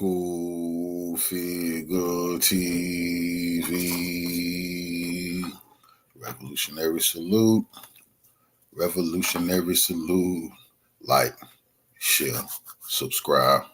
Historical Figure TV. Revolutionary salute. Revolutionary salute. Like, share, subscribe.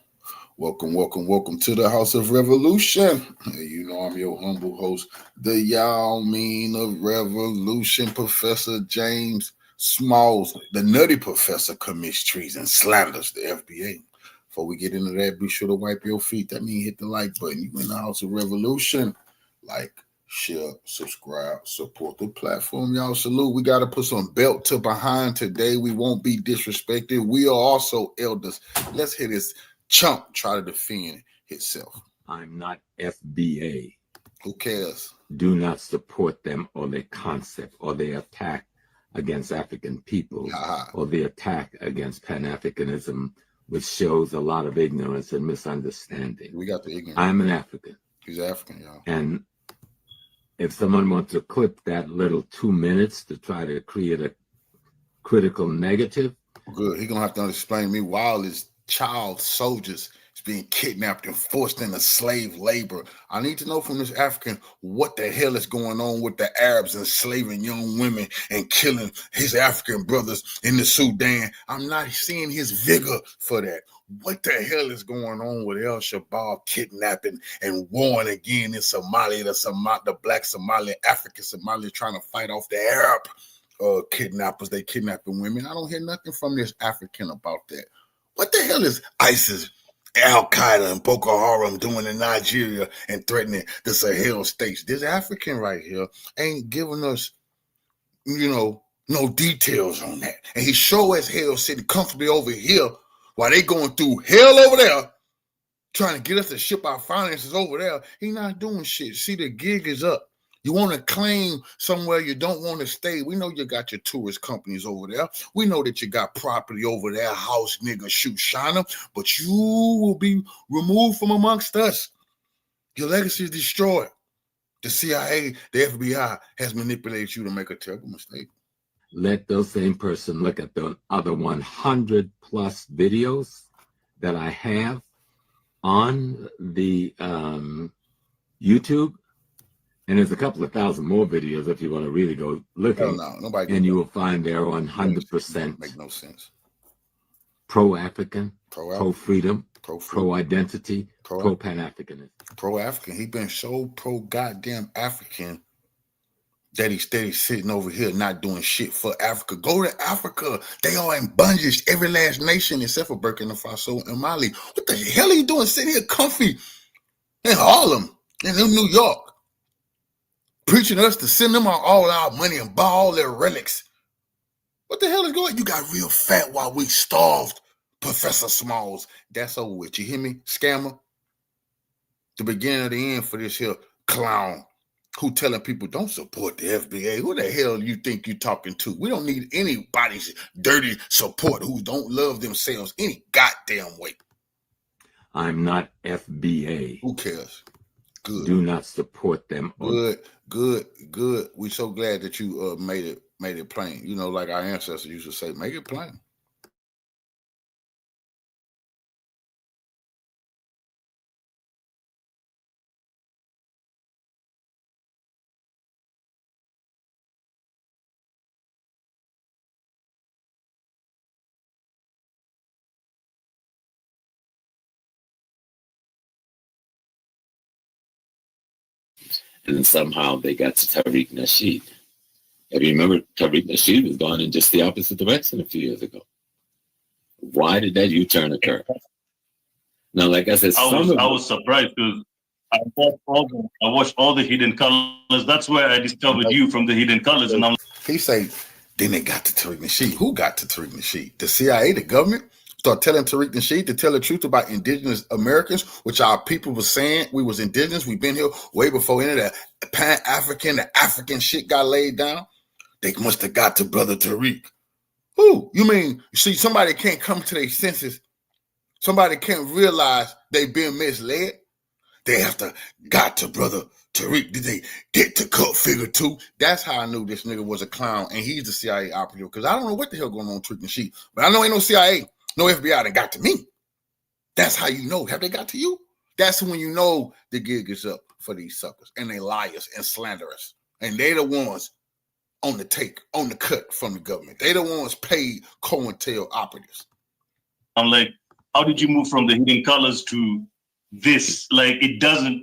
Welcome to the House of Revolution. You know I'm your humble host, the Yao Mean of Revolution, Professor James Smalls, the nutty professor commits treason, slanders the FBA. Before we get into that, be sure to wipe your feet. That means hit the like button. You in the House of Revolution. Like, share, subscribe, support the platform. Y'all salute. We got to put some belt to behind today. We won't be disrespected. We are also elders. Let's hear this chump try to defend himself. I'm not FBA. Who cares? Do not support them or their concept or their attack against African people or the attack against Pan-Africanism, which shows a lot of ignorance and misunderstanding. We got the ignorance. I'm an African. He's African, y'all. And if someone wants to clip that little 2 minutes to try to create a critical negative. Good. He's going to have to explain to me why his child soldiers is being kidnapped and forced into slave labor. I need to know from this African what the hell is going on with the Arabs enslaving young women and killing his African brothers in the Sudan. I'm not seeing his vigor for that. What the hell is going on with El Shabaab kidnapping and warring again in Somalia, the black Somali, African Somali trying to fight off the Arab kidnappers? They kidnapping women. I don't hear nothing from this African about that. What the hell is ISIS, Al-Qaeda, and Boko Haram doing in Nigeria and threatening the Sahel states? This African right here ain't giving us, no details on that. And he sure as hell sitting comfortably over here while they going through hell over there, trying to get us to ship our finances over there. He not doing shit. See, the gig is up. You want to claim somewhere you don't want to stay. We know you got your tourist companies over there. We know that you got property over there, house, nigga, shoot, shiner, but you will be removed from amongst us. Your legacy is destroyed. The CIA, the FBI has manipulated you to make a terrible mistake. Let those same person look at the other 100 plus videos that I have on the YouTube. And there's a couple of thousand more videos if you want to really go looking. And you will find they're 100% make no sense. Pro-African, pro-freedom, pro-identity, pro-Pan-Africanism. Pro-African. He been so pro-goddamn African that he's steady sitting over here not doing shit for Africa. Go to Africa. They are in bondage. Every last nation except for Burkina Faso and Mali. What the hell are you doing sitting here comfy in Harlem and in New York? Preaching us to send them all our money and buy all their relics. What the hell is going on? You got real fat while we starved, Professor Smalls. That's over with. You hear me, scammer? The beginning of the end for this here clown who telling people don't support the FBA. Who the hell you think you talking to? We don't need anybody's dirty support who don't love themselves any goddamn way. I'm not FBA. Who cares? Good. Do not support them. Good. We so glad that you made it plain. Like our ancestors used to say, make it plain. And then somehow they got to Tariq Nasheed. And remember, Tariq Nasheed was going in just the opposite direction a few years ago. Why did that U-turn occur? Now, like I said, I was surprised because I watched all the Hidden Colors. That's where I discovered you from the Hidden Colors. And he say, then they got to Tariq Nasheed. Who got to Tariq Nasheed? The CIA, the government? Start telling Tariq Nasheed to tell the truth about indigenous Americans, which our people was saying we was indigenous. We've been here way before any of the Pan-African, the African shit got laid down. They must have got to Brother Tariq. Who? You mean, see, somebody can't come to their senses. Somebody can't realize they've been misled. They have to got to Brother Tariq. Did they get to cut figure 2? That's how I knew this nigga was a clown and he's the CIA operative. Because I don't know what the hell going on with Tariq Nasheed. But I know ain't no CIA. No FBI that got to me. That's how you know. Have they got to you? That's when you know the gig is up for these suckers and they liars and slanderers. And they the ones on the take, on the cut from the government. They the ones paid COINTEL operatives. I'm like, how did you move from the hidden colors to this? Like, it doesn't,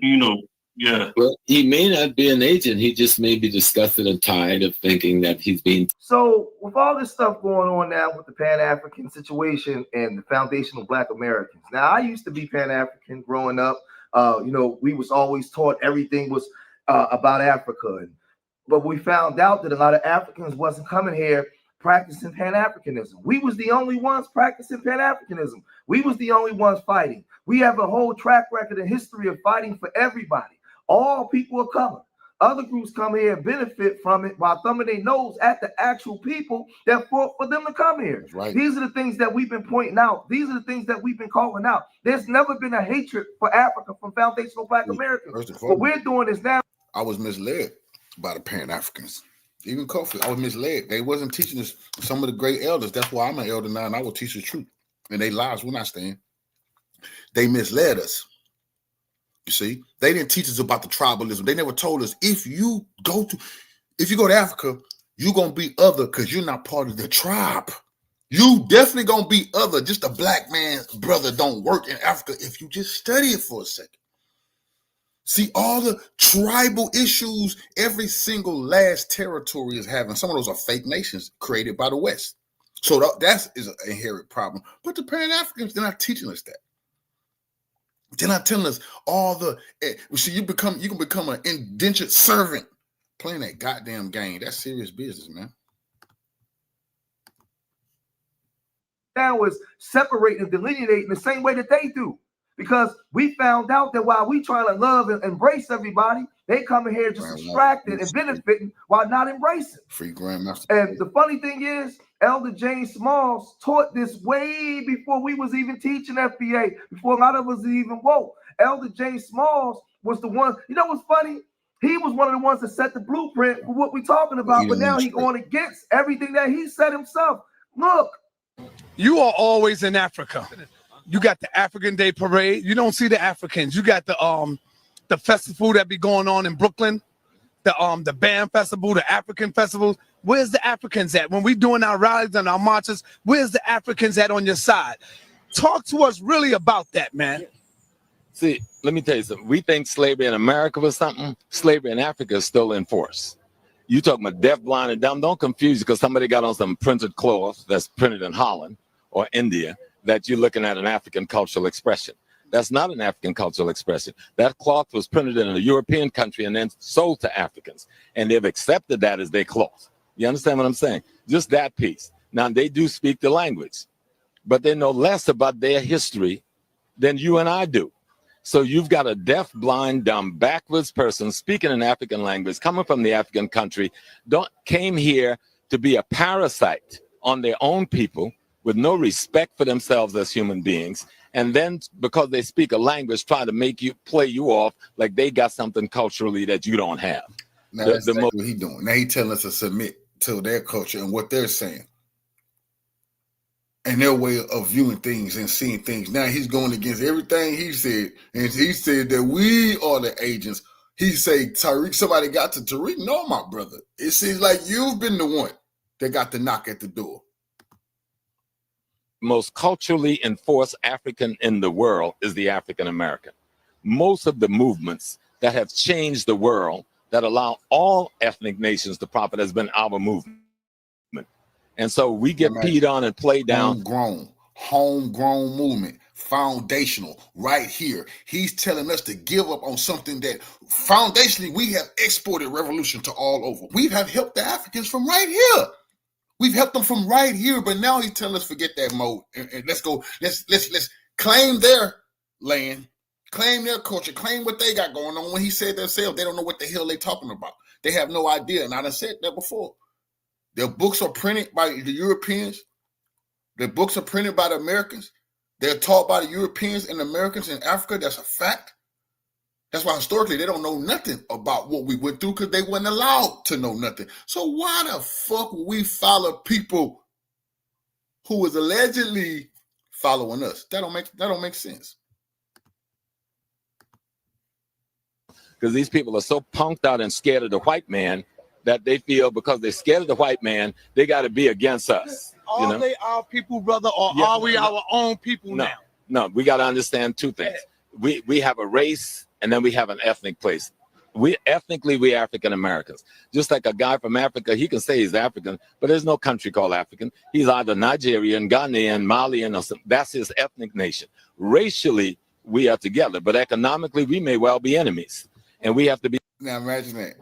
yeah. Well, he may not be an agent. He just may be disgusted and tired of thinking that he's being. So with all this stuff going on now with the Pan-African situation and the foundation of Black Americans. Now, I used to be Pan-African growing up. We was always taught everything was about Africa. But we found out that a lot of Africans wasn't coming here practicing Pan-Africanism. We was the only ones practicing Pan-Africanism. We was the only ones fighting. We have a whole track record and history of fighting for everybody, all people of color. Other groups come here and benefit from it while thumbing their nose at the actual people that fought for them to come here. Right. These are the things that we've been pointing out. These are the things that we've been calling out. There's never been a hatred for Africa from foundational Black Americans. What we're doing is now. I was misled by the Pan-Africans. Even Kofi, I was misled. They wasn't teaching us some of the great elders. That's why I'm an elder now, and I will teach the truth. And they lives will not stand. They misled us. You see, they didn't teach us about the tribalism. They never told us if you go to Africa, you're gonna be other because you're not part of the tribe. You definitely gonna be other. Just a black man's brother don't work in Africa if you just study it for a second. See, all the tribal issues every single last territory is having. Some of those are fake nations created by the West. So that is an inherent problem. But the Pan-Africans, they're not teaching us that. They're not telling us all the. See, you can become an indentured servant playing that goddamn game. That's serious business, man. Now is separating and delineating the same way that they do. Because we found out that while we trying to love and embrace everybody, they come in here just distracted and benefiting while not embracing. Free grandmaster. And the funny thing is, Elder James Smalls taught this way before we was even teaching FBA, before a lot of us even woke. Elder James Smalls was the one, you know what's funny? He was one of the ones that set the blueprint for what we're talking about, but now he's going against everything that he said himself. Look. You are always in Africa. You got the African Day Parade. You don't see the Africans. You got the festival that be going on in Brooklyn, the band festival, the African festival. Where's the Africans at? When we doing our rallies and our marches, where's the Africans at on your side? Talk to us really about that, man. See, let me tell you something. We think slavery in America was something. Slavery in Africa is still in force. You talking about deaf, blind, and dumb. Don't confuse you because somebody got on some printed cloth that's printed in Holland or India that you're looking at an African cultural expression. That's not an African cultural expression. That cloth was printed in a European country and then sold to Africans. And they've accepted that as their cloth. You understand what I'm saying? Just that piece. Now, they do speak the language, but they know less about their history than you and I do. So you've got a deaf, blind, dumb, backwards person speaking an African language, coming from the African country, came here to be a parasite on their own people, with no respect for themselves as human beings, and then because they speak a language, try to play you off like they got something culturally that you don't have. Now that's exactly what he's doing. Now he's telling us to submit to their culture and what they're saying and their way of viewing things and seeing things. Now he's going against everything he said, and he said that we are the agents. He said, Tariq, somebody got to Tariq. No, my brother. It seems like you've been the one that got the knock at the door. Most culturally enforced African in the world is the African American. Most of the movements that have changed the world, that allow all ethnic nations to profit, has been our movement. And so we get peed on and played down. Homegrown movement, foundational, right here. He's telling us to give up on something that foundationally we have exported revolution to all over. We have helped the Africans from right here. We've helped them from right here, but now he's telling us forget that mode and let's go. Let's claim their land, claim their culture, claim what they got going on. When he said themselves, they don't know what the hell they're talking about. They have no idea, and I done said that before. Their books are printed by the Europeans. Their books are printed by the Americans. They're taught by the Europeans and Americans in Africa. That's a fact. That's why historically they don't know nothing about what we went through because they weren't allowed to know nothing. So why the fuck would we follow people who is allegedly following us? That don't make sense. because these people are so punked out and scared of the white man that they feel because they're scared of the white man, they got to be against us. Are they our people, brother, or Yeah, are we our own people now? No, we got to understand two things. We have a race, and then we have an ethnic place. We African Americans. Just like a guy from Africa, he can say he's African, but there's no country called African. He's either Nigerian, Ghanaian, Malian, or something. That's his ethnic nation. Racially, we are together, but economically, we may well be enemies, and we have to be. Now imagine that.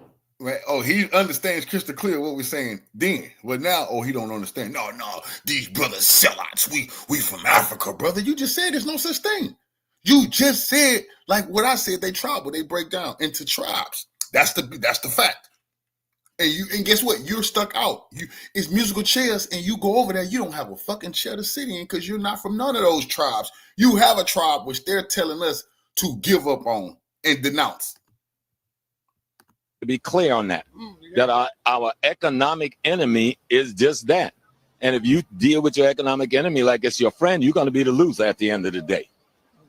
Oh, he understands crystal clear what we're saying then, but now, oh, he don't understand. No, these brothers sellouts. We from Africa, brother. You just said there's no such thing. You just said, like what I said, they tribal, they break down into tribes. That's the fact. And guess what? You're stuck out. It's musical chairs, and you go over there, you don't have a fucking chair to sit in because you're not from none of those tribes. You have a tribe which they're telling us to give up on and denounce. To be clear on that, that our economic enemy is just that. And if you deal with your economic enemy like it's your friend, you're going to be the loser at the end of the day.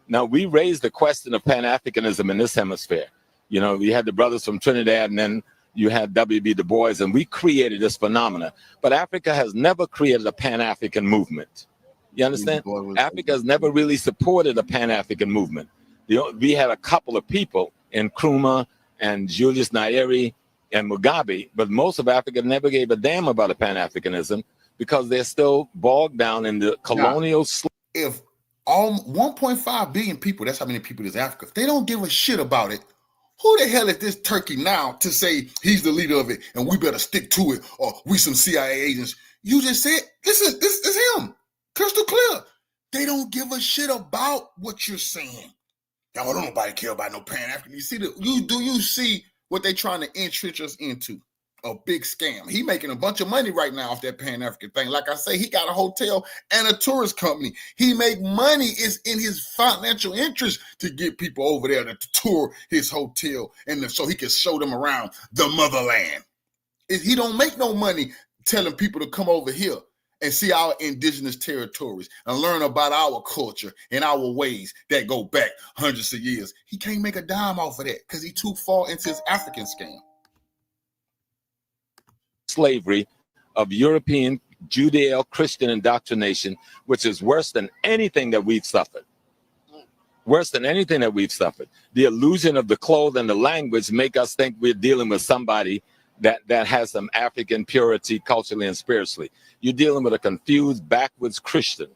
Now, we raised the question of Pan-Africanism in this hemisphere. You know, we had the brothers from Trinidad, and then you had W.B. Du Bois, and we created this phenomena. But Africa has never created a Pan-African movement. You understand? Africa has never really supported a Pan-African movement. We had a couple of people in Nkrumah and Julius Nyerere and Mugabe, but most of Africa never gave a damn about a Pan-Africanism because they're still bogged down in the colonial. If all 1.5 billion people, that's how many people is Africa, if they don't give a shit about it, who the hell is this turkey now to say he's the leader of it and we better stick to it, or we some CIA agents? You just said, this is him. Crystal clear. They don't give a shit about what you're saying. Now, don't nobody care about no Pan-African. You see what they trying to entrench us into? A big scam. He making a bunch of money right now off that Pan-African thing. Like I say, he got a hotel and a tourist company. He make money. It's in his financial interest to get people over there to tour his hotel and so he can show them around the motherland. He don't make no money telling people to come over here and see our indigenous territories and learn about our culture and our ways that go back hundreds of years. He can't make a dime off of that because he too far into his African scam. Slavery of European Judeo-Christian indoctrination, which is worse than anything that we've suffered. Worse than anything that we've suffered. The illusion of the clothes and the language make us think we're dealing with somebody that has some African purity culturally and spiritually. You're dealing with a confused, backwards Christian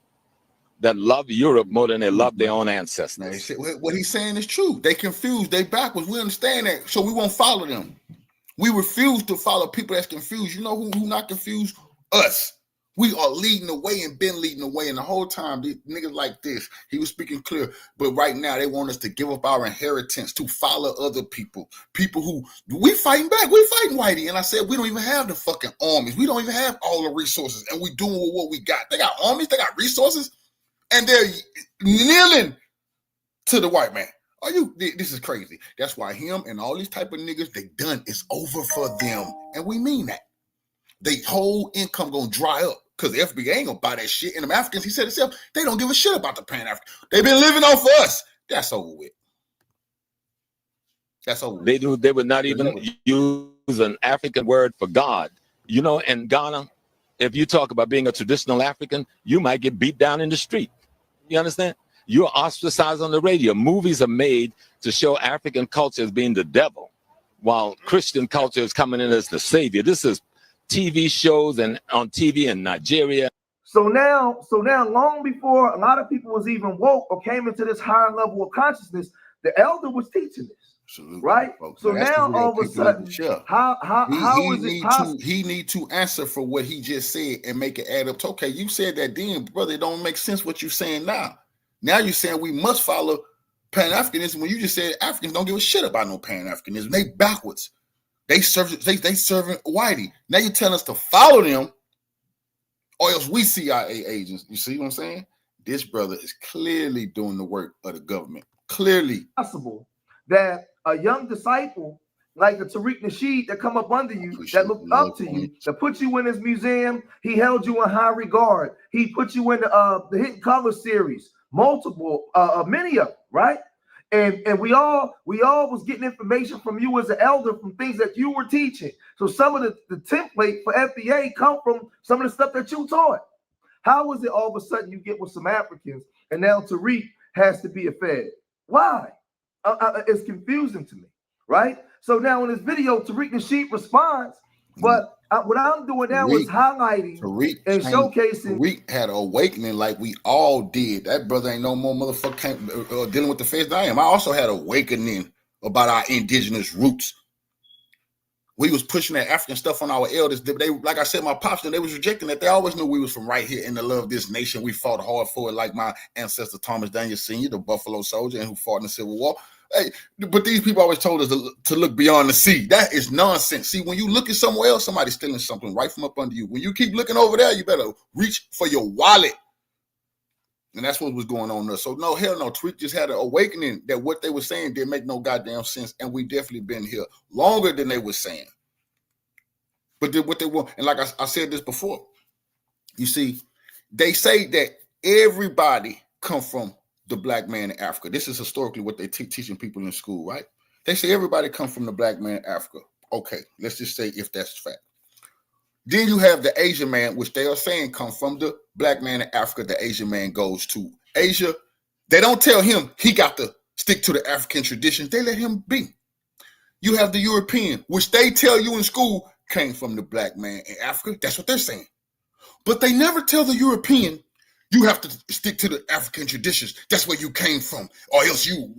that love Europe more than they love their own ancestors. What he's saying is true. They confused, they backwards. We understand that, so we won't follow them. We refuse to follow people that's confused. You know who not confused? Us. We are leading the way and been leading the way. And the whole time, these niggas like this, he was speaking clear. But right now, they want us to give up our inheritance to follow other people. People who, we fighting back. We fighting Whitey. And I said, we don't even have the fucking armies. We don't even have all the resources. And we doing what we got. They got armies. They got resources. And they're kneeling to the white man. This is crazy. That's why him and all these type of niggas, they done. It's over for them. And we mean that. Their whole income gonna dry up. Because the FBA ain't gonna buy that shit. And them Africans, he said himself, they don't give a shit about the Pan-African. They've been living off of us. That's over with. That's over with. They would not even use an African word for God. You know, in Ghana, if you talk about being a traditional African, you might get beat down in the street. You understand? You're ostracized on the radio. Movies are made to show African culture as being the devil, while Christian culture is coming in as the savior. This is TV shows and on TV in Nigeria. So now, long before a lot of people was even woke or came into this higher level of consciousness, the elder was teaching this. Absolutely. Right? Folks. So now all of a sudden, how is it possible? He need to answer for what he just said and make it add up to, okay, you said that then, brother, it don't make sense what you're saying now. Now you're saying we must follow Pan-Africanism when you just said Africans don't give a shit about no Pan-Africanism. They backwards. They serving Whitey. Now you're telling us to follow them, or else we CIA agents. You see what I'm saying? This brother is clearly doing the work of the government. Clearly. Possible that a young disciple like the Tariq Nasheed that come up under you, that looked up to you, that put you in his museum, he held you in high regard. He put you in the Hidden Color series, multiple, many of them, right? And we all was getting information from you as an elder from things that you were teaching. So some of the template for FBA come from some of the stuff that you taught. How is it all of a sudden you get with some Africans and now Tariq has to be a Fed? Why? It's confusing to me, right? So now in this video, Tariq Nasheed responds, but what I'm doing now is highlighting and showcasing. Tariq had an awakening like we all did. That brother ain't no more motherfucker dealing with the feds than I am. I also had an awakening about our indigenous roots. We was pushing that African stuff on our elders. They, like I said, my pops, and they was rejecting that. They always knew we was from right here in the love of this nation. We fought hard for it, like my ancestor Thomas Daniel Sr., the Buffalo Soldier, and who fought in the Civil War. Hey, but these people always told us to look beyond the sea. That is nonsense. See, when you look at somewhere else, somebody's stealing something right from up under you. When you keep looking over there, you better reach for your wallet. And that's what was going on there. So no, hell no. Tariq just had an awakening that what they were saying didn't make no goddamn sense. And we definitely been here longer than they were saying. But what they want, and like I said this before, you see, they say that everybody come from the black man in Africa. This is historically what they teaching people in school, right? They say everybody come from the black man in Africa. Okay, let's just say if that's fact. Then you have the Asian man, which they are saying come from the black man in Africa. The Asian man goes to Asia. They don't tell him he got to stick to the African traditions. They let him be. You have the European, which they tell you in school came from the black man in Africa. That's what they're saying. But they never tell the European, you have to stick to the African traditions. That's where you came from, or else you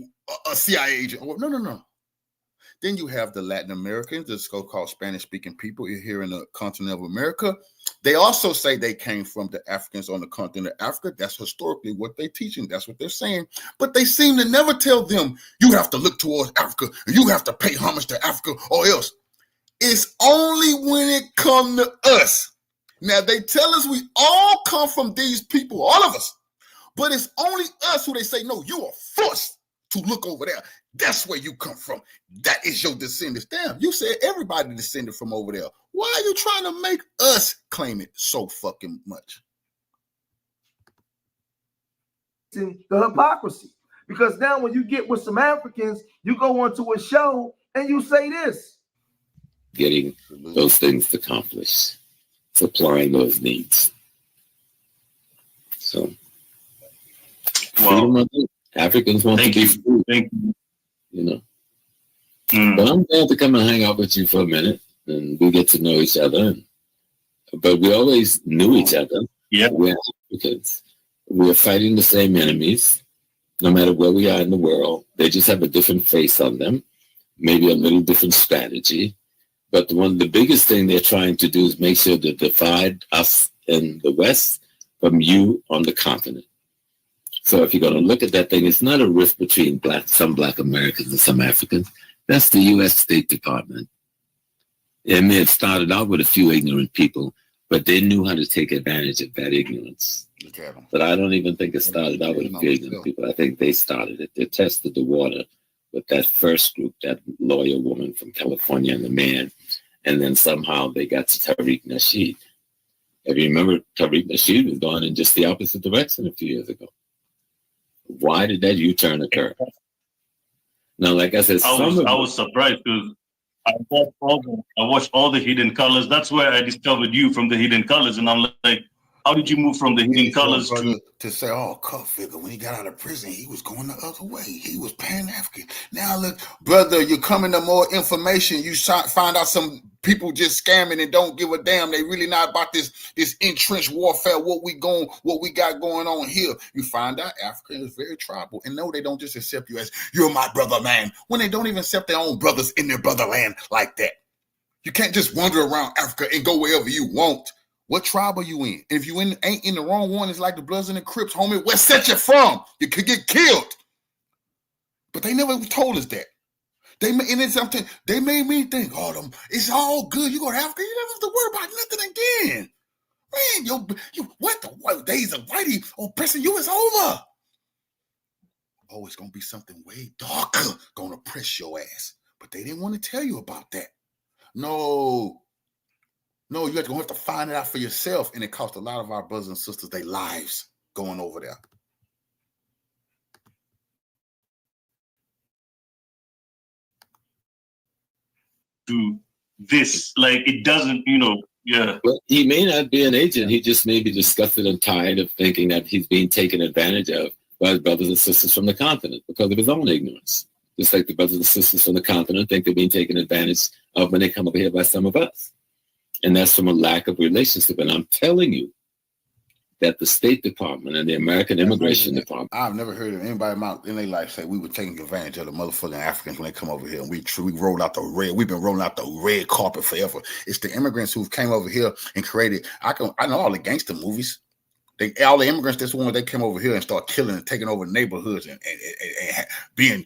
a C.I.A. agent. No. Then you have the Latin Americans, the so-called Spanish-speaking people here in the continent of America. They also say they came from the Africans on the continent of Africa. That's historically what they're teaching. That's what they're saying. But they seem to never tell them, you have to look towards Africa, and you have to pay homage to Africa, or else. It's only when it comes to us. Now, they tell us we all come from these people, all of us. But it's only us who they say, no, you are forced to look over there. That's where you come from. That is your descendants. Damn, you said everybody descended from over there. Why are you trying to make us claim it so fucking much? The hypocrisy. Because now when you get with some Africans, you go onto a show and you say this. Getting those things accomplished, supplying those needs. So, wow. Africans want to be free. Thank you. You know. But I'm glad to come and hang out with you for a minute, and we get to know each other. But we always knew each other. Yeah, we're Africans. We're fighting the same enemies, no matter where we are in the world. They just have a different face on them, maybe a little different strategy. But the biggest thing they're trying to do is make sure to divide us in the West from you on the continent. So if you're going to look at that thing, it's not a rift between some black Americans and some Africans. That's the U.S. State Department. And it started out with a few ignorant people, but they knew how to take advantage of that ignorance. But I don't even think it started out with a few ignorant people. I think they started it. They tested the water with that first group, that lawyer woman from California and the man. And then somehow they got to Tariq Nasheed. If you remember, Tariq Nasheed was going in just the opposite direction a few years ago. Why did that U-turn occur? Now, like I said, I was surprised because I watched all the Hidden Colors. That's where I discovered you from the Hidden Colors, and I'm like, how did you move from the Hidden Colors to say, oh, cup figure, when he got out of prison, he was going the other way. He was Pan-African. Now look, brother, you're coming to more information. You find out some people just scamming and don't give a damn. They really not about this entrenched warfare, what we got going on here. You find out Africa is very tribal. And no, they don't just accept you as, you're my brother, man. When they don't even accept their own brothers in their brotherland like that. You can't just wander around Africa and go wherever you want. What tribe are you in? And if you ain't in the wrong one, it's like the Bloods and the Crips, homie. Where set you from? You could get killed. But they never told us that. They made me think, oh, it's all good. You go to Africa, you don't have to worry about nothing again. Man, what days of whitey oppressing you is over. Oh, it's gonna be something way darker gonna oppress your ass. But they didn't want to tell you about that. No, you're going to have to find it out for yourself, and it cost a lot of our brothers and sisters their lives going over there. to this. Like, it doesn't, yeah. Well, he may not be an agent. He just may be disgusted and tired of thinking that he's being taken advantage of by his brothers and sisters from the continent because of his own ignorance. Just like the brothers and sisters from the continent think they're being taken advantage of when they come over here by some of us. And that's from a lack of relationship. And I'm telling you that the State Department and the American Immigration Department. I've never heard of anybody in their life say we were taking advantage of the motherfucking Africans when they come over here. And we rolled out we've been rolling out the red carpet forever. It's the immigrants who came over here and created, I know all the gangster movies. All the immigrants, that's when they came over here and start killing and taking over neighborhoods and being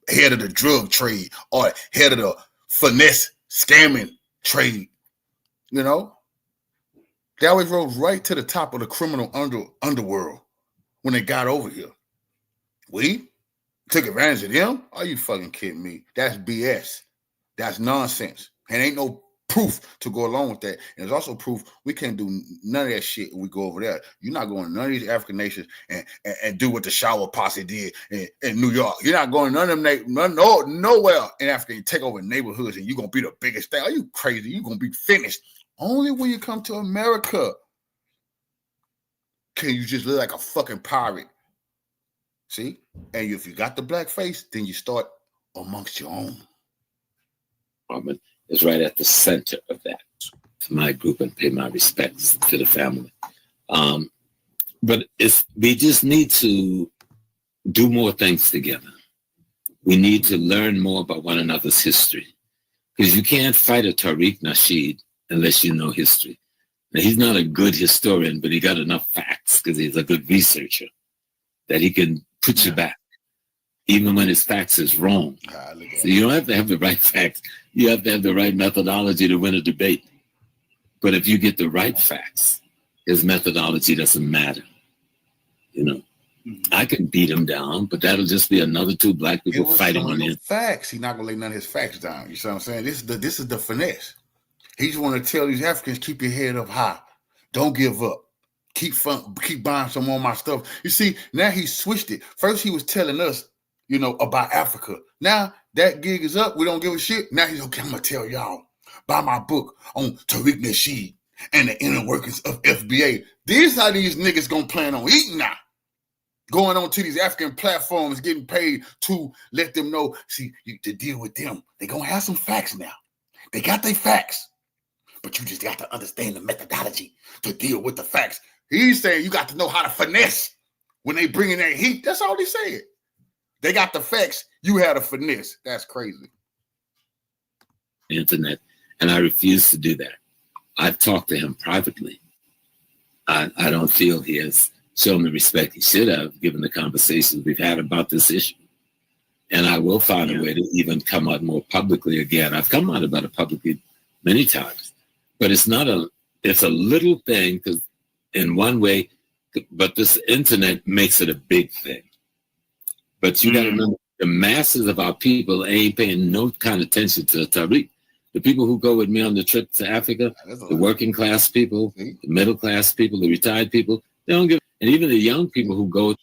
head of the drug trade or head of the finesse scamming trade. You know, they always rose right to the top of the criminal underworld when they got over here. We took advantage of them? Are you fucking kidding me? That's BS. That's nonsense. And ain't no proof to go along with that. And there's also proof we can't do none of that shit when we go over there. You're not going to none of these African nations and do what the Shower Posse did in New York. You're not going to none of them nowhere in Africa and take over neighborhoods and you're going to be the biggest thing. Are you crazy? You're going to be finished. Only when you come to America can you just look like a fucking pirate. See? And if you got the black face, then you start amongst your own. Is right at the center of that. To my group and pay my respects to the family. But we just need to do more things together. We need to learn more about one another's history. Because you can't fight a Tariq Nasheed unless you know history. Now, he's not a good historian, but he got enough facts because he's a good researcher that he can put you back, even when his facts is wrong. So you don't have to have the right facts. You have to have the right methodology to win a debate. But if you get the right facts, his methodology doesn't matter. You know, I can beat him down, but that'll just be another two black people fighting on him. Facts. He's not gonna lay none of his facts down. You see what I'm saying? This is the finesse. He just want to tell these Africans, keep your head up high. Don't give up. Keep buying some more of my stuff. You see, now he switched it. First he was telling us, about Africa. Now that gig is up. We don't give a shit. Now he's okay. I'm gonna tell y'all. Buy my book on Tariq Nasheed and the inner workings of FBA. This how these niggas gonna plan on eating now. Going on to these African platforms, getting paid to let them know. See, to deal with them, they gonna have some facts now. They got their facts, but you just got to understand the methodology to deal with the facts. He's saying you got to know how to finesse when they bring in that heat. That's all he said. They got the facts. You had a finesse. That's crazy. Internet, and I refuse to do that. I've talked to him privately. I don't feel he has shown the respect he should have, given the conversations we've had about this issue. And I will find a way to even come out more publicly again. I've come out about it publicly many times, but it's a little thing because in one way, but this internet makes it a big thing. But you got to remember, the masses of our people ain't paying no kind of attention to Tariq. The people who go with me on the trip to Africa, the working class people, the middle class people, the retired people, they don't give. And even the young people who go.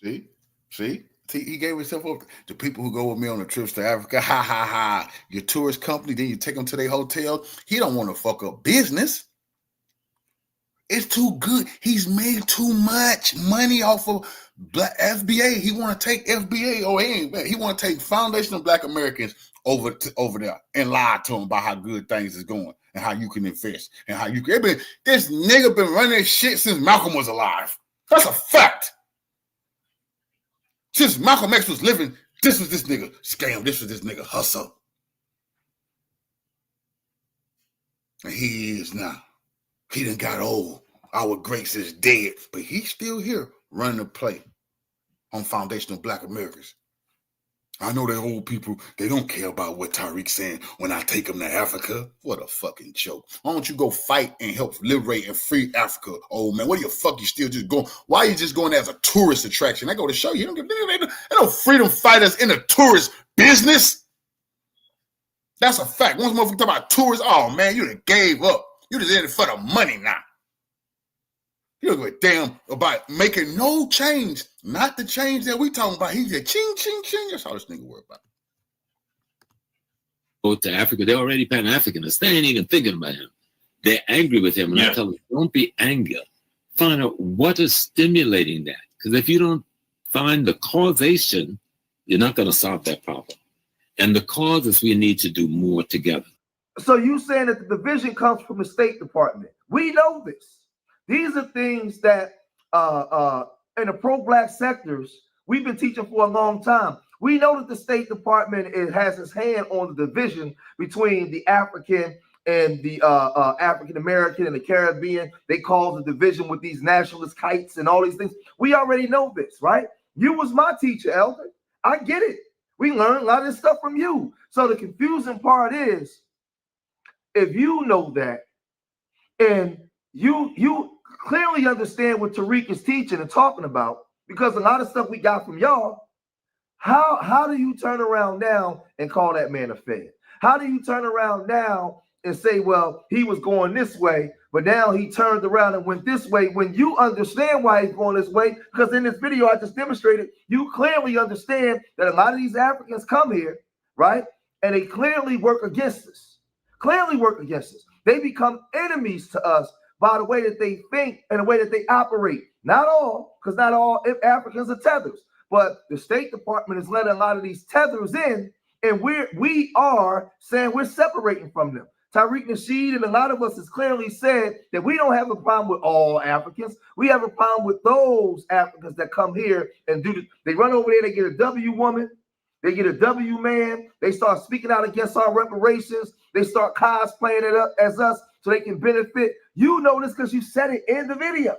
See, he gave himself up. The people who go with me on the trips to Africa, ha, ha, ha. Your tourist company, then you take them to their hotel. He don't want to fuck up business. It's too good. He's made too much money off of Black FBA. He want to take FBA, or he want to take foundational Black Americans over there and lie to them about how good things is going and how you can invest and how you can. This nigga been running this shit since Malcolm was alive. That's a fact. Since Malcolm X was living, this was this nigga scam. This was this nigga hustle. And he is now. He done got old. Our greats is dead, but he's still here running the play on foundational Black Americans. I know that old people, they don't care about what Tariq's saying when I take them to Africa. What a fucking joke. Why don't you go fight and help liberate and free Africa, old man? What the fuck you still just going? Why are you just going as a tourist attraction? I go to show you. They don't freedom fighters in the tourist business. That's a fact. Once motherfucker talk about tourists, oh man, you done gave up. You just in it for the money now. You don't give a damn about making no change. Not the change that we talking about. He said, ching, ching, ching. That's all this nigga worry about. go to Africa, they're already Pan-Africanists. They ain't even thinking about him. They're angry with him. And I tell them, don't be angry. Find out what is stimulating that. Because if you don't find the causation, you're not going to solve that problem. And the cause is we need to do more together. So you saying that the division comes from the State Department. We know this. These are things that in the pro-black sectors, we've been teaching for a long time. We know that the State Department has its hand on the division between the African and the African American and the Caribbean. They cause a division with these nationalist kites and all these things. We already know this, right? You was my teacher, Elder. I get it. We learned a lot of this stuff from you. So the confusing part is, if you know that and you clearly understand what Tariq is teaching and talking about, because a lot of stuff we got from y'all, how do you turn around now and call that man a fed? How do you turn around now and say, well, he was going this way, but now he turned around and went this way, when you understand why he's going this way? Because in this video I just demonstrated, you clearly understand that a lot of these Africans come here, right? And they clearly work against us. Clearly work against us. They become enemies to us by the way that they think and the way that they operate. Not all, because not all Africans are tethers, but the State Department is letting a lot of these tethers in, and we are saying we're separating from them. Tariq Nasheed and a lot of us has clearly said that we don't have a problem with all Africans. We have a problem with those Africans that come here and do they run over there, they get a W woman, they get a W man, they start speaking out against our reparations, they start cosplaying it up as us so they can benefit. You know this because you said it in the video.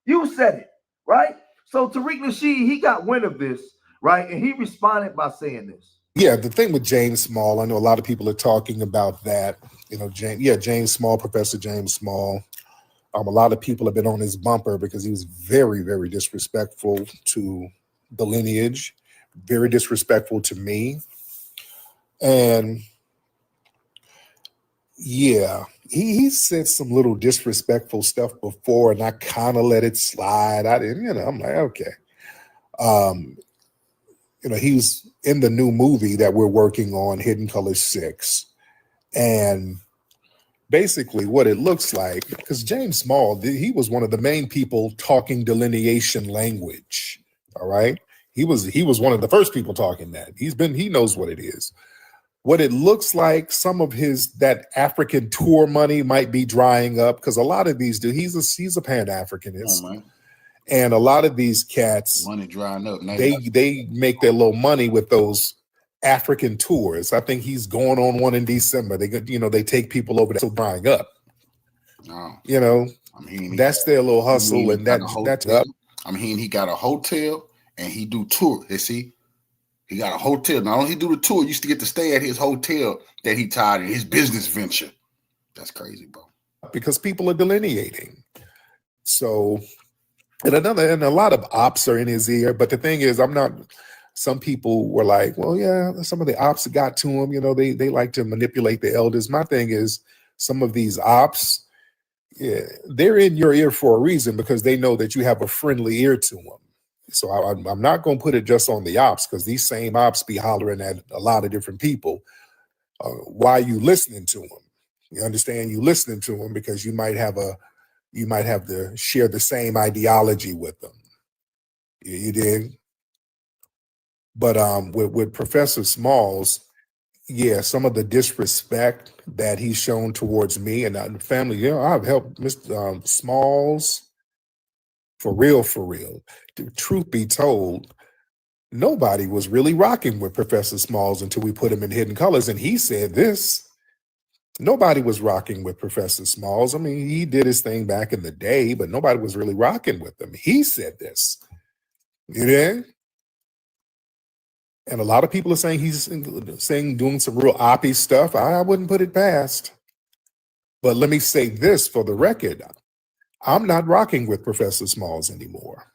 You said it, right? So Tariq Nasheed, he got wind of this, right? And he responded by saying this. Yeah, the thing with James Small, I know a lot of people are talking about that. You know, James Small, Professor James Small. A lot of people have been on his bumper because he was very, very disrespectful to the lineage, very disrespectful to me. And yeah, he said some little disrespectful stuff before, and I kind of let it slide. I didn't, I'm like, okay. He was in the new movie that we're working on, Hidden Colors 6. And basically what it looks like, because James Small, he was one of the main people talking delineation language. All right. He was one of the first people talking that. He knows what it is. What it looks like, some of that African tour money might be drying up, because a lot of these he's a Pan-Africanist. Oh, and a lot of these cats, money drying up. They make their little money with those African tours. I think he's going on one in December. They take people over there, drying up. No. That's their little hustle, and that's up. I'm hearing he got a hotel and he do tour. You see, he got a hotel. Not only he do the tour, you used to get to stay at his hotel that he tied in his business venture. That's crazy, bro. Because people are delineating. So. And a lot of ops are in his ear, but the thing is, some people were like, well, yeah, some of the ops got to him, they like to manipulate the elders. My thing is, some of these ops, they're in your ear for a reason, because they know that you have a friendly ear to them. So I'm not going to put it just on the ops, because these same ops be hollering at a lot of different people. Why are you listening to them? You understand? You listening to them because you might have to share the same ideology with them. You did. But with Professor Smalls, some of the disrespect that he's shown towards me and the family, I've helped Mr. Smalls for real. The truth be told, nobody was really rocking with Professor Smalls until we put him in Hidden Colors, and he said this. Nobody was rocking with Professor Smalls. I mean, he did his thing back in the day, but nobody was really rocking with him. He said this. You know? And a lot of people are saying he's doing some real oppie stuff. I wouldn't put it past. But let me say this for the record. I'm not rocking with Professor Smalls anymore.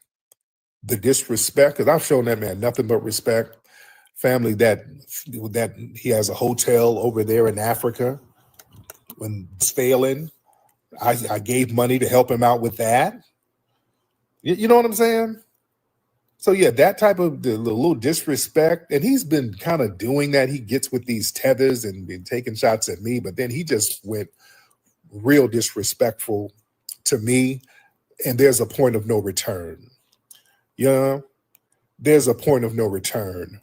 The disrespect, because I've shown that man nothing but respect. Family that he has a hotel over there in Africa. When it's failing, I gave money to help him out with that. You know what I'm saying? So yeah, that type of the little disrespect, and he's been kind of doing that. He gets with these tethers and been taking shots at me, but then he just went real disrespectful to me, and there's a point of no return. Yeah, there's a point of no return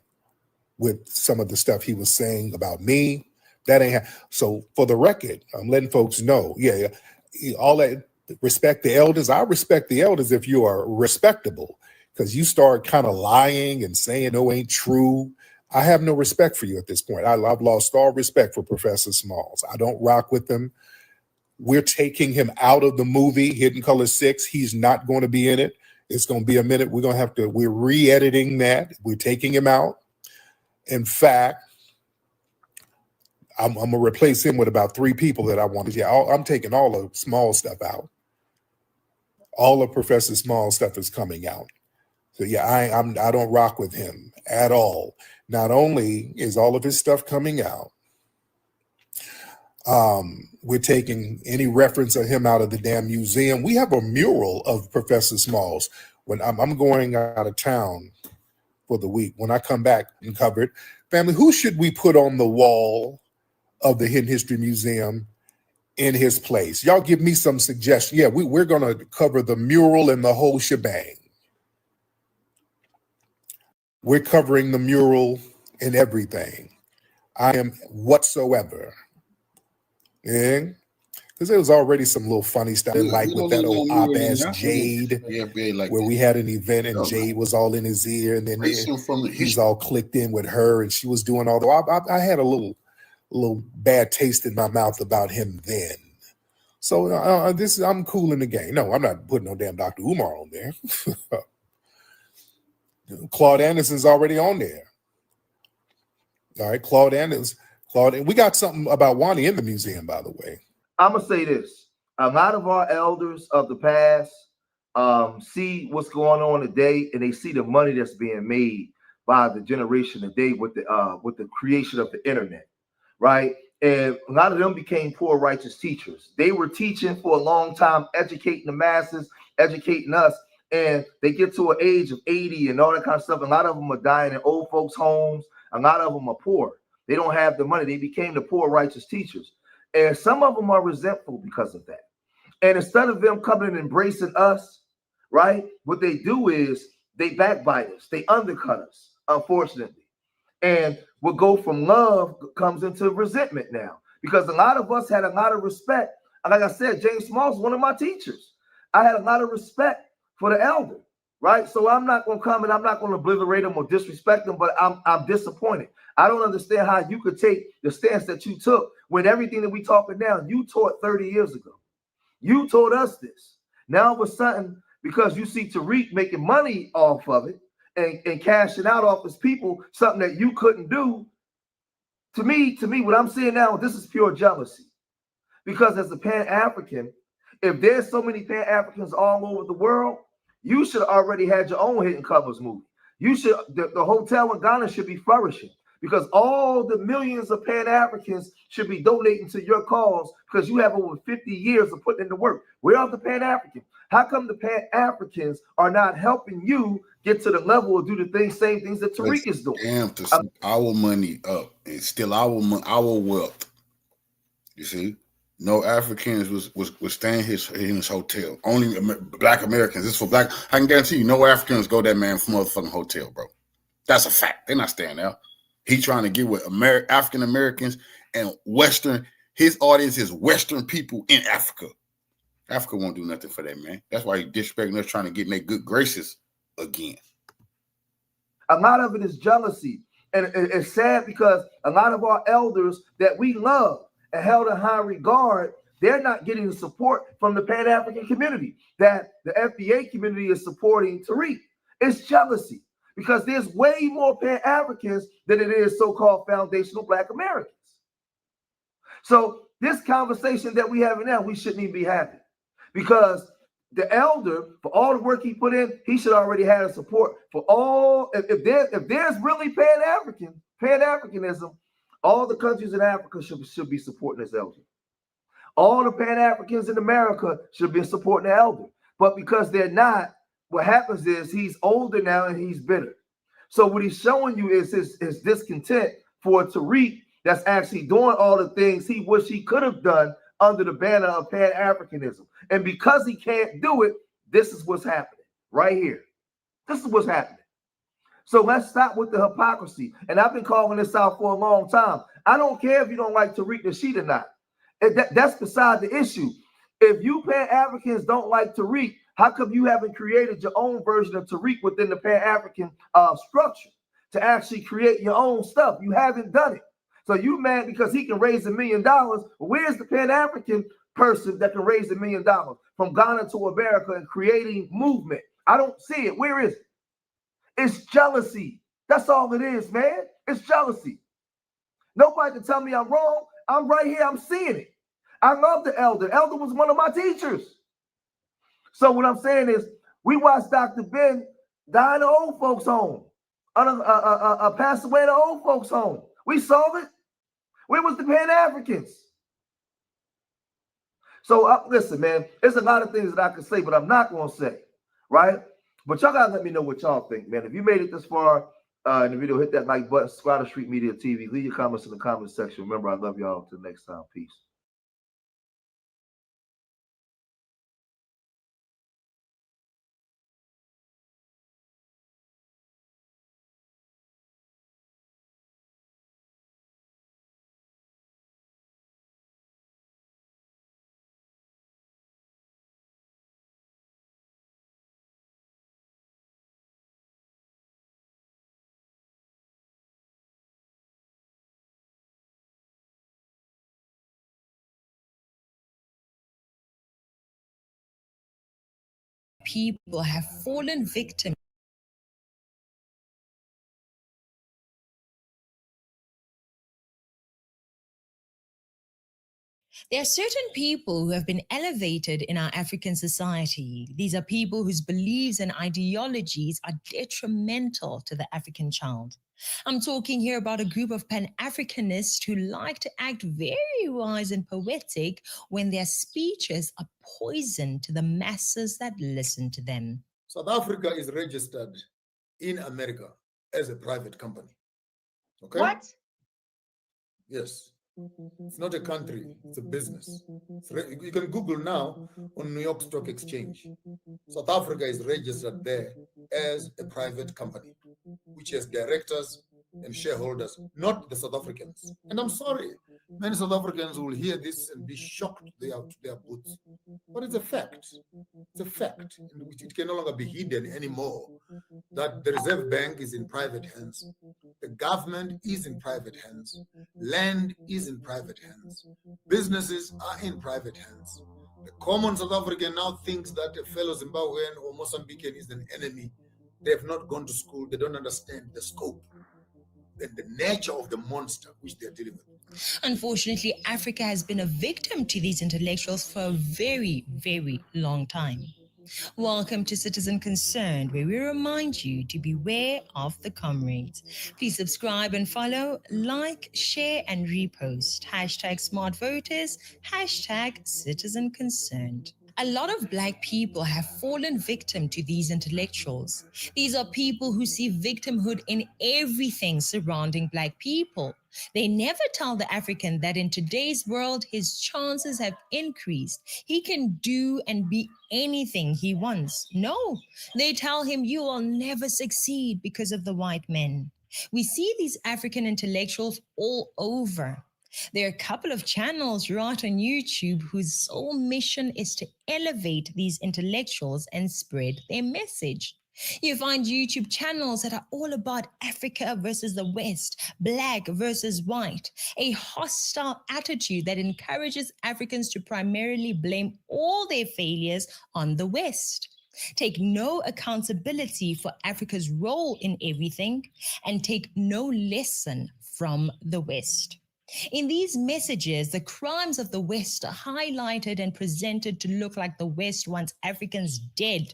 with some of the stuff he was saying about me. That ain't so. For the record, I'm letting folks know. Yeah, all that respect the elders. I respect the elders if you are respectable. Because you start kind of lying and saying no ain't true. I have no respect for you at this point. I've lost all respect for Professor Smalls. I don't rock with him. We're taking him out of the movie Hidden Color 6. He's not going to be in it. It's going to be a minute. We're re-editing that. We're taking him out. In fact, I'm going to replace him with about 3 people that I wanted. Yeah, I'm taking all the small stuff out. All of Professor Small's stuff is coming out. So yeah, I don't rock with him at all. Not only is all of his stuff coming out, we're taking any reference of him out of the damn museum. We have a mural of Professor Smalls. When I'm going out of town for the week, when I come back and cover it, family, who should we put on the wall of the Hidden History Museum in his place? Y'all give me some suggestions. Yeah, we're going to cover the mural and the whole shebang. We're covering the mural and everything. I am whatsoever. Yeah. Because there was already some little funny stuff, like with that old op-ass Jade, where we had an event and Jade was all in his ear, and then he's all clicked in with her, and she was doing all the. I had a little bad taste in my mouth about him then. So I'm cool in the game. No, I'm not putting no damn Dr. Umar on there. Claude Anderson's already on there. All right, Claude Anderson. We got something about Wani in the museum, by the way. I'm gonna say this: a lot of our elders of the past see what's going on today, and they see the money that's being made by the generation today with the creation of the internet, right? And a lot of them became poor righteous teachers. They were teaching for a long time, educating the masses, educating us. And they get to an age of 80 and all that kind of stuff. A lot of them are dying in old folks' homes. A lot of them are poor. They don't have the money. They became the poor righteous teachers. And some of them are resentful because of that. And instead of them coming and embracing us, right, what they do is they backbite us. They undercut us, unfortunately. And what go from love comes into resentment now. Because a lot of us had a lot of respect. And like I said, James Smalls was one of my teachers. I had a lot of respect for the elder, right? So I'm not going to come and I'm not going to obliterate them or disrespect them, but I'm disappointed. I don't understand how you could take the stance that you took when everything that we talking now, you taught 30 years ago. You taught us this. Now all of a sudden, because you see Tariq making money off of it and cashing out off his people, something that you couldn't do, to me, what I'm seeing now, this is pure jealousy. Because as a Pan-African, if there's so many Pan-Africans all over the world, you should already had your own Hidden Covers movie. You should, the hotel in Ghana should be flourishing because all the millions of Pan-Africans should be donating to your cause because you have over 50 years of putting in the work. Where are the Pan-Africans? How come the Pan-Africans are not helping you get to the level of do the same things that Tariq is doing? Damn, to see our money up and still our wealth. You see? No Africans was staying in his hotel. Only Black Americans. This is for Black. I can guarantee you, no Africans go that man from motherfucking hotel, bro. That's a fact. They're not staying there. He trying to get with African Americans and Western. His audience is Western people in Africa. Africa won't do nothing for that man. That's why he disrespecting us, trying to get in their good graces again. A lot of it is jealousy, and it's sad because a lot of our elders that we love and held in high regard, they're not getting the support from the Pan-African community that the FBA community is supporting Tariq. It's jealousy because there's way more Pan-Africans than it is so-called foundational Black Americans. So this conversation that we have now, we shouldn't even be having because the elder, for all the work he put in, he should already have support for all. If there's really Pan-Africanism, all the countries in Africa should be supporting this elder. All the Pan-Africans in America should be supporting the elder. But because they're not, what happens is he's older now and he's bitter. So what he's showing you is his discontent for Tariq that's actually doing all the things he wish he could have done under the banner of Pan-Africanism. And because he can't do it, this is what's happening right here. This is what's happening. So let's stop with the hypocrisy. And I've been calling this out for a long time. I don't care if you don't like Tariq Nasheed or not. That's beside the issue. If you Pan-Africans don't like Tariq, how come you haven't created your own version of Tariq within the Pan-African structure to actually create your own stuff? You haven't done it. So you mad because he can raise $1 million. Where's the Pan-African person that can raise $1 million from Ghana to America and creating movement? I don't see it. Where is it? It's jealousy. That's all it is, man. It's jealousy. Nobody can tell me I'm wrong. I'm right here. I'm seeing it. I love the elder. Elder was one of my teachers. So what I'm saying is, we watched Dr. Ben die in the old folks' home, pass away in the old folks' home. We saw it. Where was the Pan-Africans? So listen, man, there's a lot of things that I could say, but I'm not going to say, right? But y'all got to let me know what y'all think, man. If you made it this far in the video, hit that like button, subscribe to Street Media TV. Leave your comments in the comment section. Remember, I love y'all. Until next time. Peace. People have fallen victim. There are certain people who have been elevated in our African society. These are people whose beliefs and ideologies are detrimental to the African child. I'm talking here about a group of Pan-Africanists who like to act very wise and poetic when their speeches are poison to the masses that listen to them. South Africa is registered in America as a private company. Okay? What? Yes. It's not a country, it's a business. You can Google now on New York Stock Exchange. South Africa is registered there as a private company, which has directors and shareholders, not the South Africans. And I'm sorry, many South Africans will hear this and be shocked they are to their boots. But it's a fact. It's a fact, in which it can no longer be hidden anymore, that the Reserve Bank is in private hands. The government is in private hands. Land is in private hands. Businesses are in private hands. The common South African now thinks that a fellow Zimbabwean or Mozambican is an enemy. They have not gone to school. They don't understand the scope and the nature of the monster which they're dealing with. Unfortunately, Africa has been a victim to these intellectuals for a very, very long time. Welcome to Citizen Concerned, where we remind you to beware of the comrades. Please subscribe and follow, like, share, and repost. #SmartVoters, #Citizen Concerned. A lot of Black people have fallen victim to these intellectuals. These are people who see victimhood in everything surrounding Black people. They never tell the African that in today's world, his chances have increased. He can do and be anything he wants. No, they tell him you will never succeed because of the white men. We see these African intellectuals all over. There are a couple of channels right on YouTube whose sole mission is to elevate these intellectuals and spread their message. You find YouTube channels that are all about Africa versus the West, Black versus white, a hostile attitude that encourages Africans to primarily blame all their failures on the West, take no accountability for Africa's role in everything, and take no lesson from the West. In these messages, the crimes of the West are highlighted and presented to look like the West wants Africans dead.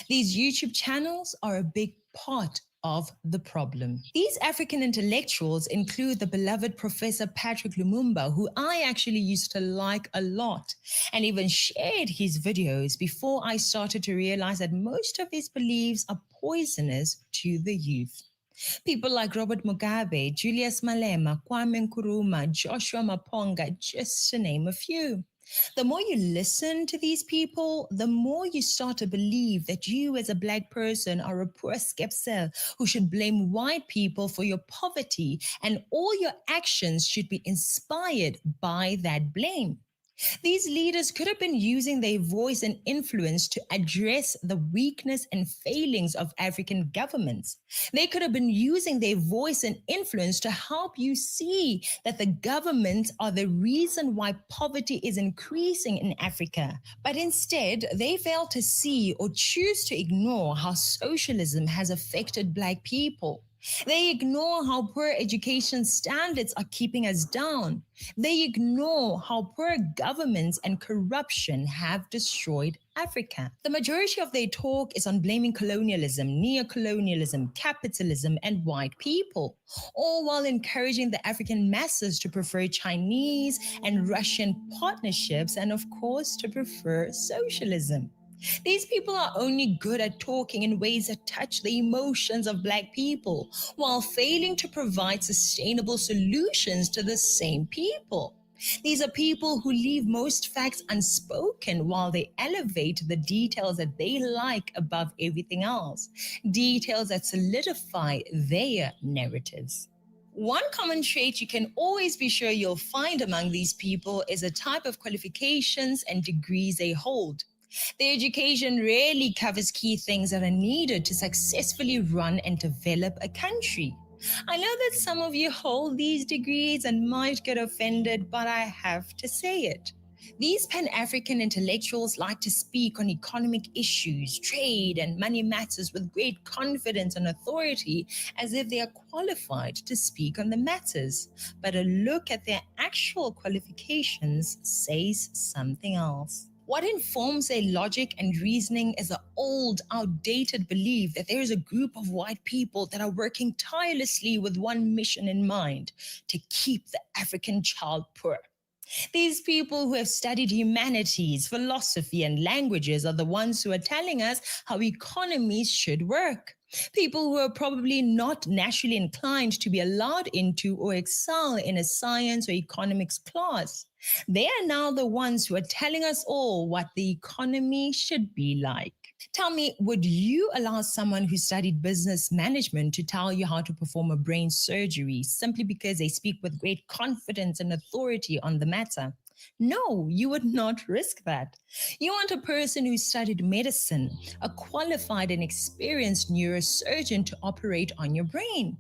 These YouTube channels are a big part of the problem. These African intellectuals include the beloved Professor Patrick Lumumba, who I actually used to like a lot, and even shared his videos before I started to realize that most of his beliefs are poisonous to the youth. People like Robert Mugabe, Julius Malema, Kwame Nkrumah, Joshua Maponga, just to name a few. The more you listen to these people, the more you start to believe that you as a Black person are a poor skepsel who should blame white people for your poverty, and all your actions should be inspired by that blame. These leaders could have been using their voice and influence to address the weakness and failings of African governments. They could have been using their voice and influence to help you see that the governments are the reason why poverty is increasing in Africa. But instead, they fail to see or choose to ignore how socialism has affected Black people. They ignore how poor education standards are keeping us down. They ignore how poor governments and corruption have destroyed Africa. The majority of their talk is on blaming colonialism, neocolonialism, capitalism, and white people, all while encouraging the African masses to prefer Chinese and Russian partnerships and, of course, to prefer socialism. These people are only good at talking in ways that touch the emotions of Black people, while failing to provide sustainable solutions to the same people. These are people who leave most facts unspoken while they elevate the details that they like above everything else, details that solidify their narratives. One common trait you can always be sure you'll find among these people is a type of qualifications and degrees they hold. Their education rarely covers key things that are needed to successfully run and develop a country. I know that some of you hold these degrees and might get offended, but I have to say it. These Pan-African intellectuals like to speak on economic issues, trade, and money matters with great confidence and authority, as if they are qualified to speak on the matters. But a look at their actual qualifications says something else. What informs their logic and reasoning is the old, outdated belief that there is a group of white people that are working tirelessly with one mission in mind: to keep the African child poor. These people who have studied humanities, philosophy, and languages are the ones who are telling us how economies should work. People who are probably not naturally inclined to be allowed into or excel in a science or economics class. They are now the ones who are telling us all what the economy should be like. Tell me, would you allow someone who studied business management to tell you how to perform a brain surgery simply because they speak with great confidence and authority on the matter? No, you would not risk that. You want a person who studied medicine, a qualified and experienced neurosurgeon to operate on your brain.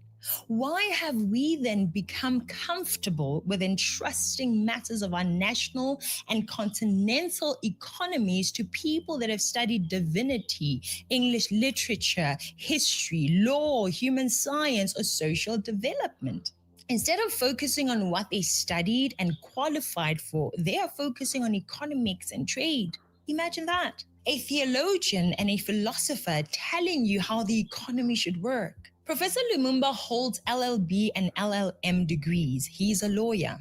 Why have we then become comfortable with entrusting matters of our national and continental economies to people that have studied divinity, English literature, history, law, human science, or social development? Instead of focusing on what they studied and qualified for, they are focusing on economics and trade. Imagine that. A theologian and a philosopher telling you how the economy should work. Professor Lumumba holds LLB and LLM degrees. He's a lawyer.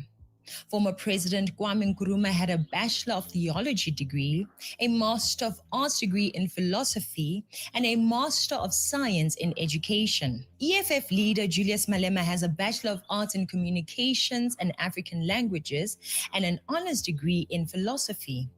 Former President Kwame Nkrumah had a Bachelor of Theology degree, a Master of Arts degree in Philosophy, and a Master of Science in Education. EFF leader Julius Malema has a Bachelor of Arts in Communications and African Languages and an honors degree in Philosophy.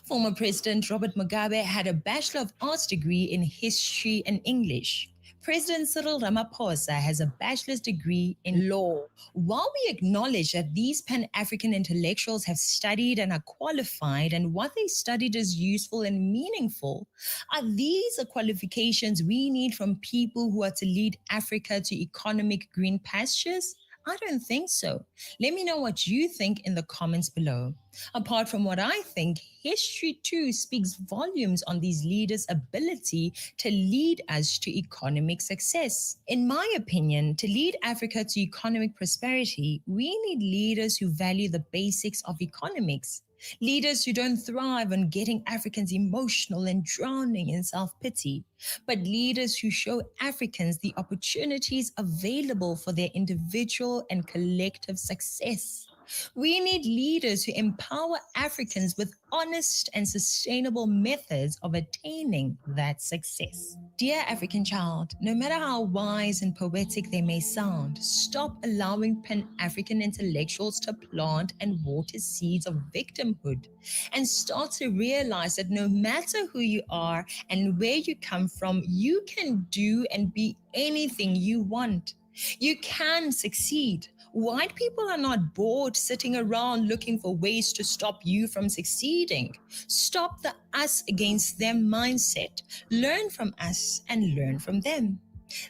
Former President Robert Mugabe had a Bachelor of Arts degree in History and English. President Cyril Ramaphosa has a bachelor's degree in law. While we acknowledge that these Pan-African intellectuals have studied and are qualified and what they studied is useful and meaningful, are these the qualifications we need from people who are to lead Africa to economic green pastures? I don't think so. Let me know what you think in the comments below. Apart from what I think, history too speaks volumes on these leaders' ability to lead us to economic success. In my opinion, to lead Africa to economic prosperity, we need leaders who value the basics of economics. Leaders who don't thrive on getting Africans emotional and drowning in self-pity, but leaders who show Africans the opportunities available for their individual and collective success. We need leaders who empower Africans with honest and sustainable methods of attaining that success. Dear African child, no matter how wise and poetic they may sound, stop allowing Pan-African intellectuals to plant and water seeds of victimhood, and start to realize that no matter who you are and where you come from, you can do and be anything you want. You can succeed. White people are not bored sitting around looking for ways to stop you from succeeding. Stop the us against them mindset. Learn from us and learn from them.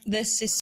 This is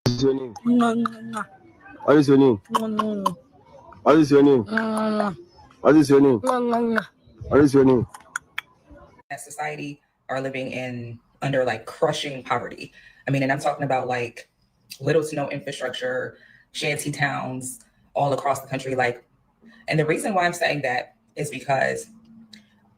What is your name? What is your name? What is your name? What is your name? What is your name? That society are living in under like crushing poverty. I mean, and I'm talking about like little to no infrastructure, shanty towns all across the country. Like, and the reason why I'm saying that is because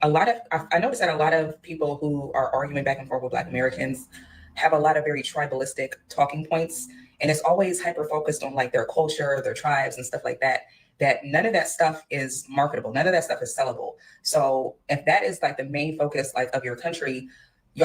I noticed that a lot of people who are arguing back and forth with Black Americans have a lot of very tribalistic talking points. And it's always hyper-focused on like their culture, their tribes and stuff like that, that none of that stuff is marketable. None of that stuff is sellable. So if that is like the main focus like of your country,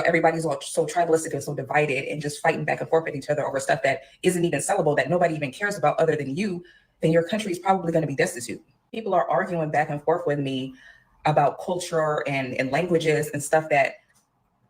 everybody's all so tribalistic and so divided and just fighting back and forth with each other over stuff that isn't even sellable, that nobody even cares about other than you, then your country is probably going to be destitute. People are arguing back and forth with me about culture and languages and stuff that,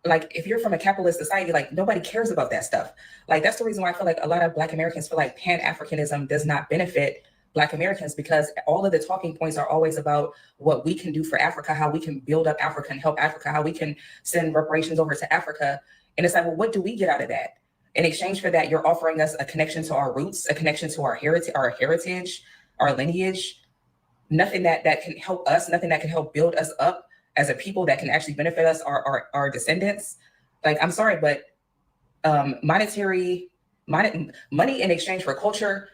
like, if you're from a capitalist society, like nobody cares about that stuff. Like, that's the reason why I feel like a lot of Black Americans feel like Pan-Africanism does not benefit Black Americans, because all of the talking points are always about what we can do for Africa, how we can build up Africa and help Africa, how we can send reparations over to Africa. And it's like, well, what do we get out of that? In exchange for that, you're offering us a connection to our roots, a connection to our heritage, our lineage, nothing that can help us, nothing that can help build us up as a people that can actually benefit us, our descendants. Like, I'm sorry, but money in exchange for culture,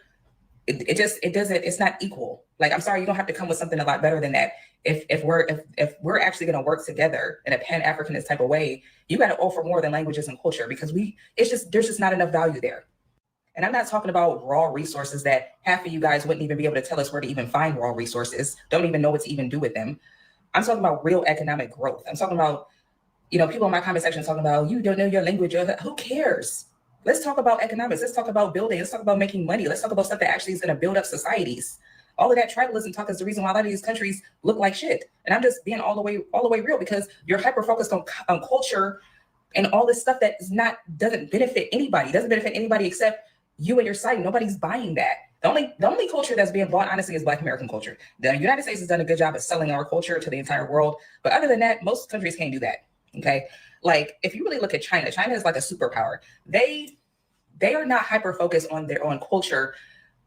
it's not equal. Like, I'm sorry, you don't have to come with something a lot better than that. If we're actually going to work together in a Pan-Africanist type of way, you got to offer more than languages and culture, because there's just not enough value there. And I'm not talking about raw resources that half of you guys wouldn't even be able to tell us where to even find raw resources, don't even know what to even do with them. I'm talking about real economic growth. I'm talking about, people in my comment section talking about, you don't know your language. Who cares? Let's talk about economics. Let's talk about building. Let's talk about making money. Let's talk about stuff that actually is going to build up societies. All of that tribalism talk is the reason why a lot of these countries look like shit. And I'm just being all the way real, because you're hyper focused on culture and all this stuff that doesn't benefit anybody except you and your site. Nobody's buying that. The only culture that's being bought, honestly, is Black American culture. The United States has done a good job of selling our culture to the entire world. But other than that, most countries can't do that. Okay. Like, if you really look at China is like a superpower. They are not hyper focused on their own culture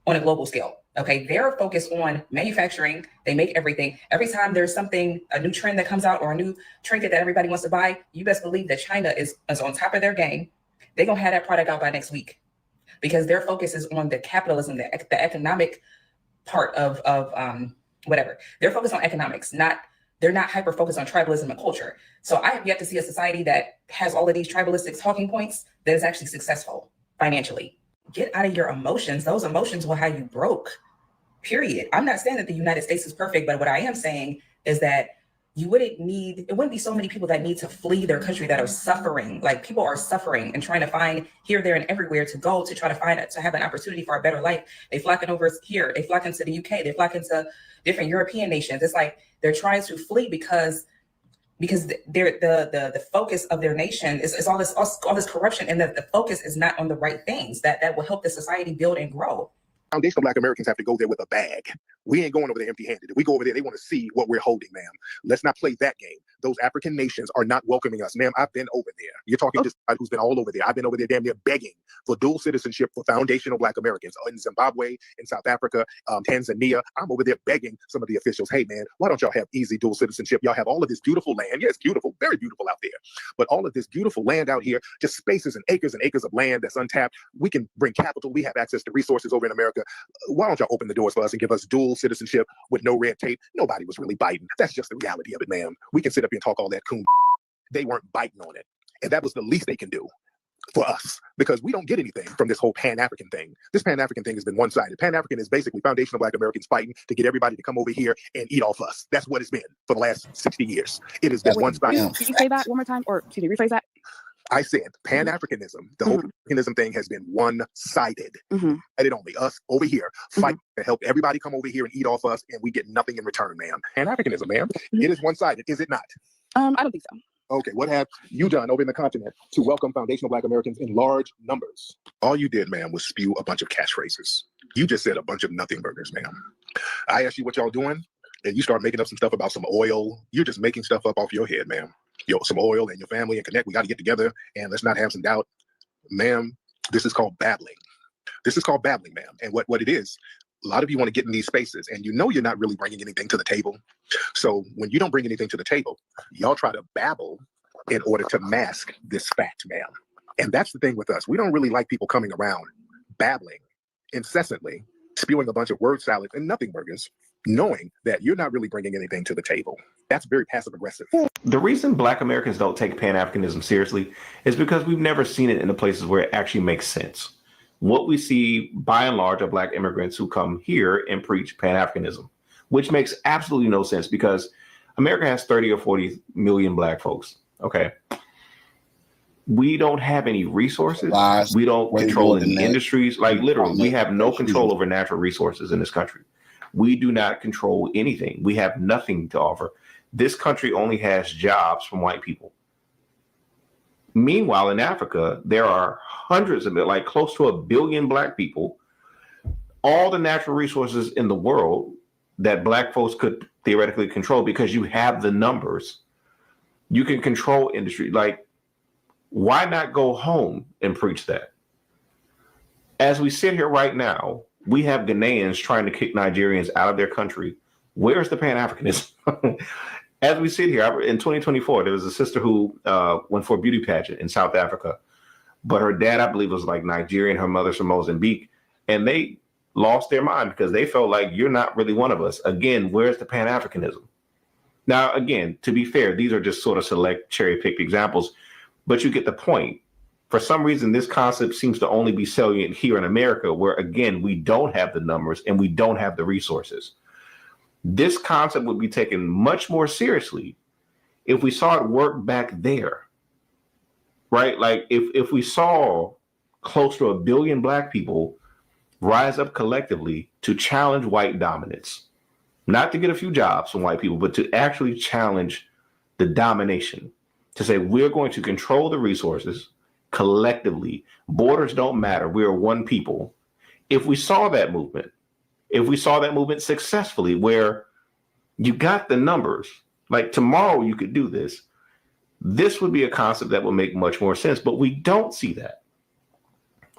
on a global scale. Okay. They're focused on manufacturing. They make everything. Every time there's a new trend that comes out or a new trinket that everybody wants to buy, you best believe that China is on top of their game. They're going to have that product out by next week, because their focus is on the capitalism, the economic part of whatever. They're focused on economics, they're not hyper focused on tribalism and culture. So I have yet to see a society that has all of these tribalistic talking points that is actually successful financially. Get out of your emotions. Those emotions will have you broke, period. I'm not saying that the United States is perfect, but what I am saying is that it wouldn't be so many people that need to flee their country that are suffering. Like, people are suffering and trying to find here, there, and everywhere to go to try to have an opportunity for a better life. They flocking over here, they flock into the UK, they flock into different European nations. It's like they're trying to flee because they're the focus of their nation is all this corruption, and the focus is not on the right things that will help the society build and grow. Foundational Black Americans have to go there with a bag. We ain't going over there empty-handed. If we go over there, they want to see what we're holding, ma'am. Let's not play that game. Those African nations are not welcoming us. Ma'am, I've been over there. You're talking to somebody who's been all over there. I've been over there damn near begging for dual citizenship for foundational Black Americans in Zimbabwe, in South Africa, Tanzania. I'm over there begging some of the officials, hey, man, why don't y'all have easy dual citizenship? Y'all have all of this beautiful land. Yeah, it's beautiful, very beautiful out there. But all of this beautiful land out here, just spaces and acres of land that's untapped. We can bring capital. We have access to resources over in America. Why don't y'all open the doors for us and give us dual citizenship with no red tape? Nobody was really biting. That's just the reality of it, ma'am. We can sit up here and talk all that coon. They weren't biting on it. And that was the least they can do for us, because we don't get anything from this whole Pan-African thing. This Pan-African thing has been one-sided. Pan-African is basically foundational Black Americans fighting to get everybody to come over here and eat off us. That's what it's been for the last 60 years. It has been one-sided. Can you say that one more time, or excuse me, rephrase that? I said Pan-Africanism, the whole Pan-Africanism thing has been one-sided. It only us over here fighting to help everybody come over here and eat off us, and we get nothing in return, ma'am. Pan-Africanism, ma'am, it is one-sided, is it not? I don't think so. Okay, what have you done over in the continent to welcome foundational Black Americans in large numbers? All you did, ma'am, was spew a bunch of catchphrases. You just said a bunch of nothing burgers, ma'am. I asked you what y'all doing, and you start making up some stuff about some oil. You're just making stuff up off your head, ma'am. Some oil and your family and connect. We got to get together and let's not have some doubt. Ma'am, this is called babbling. This is called babbling, ma'am. And what it is, a lot of you want to get in these spaces and you know you're not really bringing anything to the table. So when you don't bring anything to the table, y'all try to babble in order to mask this fact, ma'am. And that's the thing with us. We don't really like people coming around babbling incessantly, spewing a bunch of word salad and nothing burgers, knowing that you're not really bringing anything to the table. That's very passive aggressive. The reason Black Americans don't take Pan-Africanism seriously is because we've never seen it in the places where it actually makes sense. What we see by and large are Black immigrants who come here and preach Pan-Africanism, which makes absolutely no sense because America has 30 or 40 million Black folks. Okay. We don't have any resources. We don't control any industries. Like literally, we have no control over natural resources in this country. We do not control anything. We have nothing to offer. This country only has jobs from white people. Meanwhile, in Africa, there are hundreds of, like close to 1 billion Black people. All the natural resources in the world that Black folks could theoretically control because you have the numbers. You can control industry. Like, why not go home and preach that? As we sit here right now, we have Ghanaians trying to kick Nigerians out of their country. Where's the Pan-Africanism? As we sit here, in 2024, there was a sister who went for a beauty pageant in South Africa, but her dad, I believe, was like Nigerian, her mother's from Mozambique, and they lost their mind because they felt like you're not really one of us. Again, where's the Pan-Africanism? Now, again, to be fair, these are just sort of select cherry-picked examples, but you get the point. For some reason, this concept seems to only be salient here in America, where, again, we don't have the numbers and we don't have the resources. This concept would be taken much more seriously if we saw it work back there, right? Like if we saw close to 1 billion Black people rise up collectively to challenge white dominance, not to get a few jobs from white people, but to actually challenge the domination, to say we're going to control the resources collectively. Borders don't matter. We are one people. If we saw that movement, successfully, where you got the numbers, like tomorrow you could do this, this would be a concept that would make much more sense, but we don't see that.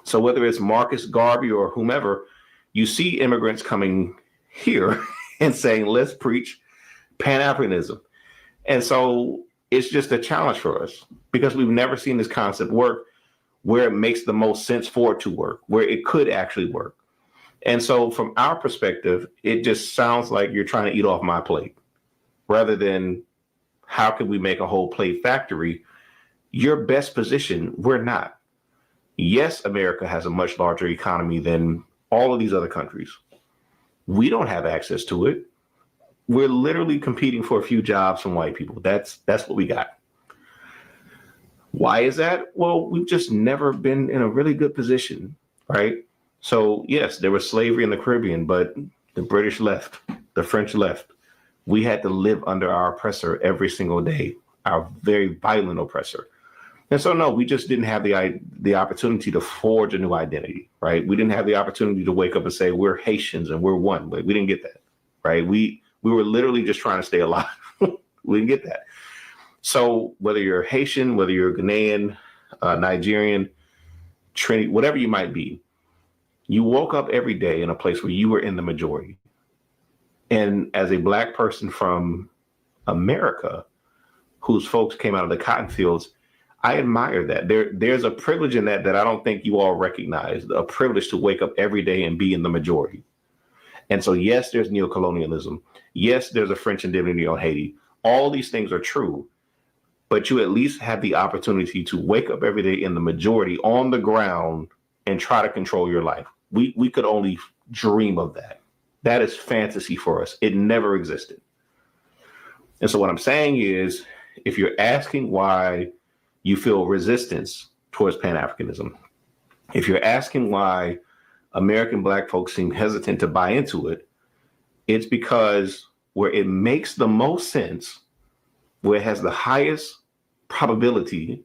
So whether it's Marcus Garvey or whomever, you see immigrants coming here and saying, let's preach Pan-Africanism. And so it's just a challenge for us because we've never seen this concept work where it makes the most sense for it to work, where it could actually work. And so from our perspective, it just sounds like you're trying to eat off my plate rather than how can we make a whole plate factory? Your best position, we're not. Yes, America has a much larger economy than all of these other countries. We don't have access to it. we're literally competing for a few jobs from white people. That's what we got. Why is that? Well, we've just never been in a really good position, right? So yes, there was slavery in the Caribbean, but the British left, the French left. We had to live under our oppressor every single day, our very violent oppressor. And so, no, we just didn't have the opportunity to forge a new identity, right? We didn't have the opportunity to wake up and say, we're Haitians and we're one. Like, we didn't get that, right? We were literally just trying to stay alive. We didn't get that. So whether you're Haitian, whether you're Ghanaian, Nigerian, Trinity, whatever you might be, you woke up every day in a place where you were in the majority. And as a Black person from America, whose folks came out of the cotton fields, I admire that. There's a privilege in that I don't think you all recognize, a privilege to wake up every day and be in the majority. And so, yes, there's neocolonialism. Yes, there's a French indemnity on Haiti. All these things are true, but you at least have the opportunity to wake up every day in the majority on the ground and try to control your life. We could only dream of that. That is fantasy for us. It never existed. And so what I'm saying is, if you're asking why you feel resistance towards Pan-Africanism, if you're asking why American Black folks seem hesitant to buy into it, it's because where it makes the most sense, where it has the highest probability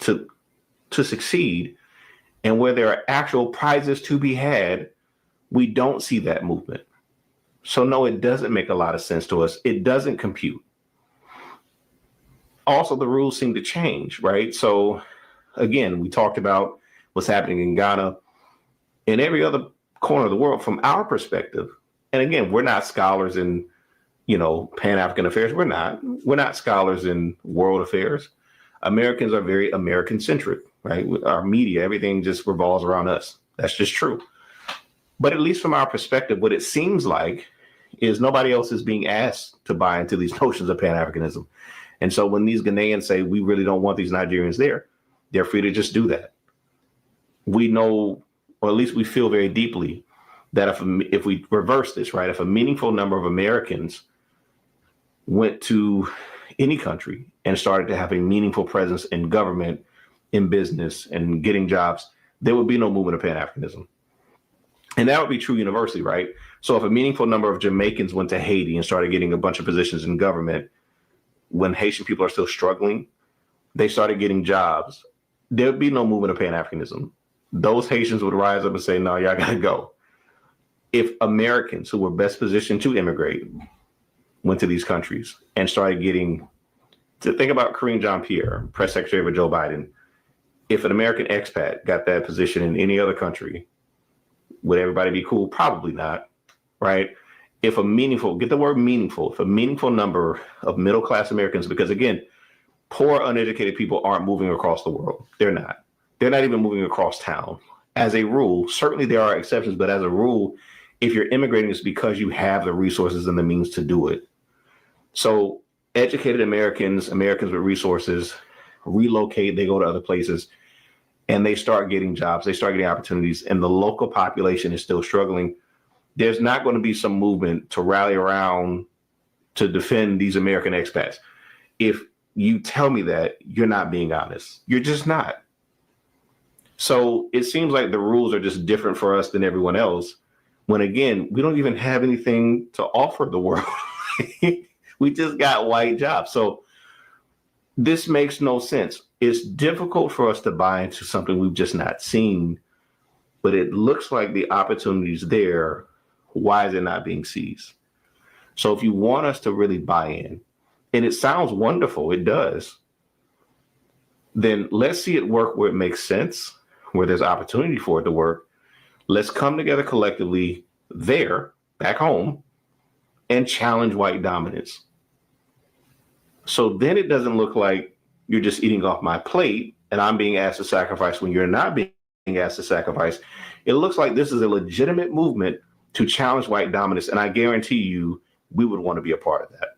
to succeed, and where there are actual prizes to be had, we don't see that movement. So no, it doesn't make a lot of sense to us. It doesn't compute. Also, the rules seem to change, right? So again, we talked about what's happening in Ghana, in every other corner of the world from our perspective. And again, we're not scholars in, Pan-African affairs. We're not scholars in world affairs. Americans are very American-centric, right? Our media, everything just revolves around us. That's just true. But at least from our perspective, what it seems like is nobody else is being asked to buy into these notions of Pan-Africanism. And so when these Ghanaians say, we really don't want these Nigerians there, they're free to just do that. We know, or at least we feel very deeply, that if we reverse this, right, if a meaningful number of Americans went to any country and started to have a meaningful presence in government, in business, and getting jobs, there would be no movement of Pan-Africanism. And that would be true universally, right? So if a meaningful number of Jamaicans went to Haiti and started getting a bunch of positions in government, when Haitian people are still struggling, they started getting jobs, there would be no movement of Pan-Africanism. Those Haitians would rise up and say, no, y'all gotta go. If Americans who were best positioned to immigrate went to these countries and started getting, to think about Karine Jean-Pierre, press secretary for Joe Biden, if an American expat got that position in any other country, would everybody be cool? Probably not, right? If a meaningful, get the word meaningful, if a meaningful number of middle-class Americans, because again, poor, uneducated people aren't moving across the world. They're not. They're not even moving across town. As a rule, certainly there are exceptions, but as a rule, if you're immigrating, it's because you have the resources and the means to do it. So educated Americans with resources, relocate, they go to other places, and they start getting jobs, they start getting opportunities, and the local population is still struggling. There's not going to be some movement to rally around to defend these American expats. If you tell me that, you're not being honest. You're just not. So it seems like the rules are just different for us than everyone else, when again, we don't even have anything to offer the world. We just got white jobs. So this makes no sense. It's difficult for us to buy into something we've just not seen, but it looks like the opportunity's there. Why is it not being seized? So if you want us to really buy in, and it sounds wonderful, it does, then let's see it work where it makes sense, where there's opportunity for it to work. Let's come together collectively there, back home, and challenge white dominance. So then it doesn't look like you're just eating off my plate and I'm being asked to sacrifice when you're not being asked to sacrifice. It looks like this is a legitimate movement to challenge white dominance. And I guarantee you, we would want to be a part of that.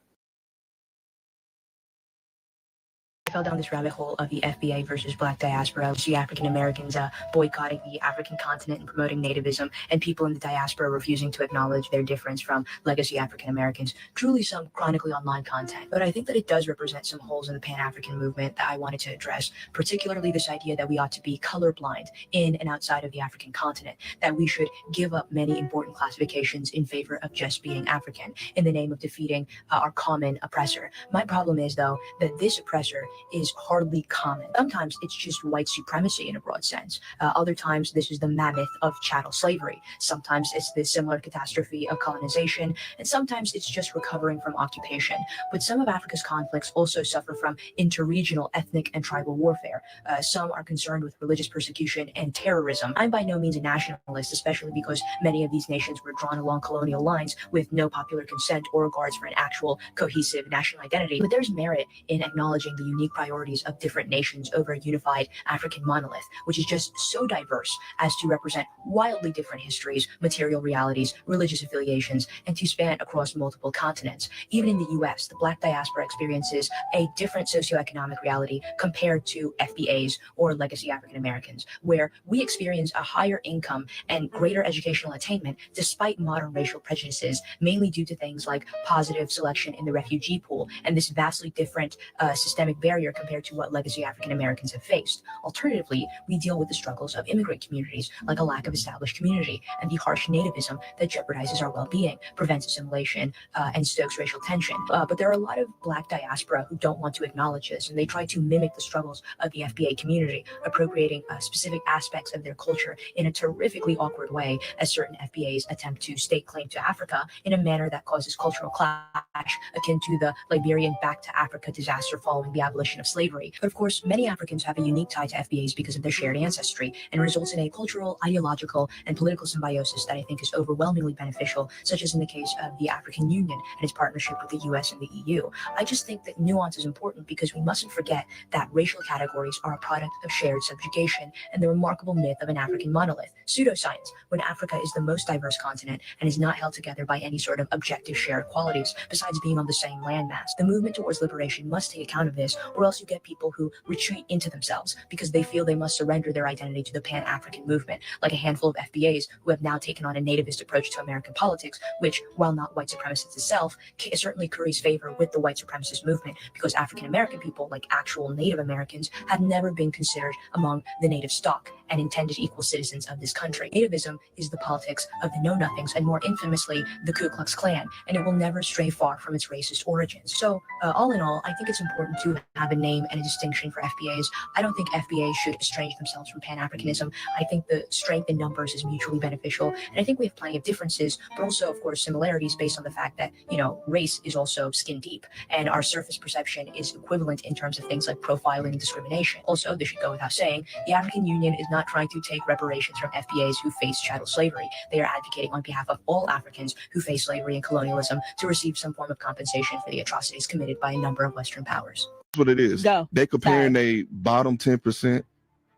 fell down this rabbit hole of the FBA versus Black diaspora. We see African Americans boycotting the African continent and promoting nativism, and people in the diaspora refusing to acknowledge their difference from legacy African Americans. Truly some chronically online content. But I think that it does represent some holes in the Pan-African movement that I wanted to address, particularly this idea that we ought to be colorblind in and outside of the African continent, that we should give up many important classifications in favor of just being African in the name of defeating our common oppressor. My problem is, though, that this oppressor is hardly common. Sometimes it's just white supremacy in a broad sense. Other times this is the mammoth of chattel slavery. Sometimes it's the similar catastrophe of colonization, and sometimes it's just recovering from occupation. But some of Africa's conflicts also suffer from interregional ethnic and tribal warfare. Some are concerned with religious persecution and terrorism. I'm by no means a nationalist, especially because many of these nations were drawn along colonial lines with no popular consent or regards for an actual cohesive national identity. But there's merit in acknowledging the unique priorities of different nations over a unified African monolith, which is just so diverse as to represent wildly different histories, material realities, religious affiliations, and to span across multiple continents. Even in the US, the Black diaspora experiences a different socioeconomic reality compared to FBAs or legacy African Americans, where we experience a higher income and greater educational attainment despite modern racial prejudices, mainly due to things like positive selection in the refugee pool and this vastly different systemic barrier compared to what legacy African Americans have faced. Alternatively, we deal with the struggles of immigrant communities, like a lack of established community and the harsh nativism that jeopardizes our well-being, prevents assimilation, and stokes racial tension. But there are a lot of Black diaspora who don't want to acknowledge this, and they try to mimic the struggles of the FBA community, appropriating specific aspects of their culture in a terrifically awkward way, as certain FBAs attempt to stake claim to Africa in a manner that causes cultural clash akin to the Liberian Back to Africa disaster following the abolition of slavery. But of course, many Africans have a unique tie to FBAs because of their shared ancestry, and results in a cultural, ideological, and political symbiosis that I think is overwhelmingly beneficial, such as in the case of the African Union and its partnership with the US and the EU. I just think that nuance is important because we mustn't forget that racial categories are a product of shared subjugation and the remarkable myth of an African monolith, pseudoscience, when Africa is the most diverse continent and is not held together by any sort of objective shared qualities besides being on the same landmass. The movement towards liberation must take account of this, or else you get people who retreat into themselves because they feel they must surrender their identity to the Pan-African movement, like a handful of FBAs who have now taken on a nativist approach to American politics, which, while not white supremacist itself, certainly curries favor with the white supremacist movement because African American people, like actual Native Americans, have never been considered among the native stock and intended equal citizens of this country. Nativism is the politics of the know-nothings, and more infamously, the Ku Klux Klan, and it will never stray far from its racist origins. So, all in all, I think it's important to have a name and a distinction for FBAs. I don't think FBAs should estrange themselves from Pan-Africanism. I think the strength in numbers is mutually beneficial, and I think we have plenty of differences, but also, of course, similarities based on the fact that, you know, race is also skin deep, and our surface perception is equivalent in terms of things like profiling and discrimination. Also, this should go without saying, the African Union is not trying to take reparations from FBAs who face chattel slavery. They are advocating on behalf of all Africans who face slavery and colonialism to receive some form of compensation for the atrocities committed by a number of Western powers. That's what it is. Go. They comparing their bottom 10%.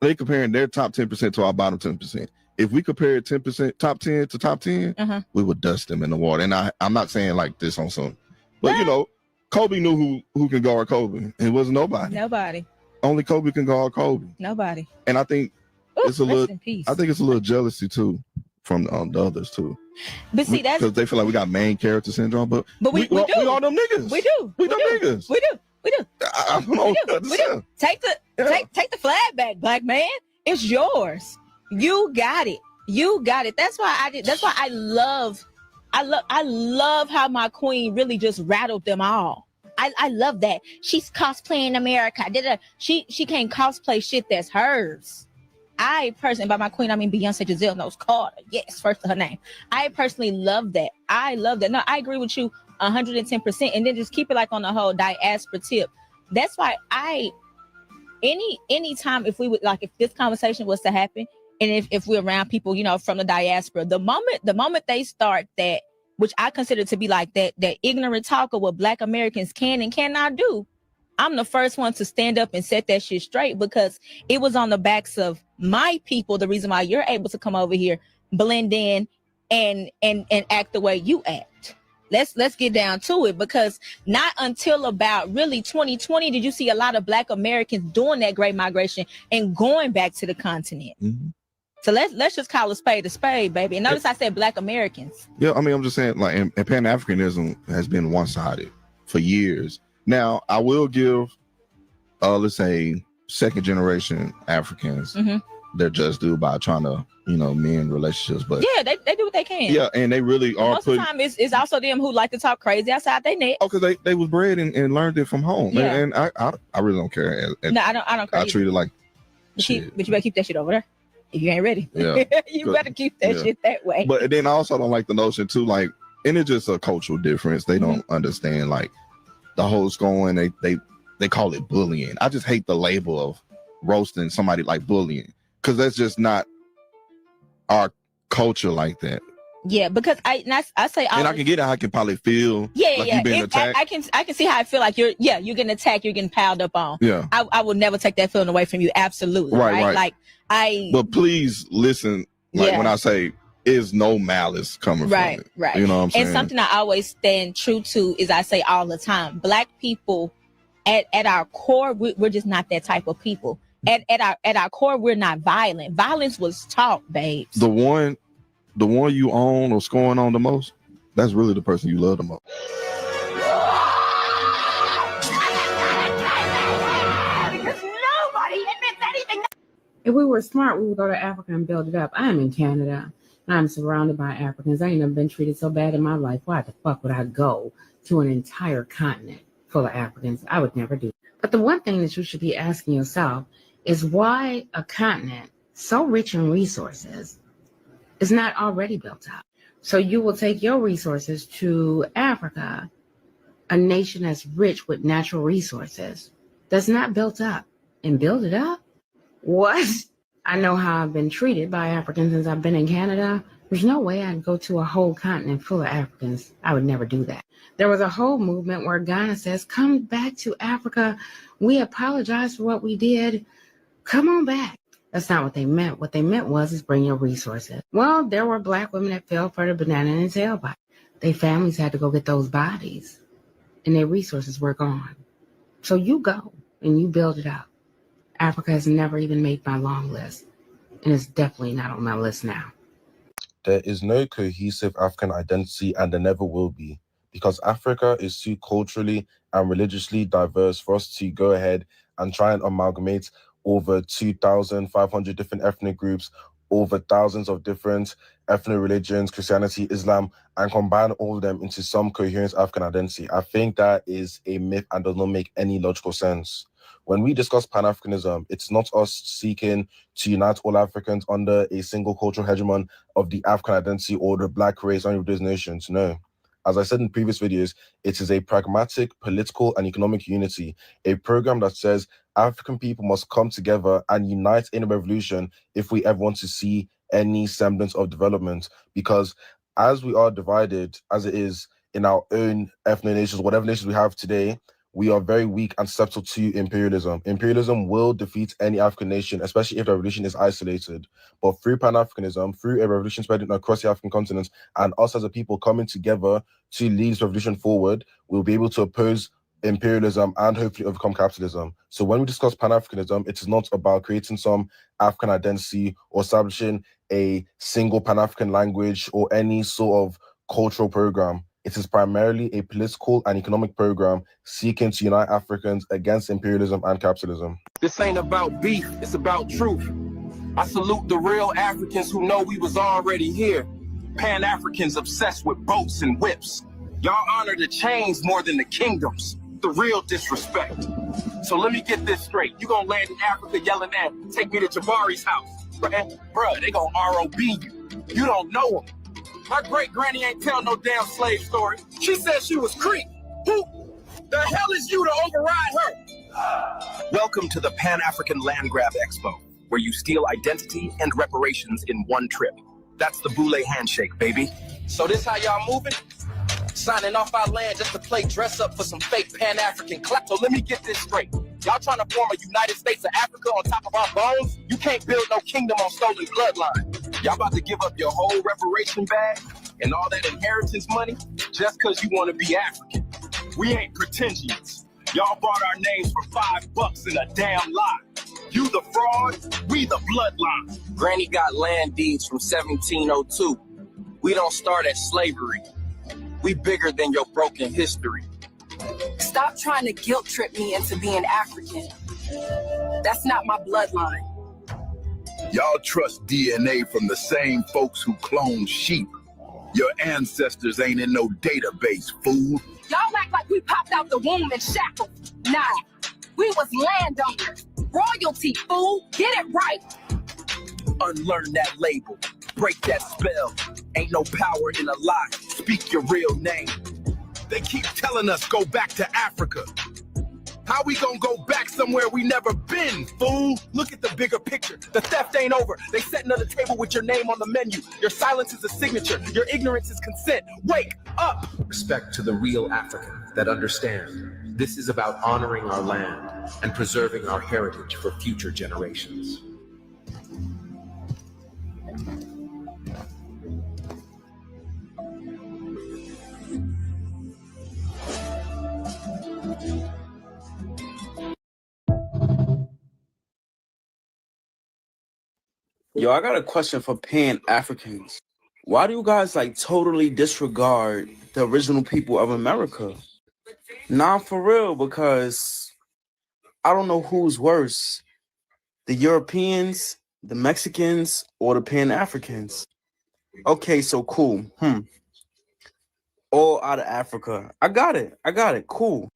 They comparing their top 10% to our bottom 10%. If we compare 10% top 10 to top 10, we would dust them in the water. And I'm not saying like this on some, but you know, Kobe knew who can guard Kobe. It was nobody. Nobody. Only Kobe can guard Kobe. Nobody. And I think it's a little. I think it's a little jealousy too from the others too. But see, that's because they feel like we got main character syndrome. But we do. We all them niggas. We do. We them niggas. We do. We do. I don't know. We do. Take the flag back, black man. It's yours. You got it. You got it. That's why I did. That's why I love how my queen really just rattled them all. I love that. She's cosplaying America. She can't cosplay shit that's hers. I personally, by my queen, I mean Beyonce Giselle Knowles Carter. Yes, first of her name. I personally love that. I love that. No, I agree with you 110%. And then just keep it like on the whole diaspora tip. That's why any time if we would like, if this conversation was to happen, and if we're around people, you know, from the diaspora, the moment they start that, which I consider to be like that ignorant talk of what Black Americans can and cannot do, I'm the first one to stand up and set that shit straight, because it was on the backs of my people the reason why you're able to come over here, blend in, and act the way you act. let's get down to it, because not until about really 2020 did you see a lot of Black Americans doing that great migration and going back to the continent. Mm-hmm. So let's just call a spade, baby. And notice I said Black Americans. Yeah, I mean, I'm just saying, like, and Pan-Africanism has been one-sided for years. Now, I will give, let's say, second-generation Africans their just due by trying to, mend relationships. But yeah, they do what they can. Yeah, and they really are. Most of the time, it's also them who like to talk crazy outside their neck. Oh, because they was bred and learned it from home. Yeah. And I really don't care. No, I don't care. I treat it like but you better keep that shit over there. If you ain't ready, Yeah. you better keep that shit that way. But then I also don't like the notion too, like, and it's just a cultural difference. They don't understand, like, the whole going. They call it bullying. I just hate the label of roasting somebody like bullying, because that's just not our culture like that. Yeah, because I say, and I can get how I can probably feel. Yeah. You being attacked. I can see how I feel like you're getting attacked, you're getting piled up on. Yeah. I would never take that feeling away from you. Absolutely. Right. Like But please listen, like, when I say is no malice coming from it. Right. You know what I'm saying? And something I always stand true to is I say all the time, Black people at our core, we're just not that type of people. At our core, we're not violent. Violence was taught, babes. The one you own or scoring on the most, that's really the person you love the most. Because nobody admits anything. If we were smart, we would go to Africa and build it up. I'm in Canada, and I'm surrounded by Africans. I ain't never been treated so bad in my life. Why the fuck would I go to an entire continent full of Africans? I would never do. But the one thing that you should be asking yourself is why a continent so rich in resources is not already built up. So you will take your resources to Africa, a nation that's rich with natural resources, that's not built up, and build it up? What? I know how I've been treated by Africans since I've been in Canada. There's no way I'd go to a whole continent full of Africans. I would never do that. There was a whole movement where Ghana says, come back to Africa. We apologize for what we did. Come on back. That's not what they meant. What they meant was bring your resources. Well, there were Black women that fell for the banana in the tailbite. Their families had to go get those bodies, and their resources were gone. So you go and you build it up. Africa has never even made my long list, and it's definitely not on my list now. There is no cohesive African identity, and there never will be, because Africa is too culturally and religiously diverse for us to go ahead and try and amalgamate over 2,500 different ethnic groups, over thousands of different ethnic religions, Christianity, Islam, and combine all of them into some coherent African identity. I think that is a myth and does not make any logical sense. When we discuss Pan-Africanism, it's not us seeking to unite all Africans under a single cultural hegemon of the African identity or the Black race or any of those nations. No. As I said in previous videos, it is a pragmatic political and economic unity, a program that says African people must come together and unite in a revolution if we ever want to see any semblance of development. Because as we are divided, as it is in our own ethnic nations, whatever nations we have today, we are very weak and susceptible to imperialism. Imperialism will defeat any African nation, especially if the revolution is isolated. But through Pan-Africanism, through a revolution spreading across the African continent, and us as a people coming together to lead this revolution forward, we'll be able to oppose imperialism and hopefully overcome capitalism. So when we discuss Pan-Africanism, it is not about creating some African identity or establishing a single Pan-African language or any sort of cultural program. It is primarily a political and economic program seeking to unite Africans against imperialism and capitalism. This ain't about beef, it's about truth. I salute the real Africans who know we was already here. Pan-Africans obsessed with boats and whips. Y'all honor the chains more than the kingdoms. The real disrespect. So let me get this straight. You gonna land in Africa yelling at, take me to Jabari's house. Bruh, they gonna ROB you. You don't know them. My great granny ain't tell no damn slave story. She said she was Creek. Who the hell is you to override her? Welcome to the Pan-African Land Grab Expo, where you steal identity and reparations in one trip. That's the Boule handshake, baby. So this how y'all moving? Signing off our land just to play dress up for some fake Pan-African clap. So let me get this straight. Y'all trying to form a United States of Africa on top of our bones? You can't build no kingdom on stolen bloodline. Y'all about to give up your whole reparation bag and all that inheritance money just because you want to be African. We ain't pretensions. Y'all bought our names for $5 in a damn lie. You the fraud, we the bloodline. Granny got land deeds from 1702. We don't start at slavery. We bigger than your broken history. Stop trying to guilt trip me into being African. That's not my bloodline. Y'all trust DNA from the same folks who clone sheep. Your ancestors ain't in no database, fool. Y'all act like we popped out the womb and shackled. Nah, we was landowners. Royalty, fool. Get it right. Unlearn that label. Break that spell. Ain't no power in a lie. Speak your real name. They keep telling us go back to Africa. How we gonna go back somewhere we never been, fool? Look at the bigger picture. The theft ain't over. They sitting on the table with your name on the menu. Your silence is a signature. Your ignorance is consent. Wake up! Respect to the real African that understand this is about honoring our land and preserving our heritage for future generations. Yo, I got a question for Pan-Africans. Why do you guys like totally disregard the original people of America? Nah, for real, because I don't know who's worse, the Europeans, the Mexicans, or the Pan-Africans. Okay, so cool. All out of Africa. I got it. Cool.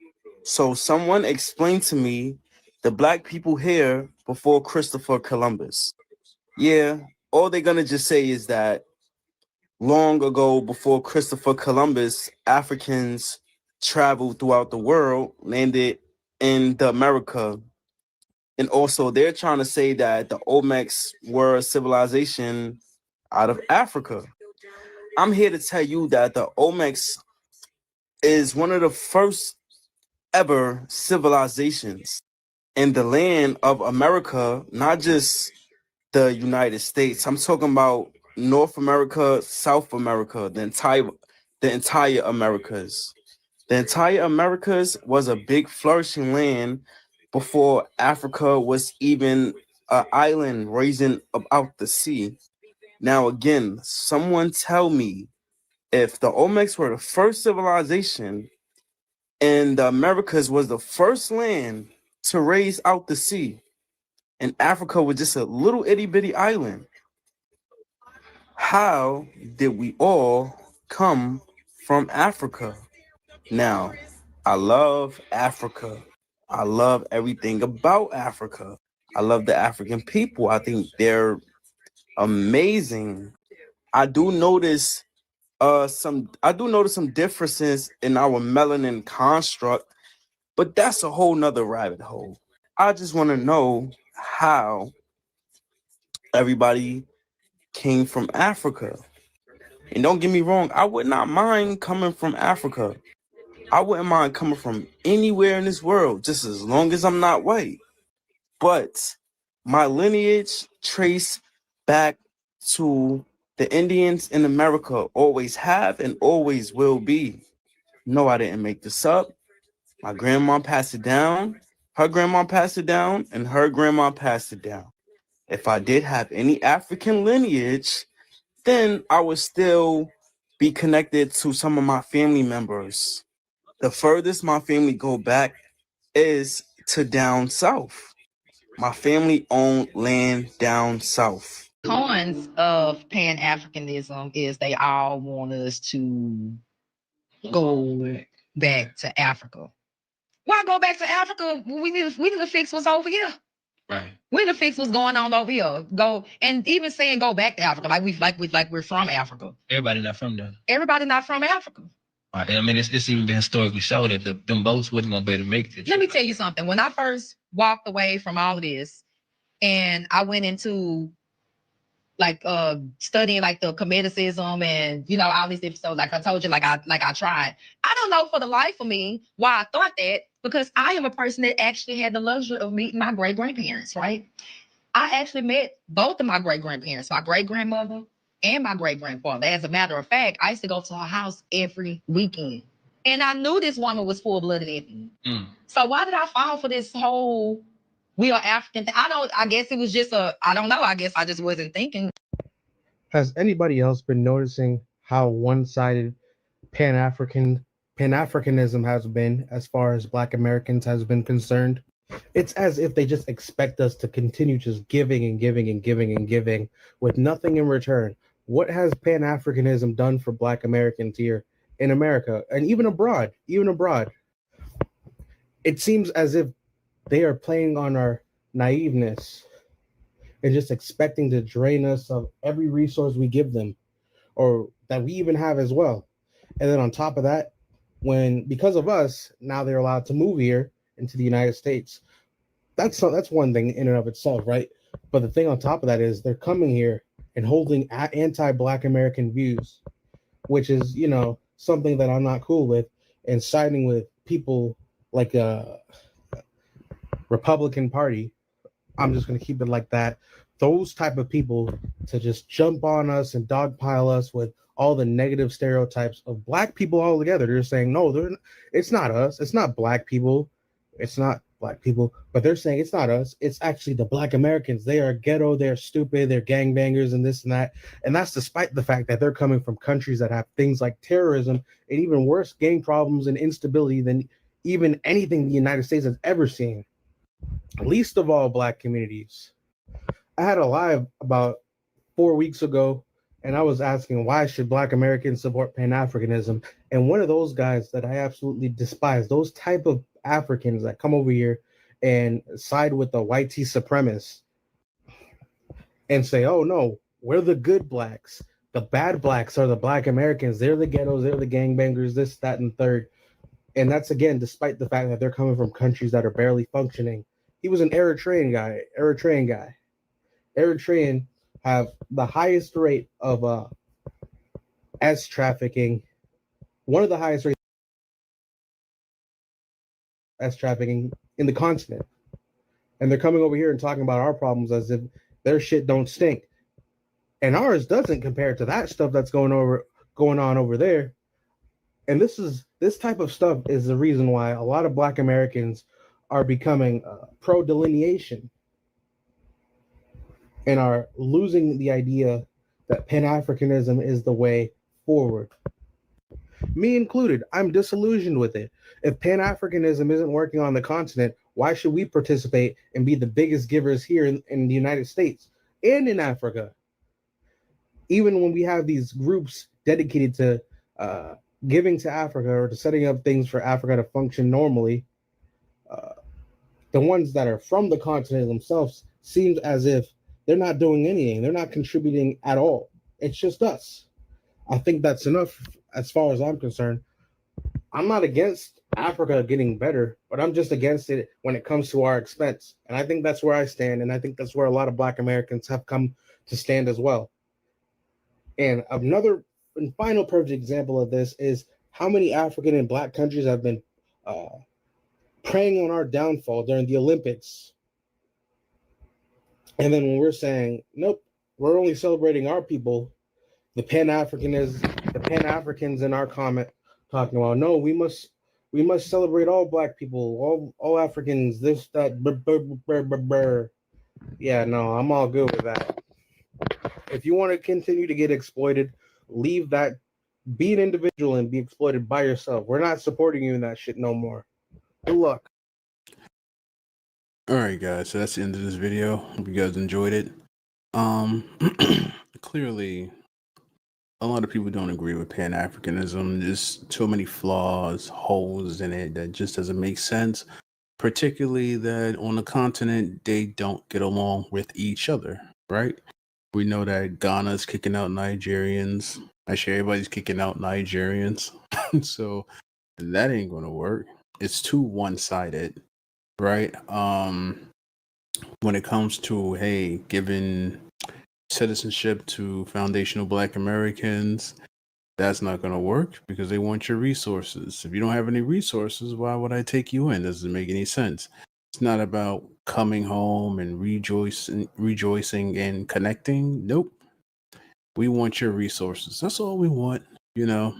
So someone explained to me the black people here before Christopher Columbus. Yeah, all they're gonna just say is that long ago, before Christopher Columbus, Africans traveled throughout the world, landed in the America. And also they're trying to say that the Olmecs were a civilization out of Africa. I'm here to tell you that the Olmecs is one of the first ever civilizations in the land of America, not just the United States. I'm talking about North America, South America, the entire Americas. The entire Americas was a big flourishing land before Africa was even an island raising up out the sea. Now again, someone tell me, if the Olmecs were the first civilization and the Americas was the first land to raise out the sea, and Africa was just a little itty bitty island, how did we all come from Africa? Now, I love Africa. I love everything about Africa. I love the African people. I think they're amazing. I do notice some differences in our melanin construct, but that's a whole nother rabbit hole. I just want to know how everybody came from Africa. And don't get me wrong, I would not mind coming from Africa. I wouldn't mind coming from anywhere in this world, just as long as I'm not white. But my lineage trace back to the Indians in America, always have and always will be. No, I didn't make this up. My grandma passed it down, her grandma passed it down, and her grandma passed it down. If I did have any African lineage, then I would still be connected to some of my family members. The furthest my family go back is to down south. My family owned land down south. Cons of Pan-Africanism is they all want us to go back to Africa. Why go back to Africa? We need to fix what's over here. Right. We need to fix what's going on over here. Go and even saying go back to Africa, like we're from Africa. Everybody not from there. Everybody not from Africa. Right. I mean, it's even been historically shown that them boats wasn't gonna be able to make it. Let me tell you something. When I first walked away from all of this, and I went into like studying like the Comedicism and all these episodes, like I told you, like I tried. I don't know for the life of me why I thought that, because I am a person that actually had the luxury of meeting my great grandparents, right? I actually met both of my great grandparents, my great grandmother and my great grandfather. As a matter of fact, I used to go to her house every weekend. And I knew this woman was full blooded Indian. So why did I fall for this whole we are African thing? I guess it was just I don't know. I guess I just wasn't thinking. Has anybody else been noticing how one-sided Pan-Africanism has been as far as Black Americans has been concerned? It's as if they just expect us to continue just giving and giving and giving and giving with nothing in return. What has Pan-Africanism done for Black Americans here in America and even abroad? It seems as if they are playing on our naiveness and just expecting to drain us of every resource we give them or that we even have as well. And then on top of that, because of us, now they're allowed to move here into the United States. That's one thing in and of itself, right? But the thing on top of that is they're coming here and holding anti-Black American views, which is, something that I'm not cool with, and siding with people like Republican Party. I'm just going to keep it like that. Those type of people to just jump on us and dogpile us with all the negative stereotypes of Black people all together. They're saying, no, it's not us. It's not Black people. It's not Black people. But they're saying it's not us. It's actually the Black Americans. They are ghetto. They're stupid. They're gangbangers and this and that. And that's despite the fact that they're coming from countries that have things like terrorism and even worse gang problems and instability than even anything the United States has ever seen. Least of all Black communities. I had a live about 4 weeks ago, and I was asking why should Black Americans support Pan-Africanism? And one of those guys that I absolutely despise, those type of Africans that come over here and side with the white tea supremacists and say, oh no, we're the good Blacks. The bad Blacks are the Black Americans. They're the ghettos, they're the gangbangers, this, that, and third. And that's, again, despite the fact that they're coming from countries that are barely functioning. He was an Eritrean guy. Eritrean have the highest rate of S trafficking, one of the highest rates of S trafficking in the continent. And they're coming over here and talking about our problems as if their shit don't stink. And ours doesn't compare to that stuff that's going on over there. And this type of stuff is the reason why a lot of Black Americans are becoming pro-delineation and are losing the idea that Pan-Africanism is the way forward. Me included, I'm disillusioned with it. If Pan-Africanism isn't working on the continent, why should we participate and be the biggest givers here in the United States and in Africa? Even when we have these groups dedicated to giving to Africa or to setting up things for Africa to function normally, the ones that are from the continent themselves seems as if they're not doing anything. They're not contributing at all. It's just us. I think that's enough as far as I'm concerned. I'm not against Africa getting better, but I'm just against it when it comes to our expense. And I think that's where I stand. And I think that's where a lot of Black Americans have come to stand as well. And another and final perfect example of this is how many African and Black countries have been preying on our downfall during the Olympics. And then when we're saying, nope, we're only celebrating our people, the Pan-Africans in our comment talking about, no, we must celebrate all Black people, all Africans, this, that, Yeah, no, I'm all good with that. If you want to continue to get exploited, leave that, be an individual and be exploited by yourself. We're not supporting you in that shit no more. Good luck. All right, guys, so that's the end of this video. Hope you guys enjoyed it. Clearly, a lot of people don't agree with Pan-Africanism. There's too many flaws, holes in it that just doesn't make sense, particularly that on the continent, they don't get along with each other, right? We know that Ghana's kicking out Nigerians. Actually, everybody's kicking out Nigerians. So that ain't going to work. It's too one-sided. Right. When it comes to, hey, giving citizenship to foundational Black Americans, that's not going to work because they want your resources. If you don't have any resources, why would I take you in? Doesn't make any sense. It's not about coming home and rejoicing and connecting. Nope. We want your resources. That's all we want. You know,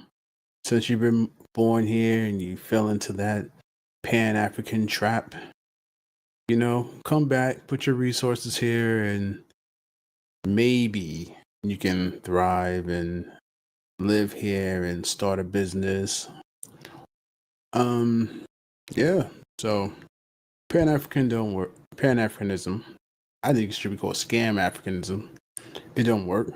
since you've been born here and you fell into that Pan-African trap, you know, come back, put your resources here, and maybe you can thrive and live here and start a business. Yeah. So Pan-African don't work. Pan-Africanism, I think it should be called scam Africanism. It don't work.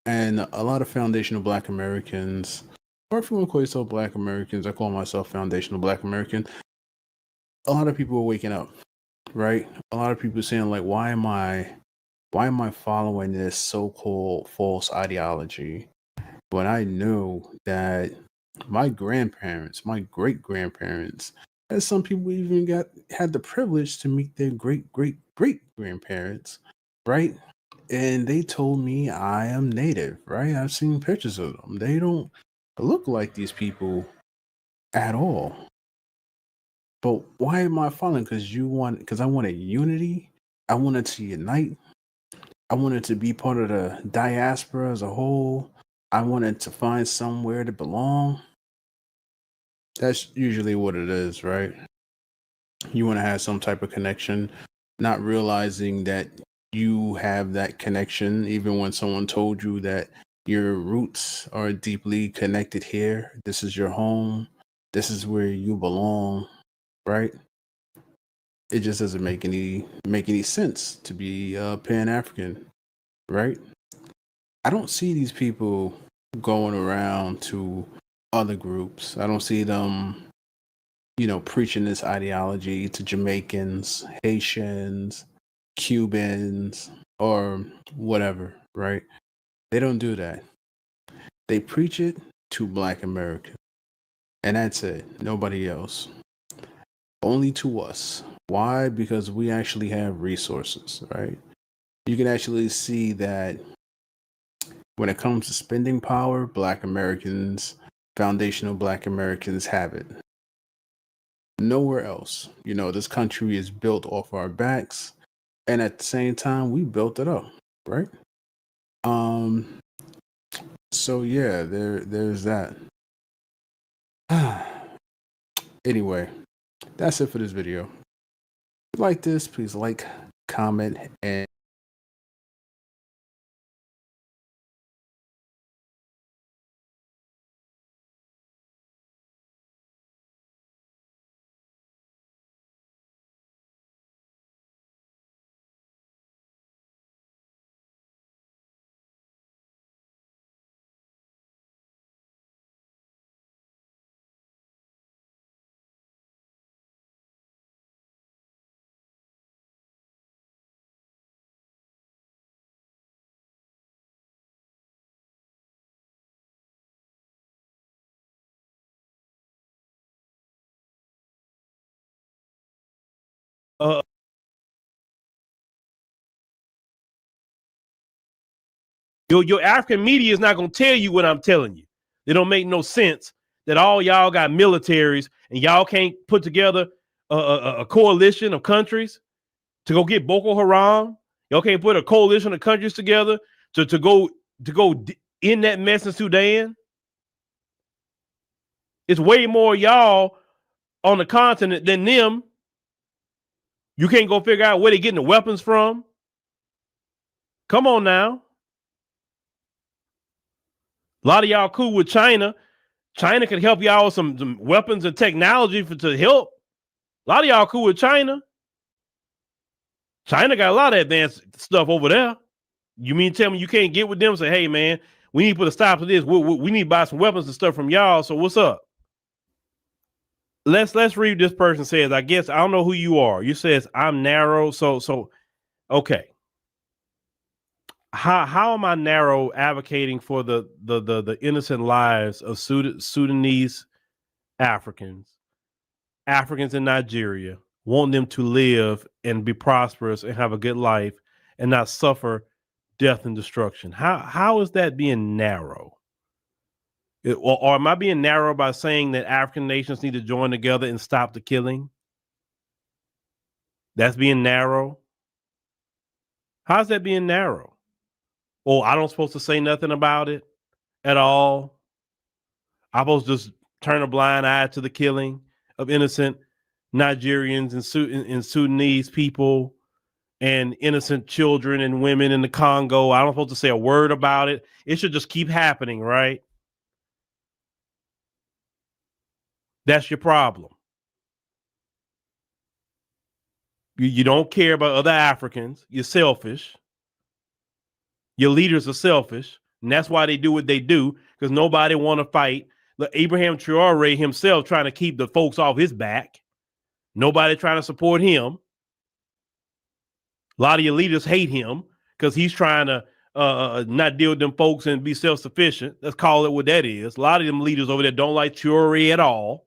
And a lot of foundational Black Americans, or if you want to call yourself Black Americans, I call myself foundational Black American. A lot of people are waking up, right? A lot of people are saying like, why am I following this so-called false ideology when I know that my grandparents, my great grandparents, and some people even had the privilege to meet their great grandparents, right? And they told me I am native, right? I've seen pictures of them. They don't look like these people at all. But why am I following? Because I wanted unity. I wanted to unite. I wanted to be part of the diaspora as a whole. I wanted to find somewhere to belong. That's usually what it is, right? You want to have some type of connection, not realizing that you have that connection, even when someone told you that your roots are deeply connected here. This is your home. This is where you belong, right? It just doesn't make any sense to be Pan-African, right? I don't see these people going around to other groups. I don't see them, you know, preaching this ideology to Jamaicans, Haitians, Cubans, or whatever, right? They don't do that. They preach it to Black Americans. And that's it. Nobody else. Only to us. Why? Because we actually have resources, right? You can actually see that when it comes to spending power, Black Americans, foundational Black Americans have it. Nowhere else. You know, this country is built off our backs, and at the same time, we built it up, right? So yeah, there's that. Anyway, that's it for this video. If you like this, please like, comment, and Your African media is not going to tell you what I'm telling you. It don't make no sense that all y'all got militaries and y'all can't put together a coalition of countries to go get Boko Haram. Y'all can't put a coalition of countries together to go in that mess in Sudan. It's way more y'all on the continent than them. You can't go figure out where they're getting the weapons from. Come on now. A lot of y'all cool with China. China can help y'all with some weapons and technology to help. A lot of y'all cool with China. China got a lot of advanced stuff over there. You mean tell me you can't get with them and say, hey, man, we need to put a stop to this. We need to buy some weapons and stuff from y'all. So what's up? Let's read this person says, I guess I don't know who you are. You says I'm narrow. So okay. How am I narrow advocating for the innocent lives of Sudanese Africans in Nigeria, want them to live and be prosperous and have a good life and not suffer death and destruction? How is that being narrow? Or am I being narrow by saying that African nations need to join together and stop the killing? That's being narrow. How's that being narrow? Oh, I don't supposed to say nothing about it at all. I'm supposed to just turn a blind eye to the killing of innocent Nigerians and Sudanese people and innocent children and women in the Congo. I don't supposed to say a word about it. It should just keep happening, right? That's your problem. You don't care about other Africans. You're selfish. Your leaders are selfish, and that's why they do what they do, because nobody want to fight. Look, Abraham Traore himself trying to keep the folks off his back. Nobody trying to support him. A lot of your leaders hate him because he's trying to not deal with them folks and be self-sufficient. Let's call it what that is. A lot of them leaders over there don't like Traore at all.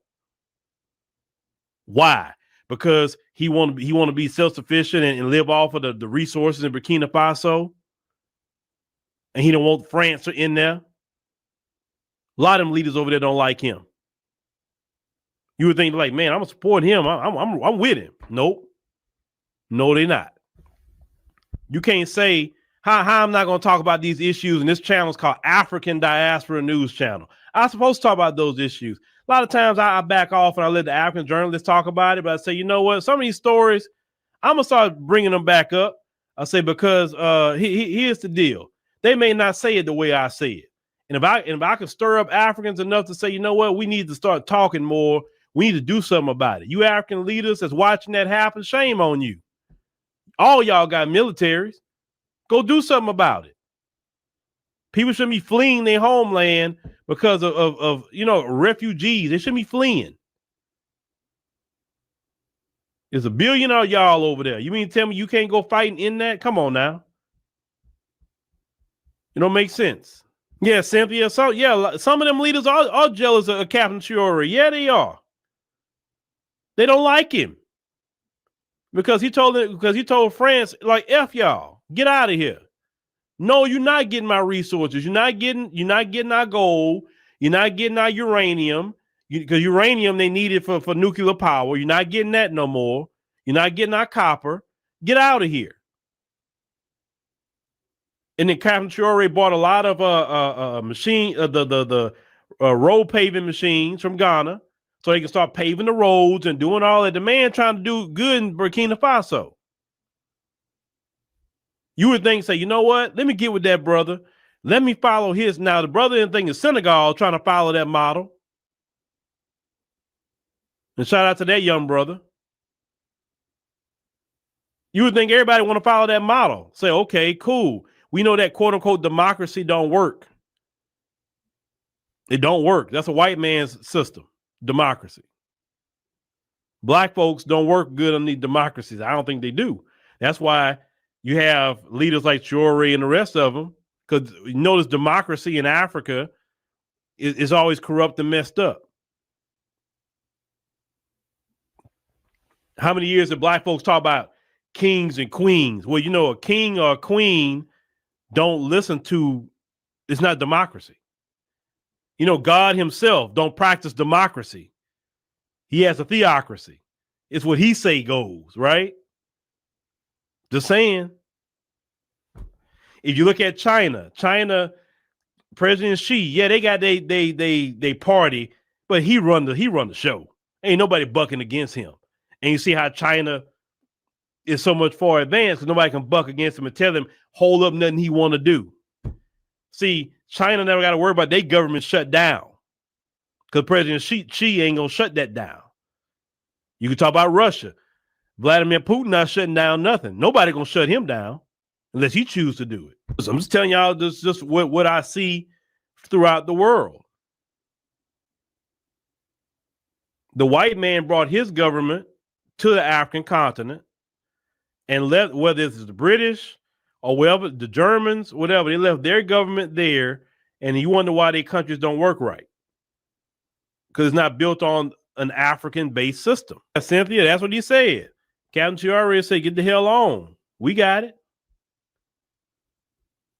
Why? Because he want to be self-sufficient and live off of the resources in Burkina Faso. And he don't want France in there. A lot of them leaders over there don't like him. You would think like, man, I'm gonna support him. I'm with him. Nope. No, they're not. You can't say how I'm not gonna talk about these issues. And this channel is called African Diaspora News Channel. I'm supposed to talk about those issues. A lot of times I back off and I let the African journalists talk about it, but I say, you know what? Some of these stories, I'm gonna start bringing them back up. I say because here's the deal. They may not say it the way I say it. And if I can stir up Africans enough to say, you know what, we need to start talking more. We need to do something about it. You African leaders that's watching that happen, shame on you. All y'all got militaries. Go do something about it. People shouldn't be fleeing their homeland because of refugees. They shouldn't be fleeing. There's a billion of y'all over there. You mean to tell me you can't go fighting in that? Come on now. It don't make sense. Yeah, Cynthia. So yeah, some of them leaders are jealous of Captain Traore. Yeah, they are. They don't like him because he told France, like, F y'all, get out of here. No, you're not getting my resources. You're not getting our gold. You're not getting our uranium, because uranium they need it for nuclear power. You're not getting that no more. You're not getting our copper. Get out of here. And then Captain Traore bought a lot of road paving machines from Ghana, so they can start paving the roads and doing all that. The man trying to do good in Burkina Faso. You would think, say, you know what? Let me get with that brother. Let me follow his. Now, the brother didn't think in Senegal trying to follow that model. And shout out to that young brother. You would think everybody want to follow that model. Say, okay, cool. We know that quote unquote democracy don't work. It don't work. That's a white man's system, democracy. Black folks don't work good on these democracies. I don't think they do. That's why you have leaders like Traore and the rest of them, because you notice democracy in Africa is always corrupt and messed up. How many years did black folks talk about kings and queens? Well, you know, a king or a queen don't listen to, it's not democracy. You know, God himself don't practice democracy. He has a theocracy. It's what he say goes, right? Just saying. If you look at China, President Xi, yeah, they got they party, but he run the show. Ain't nobody bucking against him. And you see how China is so much far advanced because nobody can buck against him and tell him hold up nothing he want to do. See, China never got to worry about their government shut down because President Xi ain't gonna shut that down. You can talk about Russia. Vladimir Putin not shutting down nothing. Nobody gonna shut him down unless he choose to do it. So I'm just telling y'all just what I see throughout the world. The white man brought his government to the African continent and left, whether it's the British or whatever, the Germans, whatever, they left their government there, and you wonder why their countries don't work right. Because it's not built on an African-based system. Cynthia, that's what he said. Captain Traore said, get the hell on. We got it.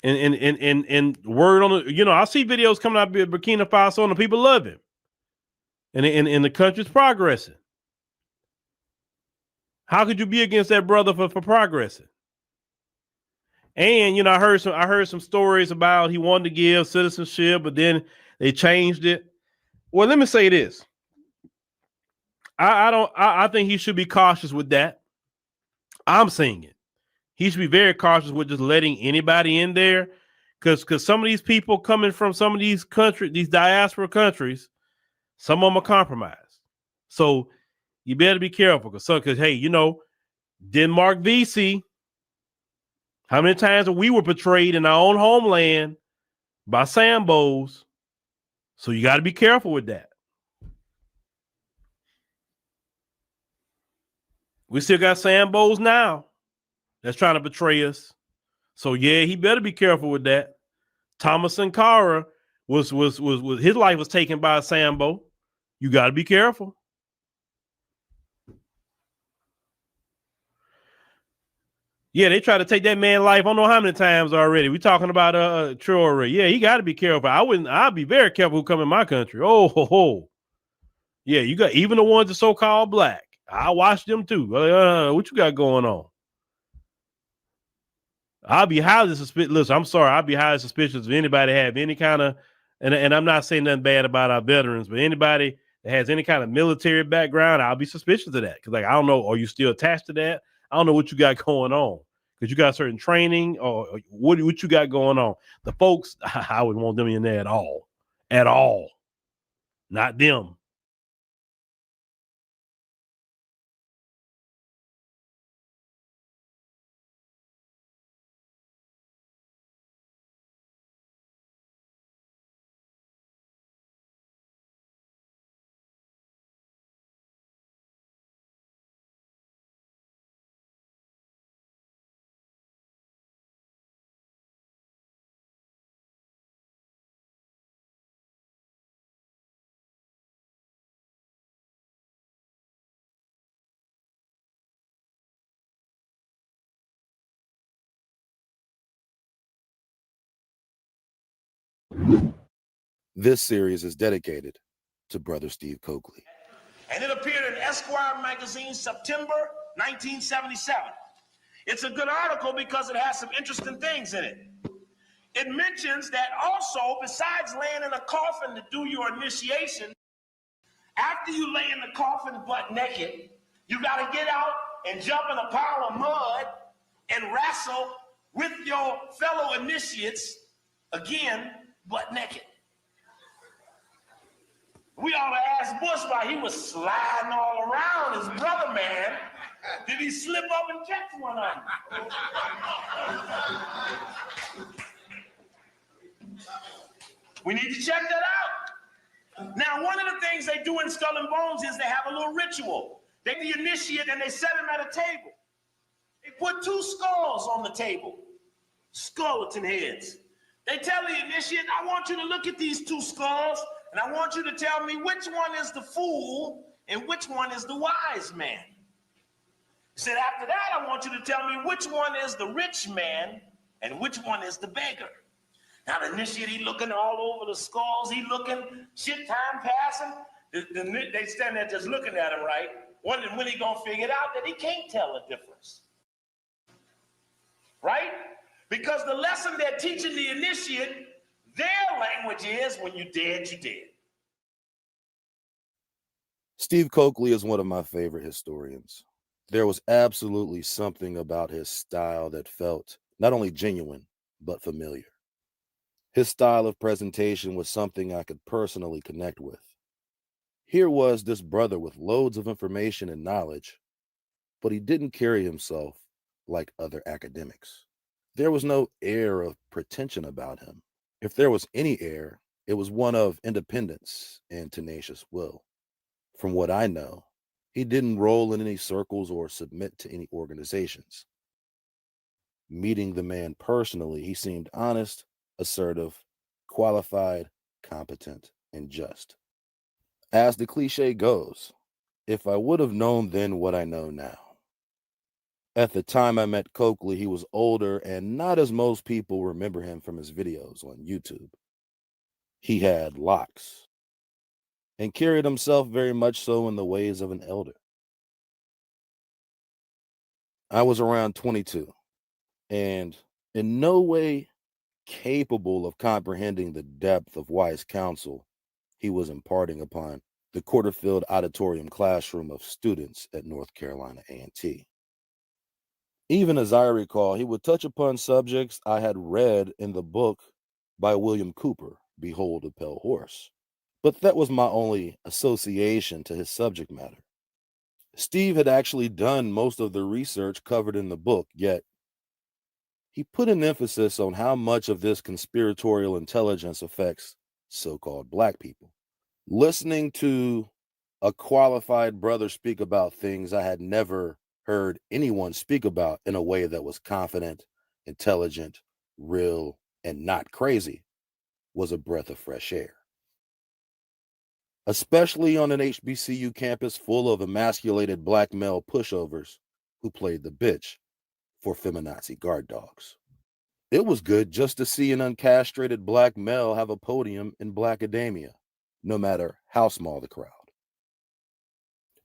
And word on the, you know, I see videos coming out of Burkina Faso and the people love him. And the country's progressing. How could you be against that brother for progressing? And I heard some stories about he wanted to give citizenship, but then they changed it. Well, let me say this. I think he should be cautious with that. I'm saying it. He should be very cautious with just letting anybody in there, because some of these people coming from some of these countries, these diaspora countries, some of them are compromised. So you better be careful, because hey, Denmark VC, how many times we were betrayed in our own homeland by Sambos? So you got to be careful with that. We still got Sambos now that's trying to betray us. So yeah, he better be careful with that. Thomas Sankara was his life was taken by a Sambo. You got to be careful. Yeah, they tried to take that man's life. I don't know how many times already. We talking about Troy. Yeah, he got to be careful. I'd be very careful who come in my country. Oh ho ho. Yeah, you got even the ones that so-called black. I watch them too. What you got going on? I'll be highly suspicious. Listen, I'm sorry. I'll be highly suspicious if anybody have any kind of, and I'm not saying nothing bad about our veterans, but anybody that has any kind of military background, I'll be suspicious of that. Because I don't know, are you still attached to that? I don't know what you got going on. Because you got certain training or what you got going on. The folks, I wouldn't want them in there at all. At all. Not them. This series is dedicated to Brother Steve Coakley. And it appeared in Esquire magazine, September 1977. It's a good article because it has some interesting things in it. It mentions that also, besides laying in a coffin to do your initiation, after you lay in the coffin butt naked, you got to get out and jump in a pile of mud and wrestle with your fellow initiates, again, butt naked. We ought to ask Bush why he was sliding all around his brother, man. Did he slip up and catch one of them? We need to check that out. Now, one of the things they do in Skull and Bones is they have a little ritual. They the initiate and they set him at a table. They put two skulls on the table, skeleton heads. They tell the initiate, I want you to look at these two skulls, and I want you to tell me which one is the fool and which one is the wise man. He said, after that, I want you to tell me which one is the rich man and which one is the beggar. Now, the initiate, he looking all over the skulls. He looking, shit time passing. They stand there just looking at him, right? Wondering when he gonna figure it out that he can't tell the difference. Right? Because the lesson they're teaching the initiate, their language is when you're dead, you're dead. Steve Coakley is one of my favorite historians. There was absolutely something about his style that felt not only genuine, but familiar. His style of presentation was something I could personally connect with. Here was this brother with loads of information and knowledge, but he didn't carry himself like other academics. There was no air of pretension about him. If there was any air, it was one of independence and tenacious will. From what I know, he didn't roll in any circles or submit to any organizations. Meeting the man personally, he seemed honest, assertive, qualified, competent, and just. As the cliche goes, if I would have known then what I know now. At the time I met Coakley, he was older and not as most people remember him from his videos on YouTube. He had locks and carried himself very much so in the ways of an elder. I was around 22, and in no way capable of comprehending the depth of wise counsel he was imparting upon the Porterfield Auditorium classroom of students at North Carolina A&T. Even as I recall, he would touch upon subjects I had read in the book by William Cooper, Behold a Pale Horse. But that was my only association to his subject matter. Steve had actually done most of the research covered in the book, yet he put an emphasis on how much of this conspiratorial intelligence affects so-called Black people. Listening to a qualified brother speak about things I had never heard anyone speak about in a way that was confident, intelligent, real, and not crazy was a breath of fresh air. Especially on an HBCU campus full of emasculated Black male pushovers who played the bitch for feminazi guard dogs. It was good just to see an uncastrated Black male have a podium in Black academia, no matter how small the crowd.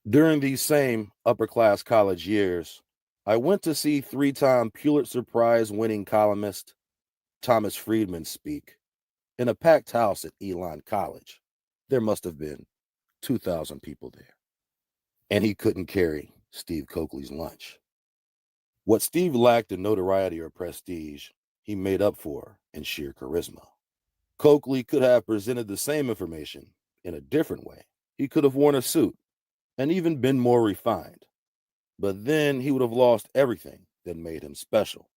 During these same upper-class college years, I went to see three-time Pulitzer Prize-winning columnist Thomas Friedman speak in a packed house at Elon College. There must have been 2,000 people there. And he couldn't carry Steve Coakley's lunch. What Steve lacked in notoriety or prestige, he made up for in sheer charisma. Coakley could have presented the same information in a different way. He could have worn a suit and even been more refined. But then he would have lost everything that made him special.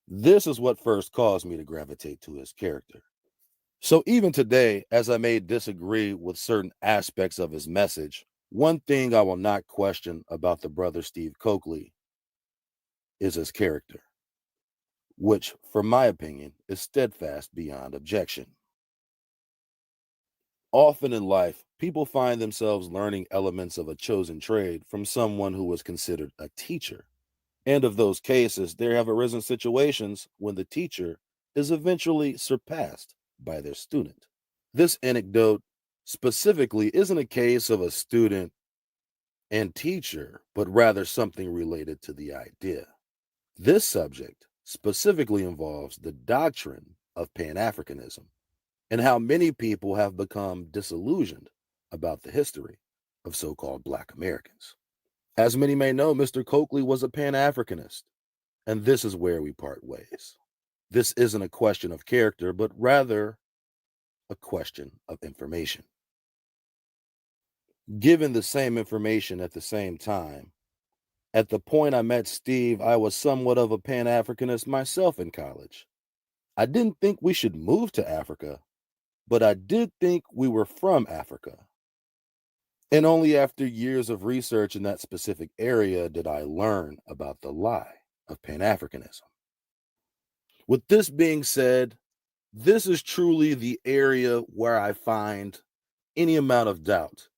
This is what first caused me to gravitate to his character. So even today, as I may disagree with certain aspects of his message, one thing I will not question about the brother Steve Coakley is his character, which, from my opinion, is steadfast beyond objection. Often in life, people find themselves learning elements of a chosen trade from someone who was considered a teacher. And of those cases, there have arisen situations when the teacher is eventually surpassed by their student. This anecdote specifically isn't a case of a student and teacher, but rather something related to the idea. This subject specifically involves the doctrine of Pan-Africanism and how many people have become disillusioned about the history of so-called Black Americans. As many may know, Mr. Coakley was a Pan-Africanist, and this is where we part ways. This isn't a question of character, but rather a question of information. Given the same information at the same time, at the point I met Steve, I was somewhat of a Pan-Africanist myself in college. I didn't think we should move to Africa, but I did think we were from Africa. And only after years of research in that specific area did I learn about the lie of Pan-Africanism. With this being said, this is truly the area where I find any amount of doubt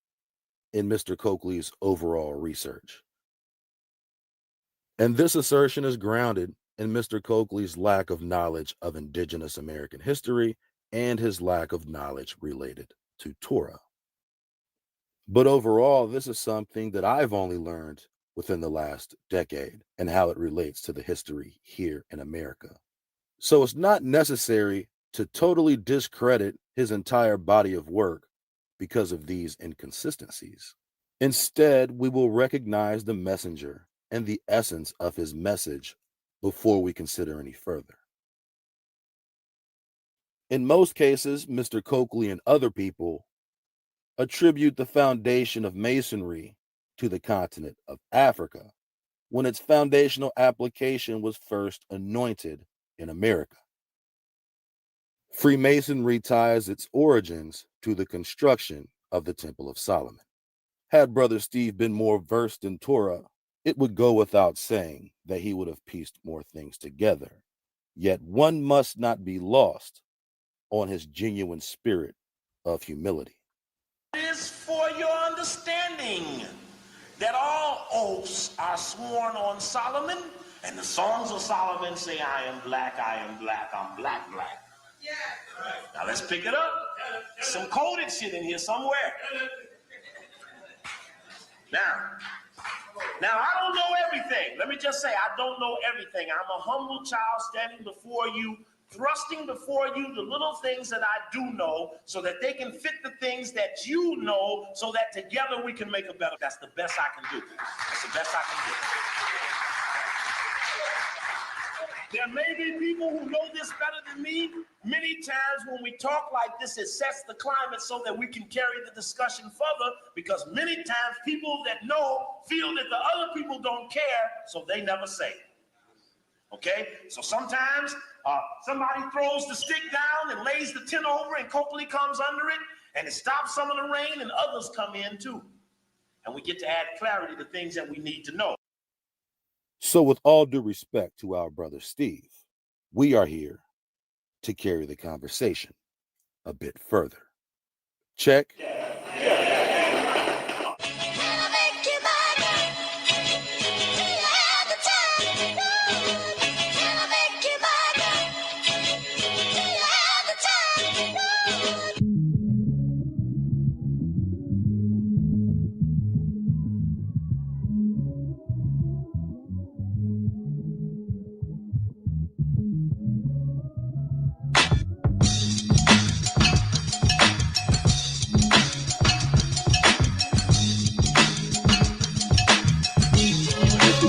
in Mr. Coakley's overall research. And this assertion is grounded in Mr. Coakley's lack of knowledge of indigenous American history and his lack of knowledge related to Torah. But overall, this is something that I've only learned within the last decade and how it relates to the history here in America. So it's not necessary to totally discredit his entire body of work because of these inconsistencies. Instead, we will recognize the messenger and the essence of his message before we consider any further. In most cases, Mr. Coakley and other people attribute the foundation of Masonry to the continent of Africa, when its foundational application was first anointed in America. Freemasonry ties its origins to the construction of the Temple of Solomon. Had Brother Steve been more versed in Torah, it would go without saying that he would have pieced more things together. Yet one must not be lost on his genuine spirit of humility. It is for your understanding that all oaths are sworn on Solomon, and the songs of Solomon say, I am black, I'm black, black. Yeah. Now let's pick it up. Some coded shit in here somewhere. Now I don't know everything. Let me just say, I don't know everything. I'm a humble child standing before you, thrusting before you the little things that I do know so that they can fit the things that you know so that together we can make a better. That's the best I can do. That's the best I can do. There may be people who know this better than me. Many times when we talk like this, it sets the climate so that we can carry the discussion further, because many times people that know feel that the other people don't care, so they never say it. Okay? So sometimes somebody throws the stick down and lays the tin over, and Copley comes under it, and it stops some of the rain, and others come in too. And we get to add clarity to things that we need to know. So with all due respect to our brother Steve, we are here to carry the conversation a bit further. Check.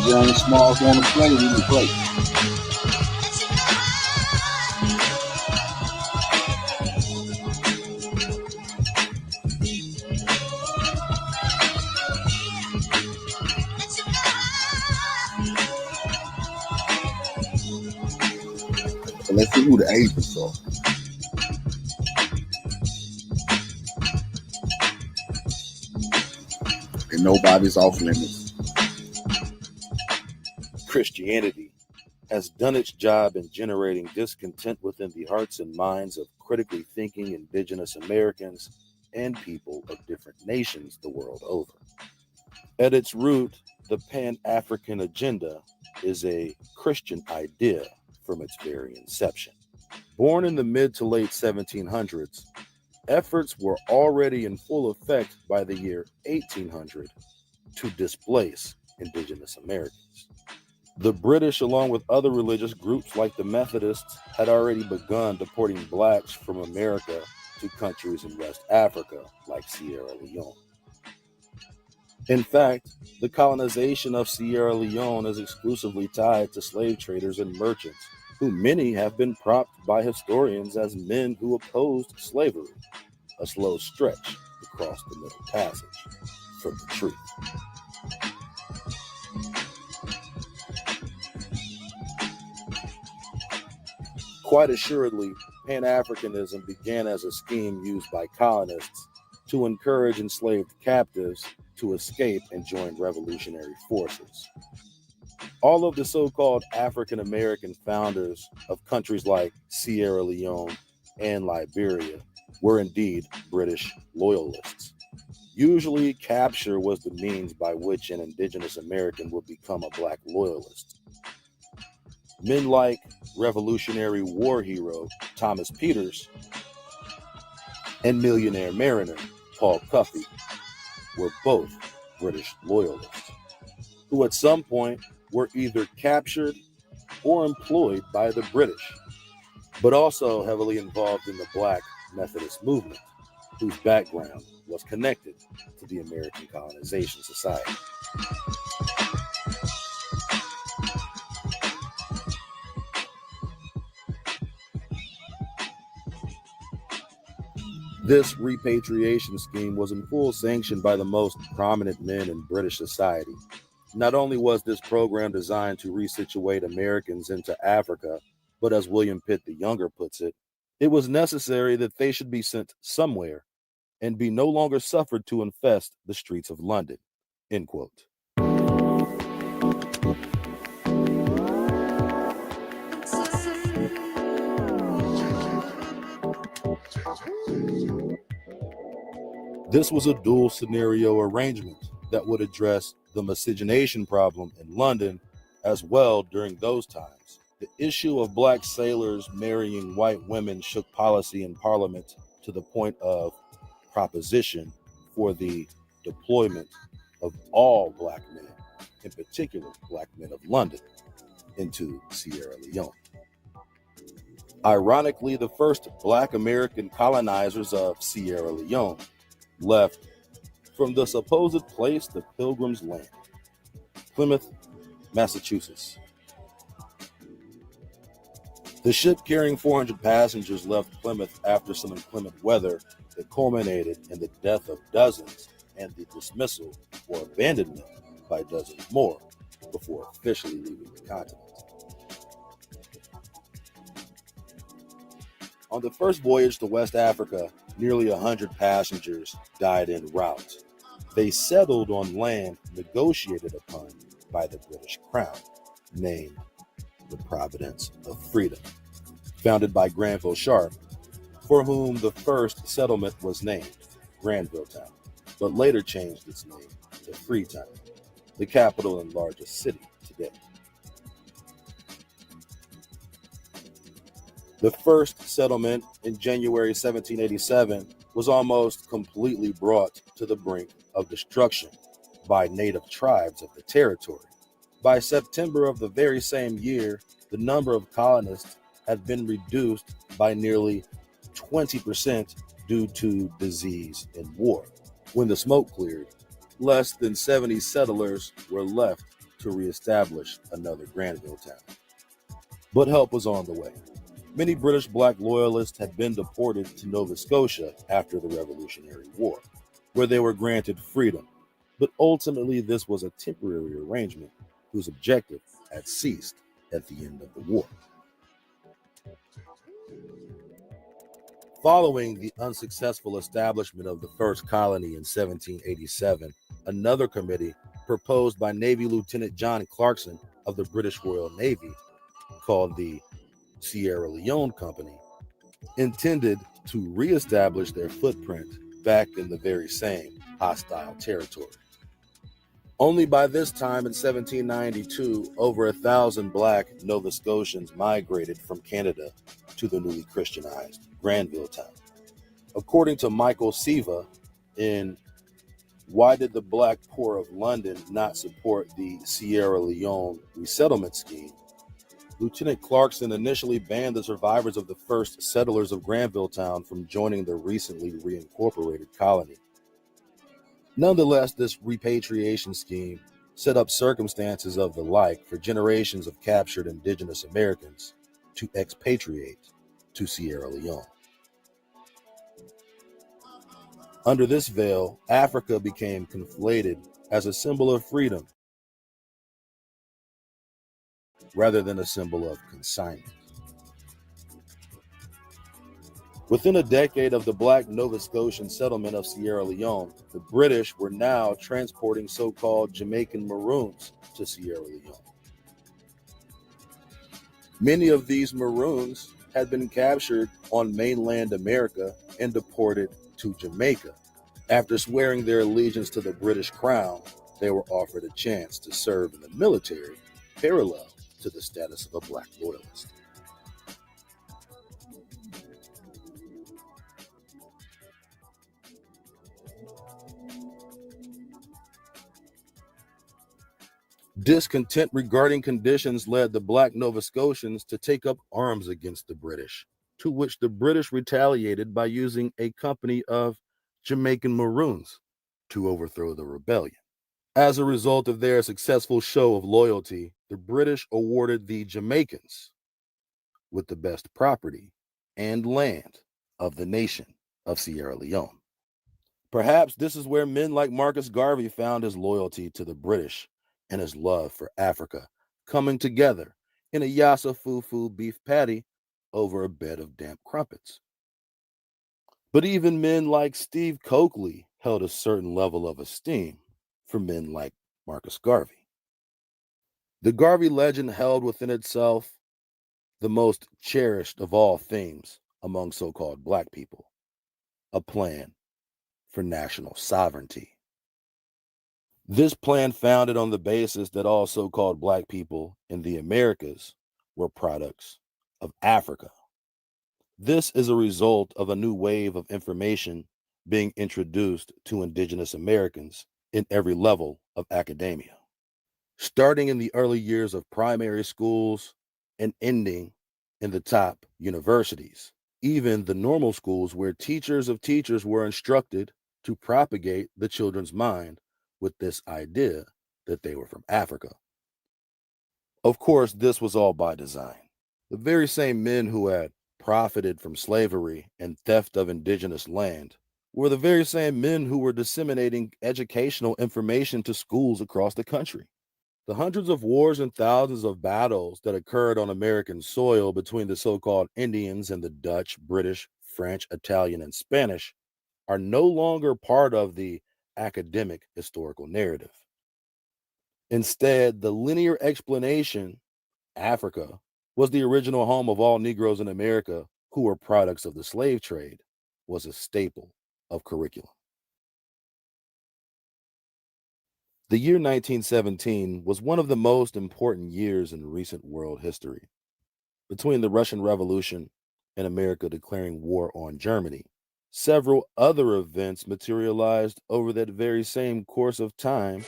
Young Smalls want to play, we can play. So let's see who the agents are. And nobody's off limits. Christianity has done its job in generating discontent within the hearts and minds of critically thinking indigenous Americans and people of different nations the world over. At its root, the Pan-African agenda is a Christian idea from its very inception. Born in the mid to late 1700s, efforts were already in full effect by the year 1800 to displace indigenous Americans. The British, along with other religious groups like the Methodists, had already begun deporting blacks from America to countries in West Africa, like Sierra Leone. In fact, the colonization of Sierra Leone is exclusively tied to slave traders and merchants, who many have been propped by historians as men who opposed slavery, a slow stretch across the Middle Passage from the truth. Quite assuredly, Pan-Africanism began as a scheme used by colonists to encourage enslaved captives to escape and join revolutionary forces. All of the so-called African-American founders of countries like Sierra Leone and Liberia were indeed British loyalists. Usually, capture was the means by which an indigenous American would become a black loyalist. Men like Revolutionary War hero Thomas Peters and millionaire mariner Paul Cuffey were both British loyalists, who at some point were either captured or employed by the British, but also heavily involved in the Black Methodist movement, whose background was connected to the American Colonization Society. This repatriation scheme was in full sanction by the most prominent men in British society. Not only was this program designed to resituate Americans into Africa, but as William Pitt the Younger puts it, it was necessary that they should be sent somewhere and be no longer suffered to infest the streets of London. End quote. This was a dual scenario arrangement that would address the miscegenation problem in London as well during those times. The issue of black sailors marrying white women shook policy in Parliament to the point of proposition for the deployment of all black men in particular black men of London, into Sierra Leone. Ironically, the first black American colonizers of Sierra Leone left from the supposed place the Pilgrims land, Plymouth, Massachusetts. The ship carrying 400 passengers left Plymouth after some inclement weather that culminated in the death of dozens and the dismissal or abandonment by dozens more before officially leaving the continent. On the first voyage to West Africa, nearly 100 passengers died en route. They settled on land negotiated upon by the British Crown, named the Providence of Freedom, founded by Granville Sharp, for whom the first settlement was named Granville Town, but later changed its name to Freetown, the capital and largest city today. The first settlement in January 1787 was almost completely brought to the brink of destruction by native tribes of the territory. By September of the very same year, the number of colonists had been reduced by nearly 20% due to disease and war. When the smoke cleared, less than 70 settlers were left to reestablish another Granville town. But help was on the way. Many British black loyalists had been deported to Nova Scotia after the Revolutionary War, where they were granted freedom. But ultimately, this was a temporary arrangement whose objective had ceased at the end of the war. Following the unsuccessful establishment of the first colony in 1787, another committee proposed by Navy Lieutenant John Clarkson of the British Royal Navy, called the Sierra Leone Company, intended to reestablish their footprint back in the very same hostile territory. Only by this time in 1792, over 1,000 black Nova Scotians migrated from Canada to the newly Christianized Granville town. According to Michael Siva in Why Did the Black Poor of London Not Support the Sierra Leone Resettlement Scheme, Lieutenant Clarkson initially banned the survivors of the first settlers of Granville Town from joining the recently reincorporated colony. Nonetheless, this repatriation scheme set up circumstances of the like for generations of captured indigenous Americans to expatriate to Sierra Leone. Under this veil, Africa became conflated as a symbol of freedom rather than a symbol of consignment. Within a decade of the black Nova Scotian settlement of Sierra Leone, the British were now transporting so-called Jamaican Maroons to Sierra Leone. Many of these Maroons had been captured on mainland America and deported to Jamaica. After swearing their allegiance to the British Crown, they were offered a chance to serve in the military, parallel to the status of a black loyalist. Discontent regarding conditions led the black Nova Scotians to take up arms against the British, to which the British retaliated by using a company of Jamaican Maroons to overthrow the rebellion. As a result of their successful show of loyalty, the British awarded the Jamaicans with the best property and land of the nation of Sierra Leone. Perhaps this is where men like Marcus Garvey found his loyalty to the British and his love for Africa coming together in a yassa fufu beef patty over a bed of damp crumpets. But even men like Steve Coakley held a certain level of esteem for men like Marcus Garvey. The Garvey legend held within itself the most cherished of all themes among so-called black people, a plan for national sovereignty. This plan founded on the basis that all so-called black people in the Americas were products of Africa. This is a result of a new wave of information being introduced to indigenous Americans in every level of academia. starting in the early years of primary schools and ending in the top universities, even the normal schools where teachers of teachers were instructed to propagate the children's mind with this idea that they were from Africa. Of course, this was all by design. The very same men who had profited from slavery and theft of indigenous land were the very same men who were disseminating educational information to schools across the country. The hundreds of wars and thousands of battles that occurred on American soil between the so-called Indians and the Dutch, British, French, Italian, and Spanish are no longer part of the academic historical narrative. Instead, the linear explanation, Africa, was the original home of all Negroes in America who were products of the slave trade, was a staple of curriculum. The year 1917 was one of the most important years in recent world history. Between the Russian Revolution and America declaring war on Germany, several other events materialized over that very same course of time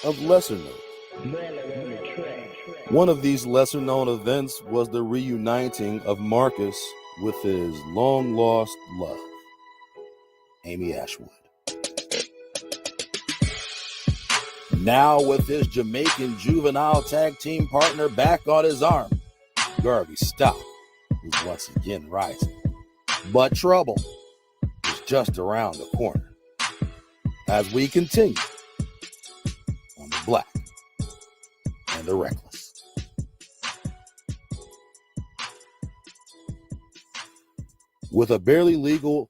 of lesser note. One of these lesser-known events was the reuniting of Marcus with his long-lost love, Amy Ashwood. Now with his Jamaican juvenile tag team partner back on his arm, Garvey's stock was once again rising. But trouble is just around the corner. As we continue on the Black and the Reckless. With a barely legal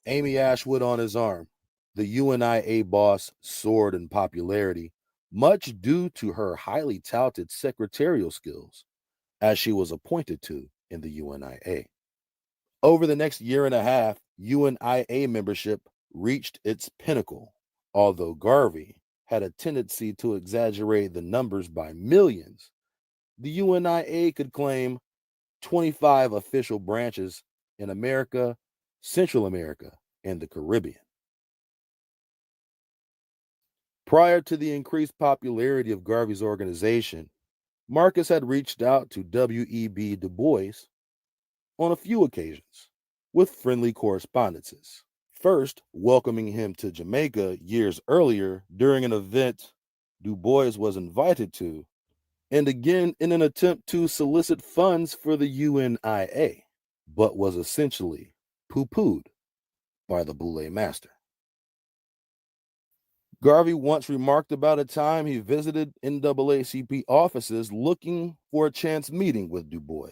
Amy Ashwood on his arm, the UNIA boss soared in popularity, much due to her highly touted secretarial skills, as she was appointed to in the UNIA. Over the next year and a half, UNIA membership reached its pinnacle, although Garvey had a tendency to exaggerate the numbers by millions. The UNIA could claim 25 official branches in America, Central America, and the Caribbean. Prior to the increased popularity of Garvey's organization, Marcus had reached out to W.E.B. Du Bois on a few occasions with friendly correspondences. First, welcoming him to Jamaica years earlier during an event Du Bois was invited to, and again in an attempt to solicit funds for the UNIA, but was essentially poo-pooed by the Boule master. Garvey once remarked about a time he visited NAACP offices looking for a chance meeting with Du Bois,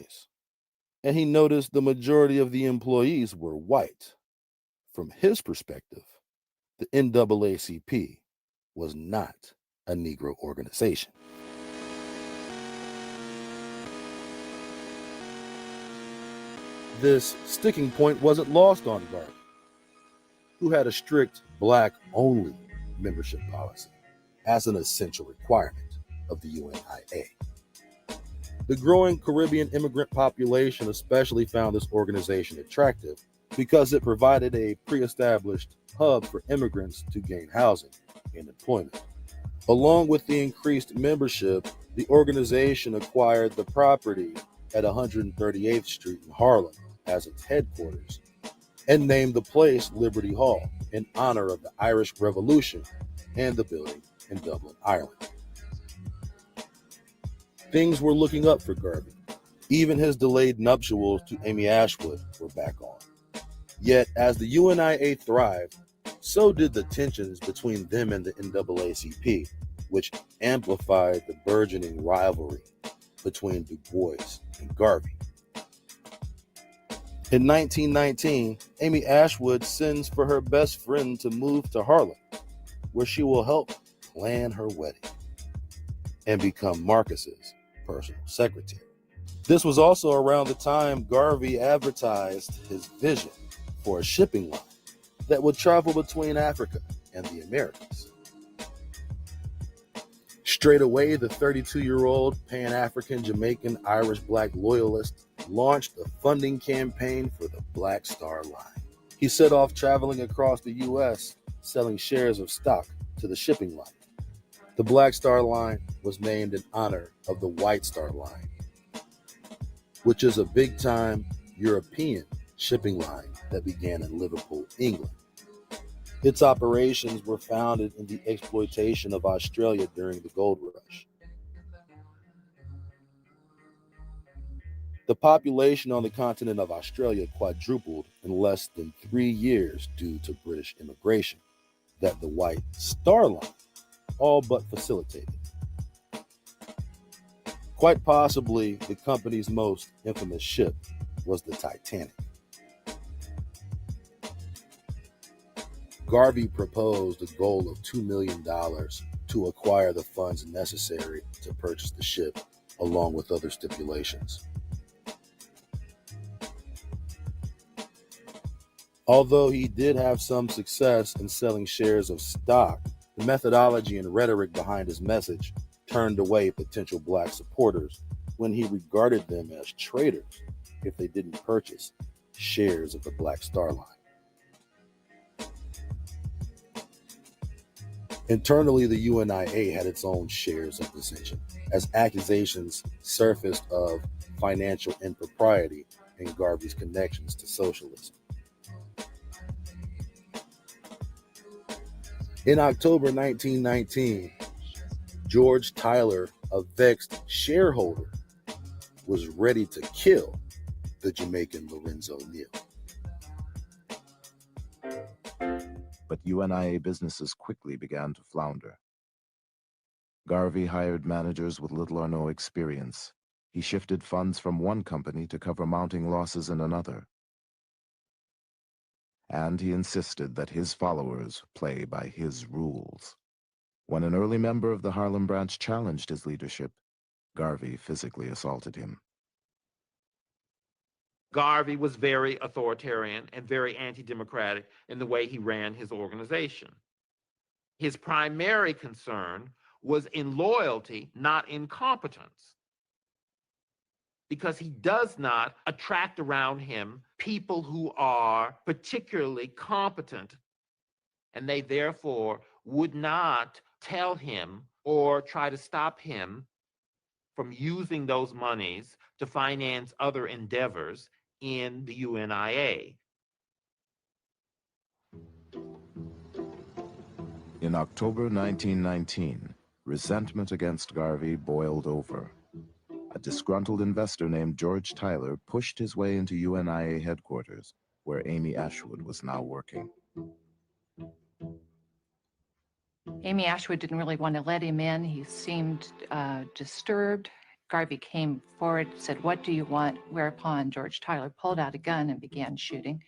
and he noticed the majority of the employees were white. From his perspective, the NAACP was not a Negro organization. This sticking point wasn't lost on Garvey, who had a strict Black-only membership policy as an essential requirement of the UNIA. The growing Caribbean immigrant population especially found this organization attractive because it provided a pre-established hub for immigrants to gain housing and employment. Along with the increased membership, the organization acquired the property at 138th Street in Harlem as its headquarters and named the place Liberty Hall in honor of the Irish Revolution and the building in Dublin, Ireland. Things were looking up for Garvey. Even his delayed nuptials to Amy Ashwood were back on. Yet, as the UNIA thrived, so did the tensions between them and the NAACP, which amplified the burgeoning rivalry between Du Bois and Garvey. In 1919, Amy Ashwood sends for her best friend to move to Harlem, where she will help plan her wedding and become Marcus's personal secretary. This was also around the time Garvey advertised his vision for a shipping line that would travel between Africa and the Americas. Straight away, the 32-year-old Pan-African Jamaican Irish Black loyalist launched a funding campaign for the Black Star Line. He set off traveling across the U.S., selling shares of stock to the shipping line. The Black Star Line was named in honor of the White Star Line, which is a big-time European shipping line that began in Liverpool, England. Its operations were founded in the exploitation of Australia during the gold rush. The population on the continent of Australia quadrupled in less than 3 years due to British immigration that the White Star Line all but facilitated. Quite possibly, the company's most infamous ship was the Titanic. Garvey proposed a goal of $2 million to acquire the funds necessary to purchase the ship, along with other stipulations. Although he did have some success in selling shares of stock, the methodology and rhetoric behind his message turned away potential black supporters when he regarded them as traitors if they didn't purchase shares of the Black Star Line. Internally, the UNIA had its own shares of dissension, as accusations surfaced of financial impropriety and Garvey's connections to socialism. In October 1919, George Tyler, a vexed shareholder, was ready to kill the Jamaican Lorenzo Neal. But UNIA businesses quickly began to flounder. Garvey hired managers with little or no experience. He shifted funds from one company to cover mounting losses in another. And he insisted that his followers play by his rules. When an early member of the Harlem branch challenged his leadership, Garvey physically assaulted him. Garvey was very authoritarian and very anti-democratic in the way he ran his organization. His primary concern was in loyalty, not in competence, because he does not attract around him people who are particularly competent, and they therefore would not tell him or try to stop him from using those monies to finance other endeavors in the UNIA. In October 1919, resentment against Garvey boiled over. A disgruntled investor named George Tyler pushed his way into UNIA headquarters, where Amy Ashwood was now working. Amy Ashwood didn't really want to let him in. He seemed disturbed. Garvey came forward, said, "What do you want?" Whereupon George Tyler pulled out a gun and began shooting.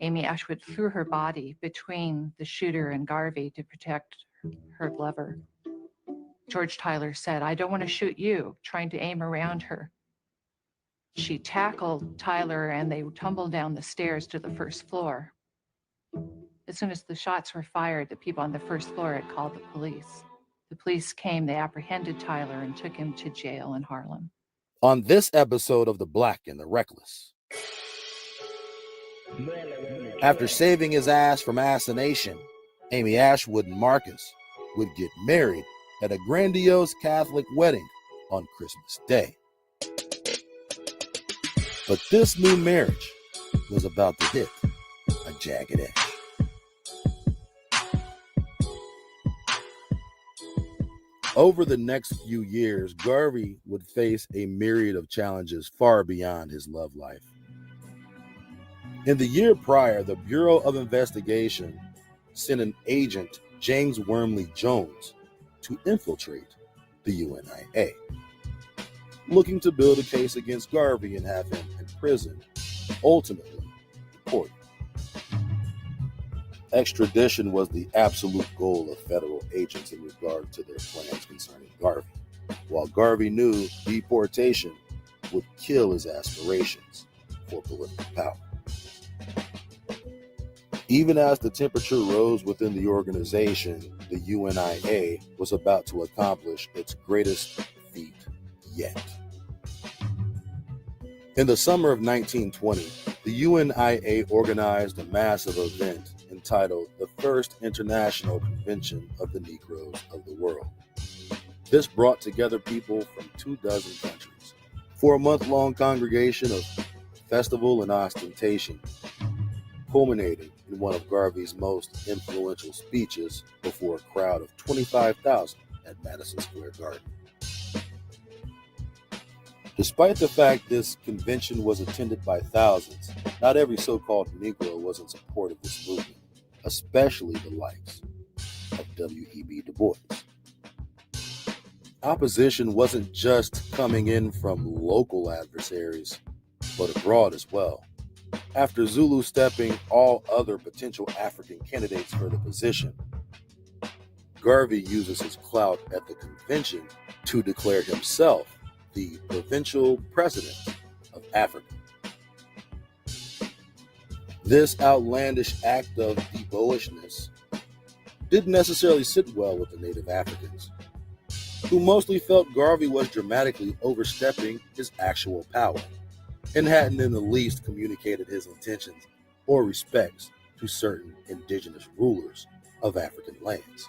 Amy Ashwood threw her body between the shooter and Garvey to protect her lover. George Tyler said, "I don't want to shoot you," trying to aim around her. She tackled Tyler and they tumbled down the stairs to the first floor. As soon as the shots were fired, the people on the first floor had called the police. The police came, they apprehended Tyler and took him to jail in Harlem. On this episode of The Black and the Reckless, after saving his ass from assassination, Amy Ashwood and Marcus would get married at a grandiose Catholic wedding on Christmas Day. But this new marriage was about to hit a jagged edge. Over the next few years, Garvey would face a myriad of challenges far beyond his love life. In the year prior, the Bureau of Investigation sent an agent, James Wormley Jones, to infiltrate the UNIA, looking to build a case against Garvey and have him imprisoned, ultimately deported. Extradition was the absolute goal of federal agents in regard to their plans concerning Garvey, while Garvey knew deportation would kill his aspirations for political power. Even as the temperature rose within the organization, the UNIA was about to accomplish its greatest feat yet. In the summer of 1920, the UNIA organized a massive event entitled the First International Convention of the Negroes of the World, This brought together people from 24 countries for a month-long congregation of festival and ostentation, culminating in one of Garvey's most influential speeches before a crowd of 25,000 at Madison Square Garden. Despite the fact this convention was attended by thousands, not every so-called Negro was in support of this movement, especially the likes of W.E.B. Du Bois. Opposition wasn't just coming in from local adversaries, but abroad as well. After Zulu stepping all other potential African candidates for the position, Garvey uses his clout at the convention to declare himself the provincial president of Africa. This outlandish act of deboishness didn't necessarily sit well with the native Africans, who mostly felt Garvey was dramatically overstepping his actual power and hadn't in the least communicated his intentions or respects to certain indigenous rulers of African lands.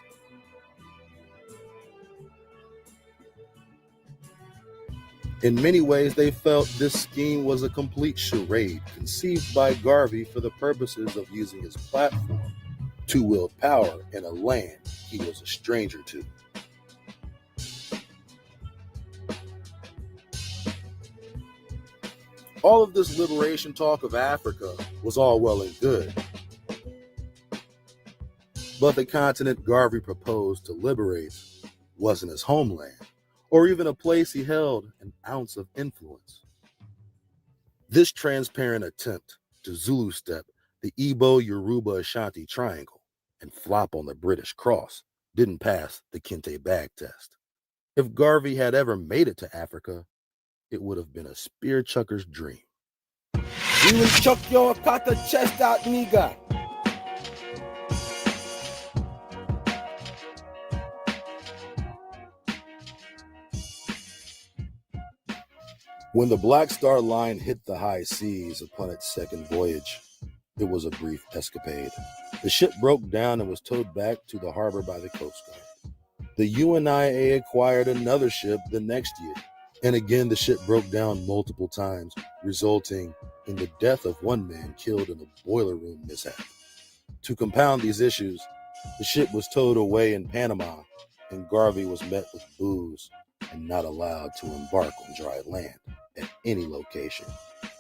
In many ways, they felt this scheme was a complete charade conceived by Garvey for the purposes of using his platform to wield power in a land he was a stranger to. All of this liberation talk of Africa was all well and good, but the continent Garvey proposed to liberate wasn't his homeland, or even a place he held an ounce of influence. This transparent attempt to Zulu step the Igbo, Yoruba, Ashanti triangle and flop on the British cross didn't pass the Kente bag test. If Garvey had ever made it to Africa, it would have been a spear chucker's dream. We will chuck your cut the chest out, nigga. When the Black Star Line hit the high seas upon its second voyage, it was a brief escapade. The ship broke down and was towed back to the harbor by the Coast Guard. The UNIA acquired another ship the next year, and again the ship broke down multiple times, resulting in the death of one man killed in a boiler room mishap. To compound these issues, the ship was towed away in Panama, and Garvey was met with booze and not allowed to embark on dry land at any location,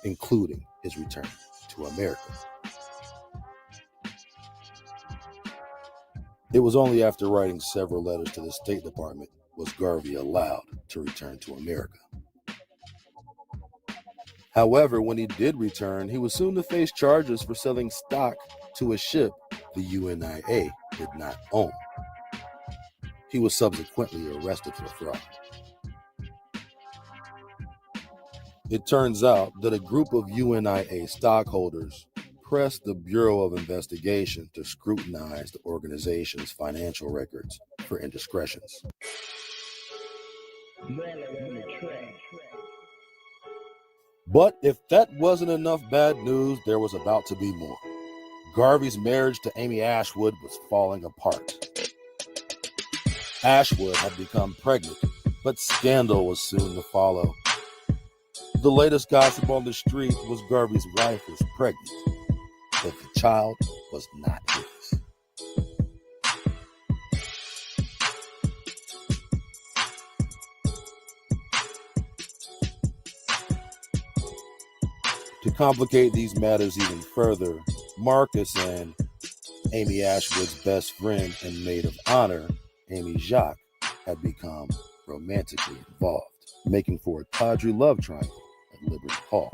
including his return to America. It was only after writing several letters to the State Department was Garvey allowed to return to America. However, when he did return, he was soon to face charges for selling stock to a ship the UNIA did not own. He was subsequently arrested for fraud. It turns out that a group of UNIA stockholders pressed the Bureau of Investigation to scrutinize the organization's financial records for indiscretions. But if that wasn't enough bad news, there was about to be more. Garvey's marriage to Amy Ashwood was falling apart. Ashwood had become pregnant, but scandal was soon to follow. The latest gossip on the street was Garvey's wife was pregnant, but the child was not his. To complicate these matters even further, Marcus and Amy Ashwood's best friend and maid of honor, Amy Jacques, had become romantically involved, making for a tawdry love triangle at Liberty Hall.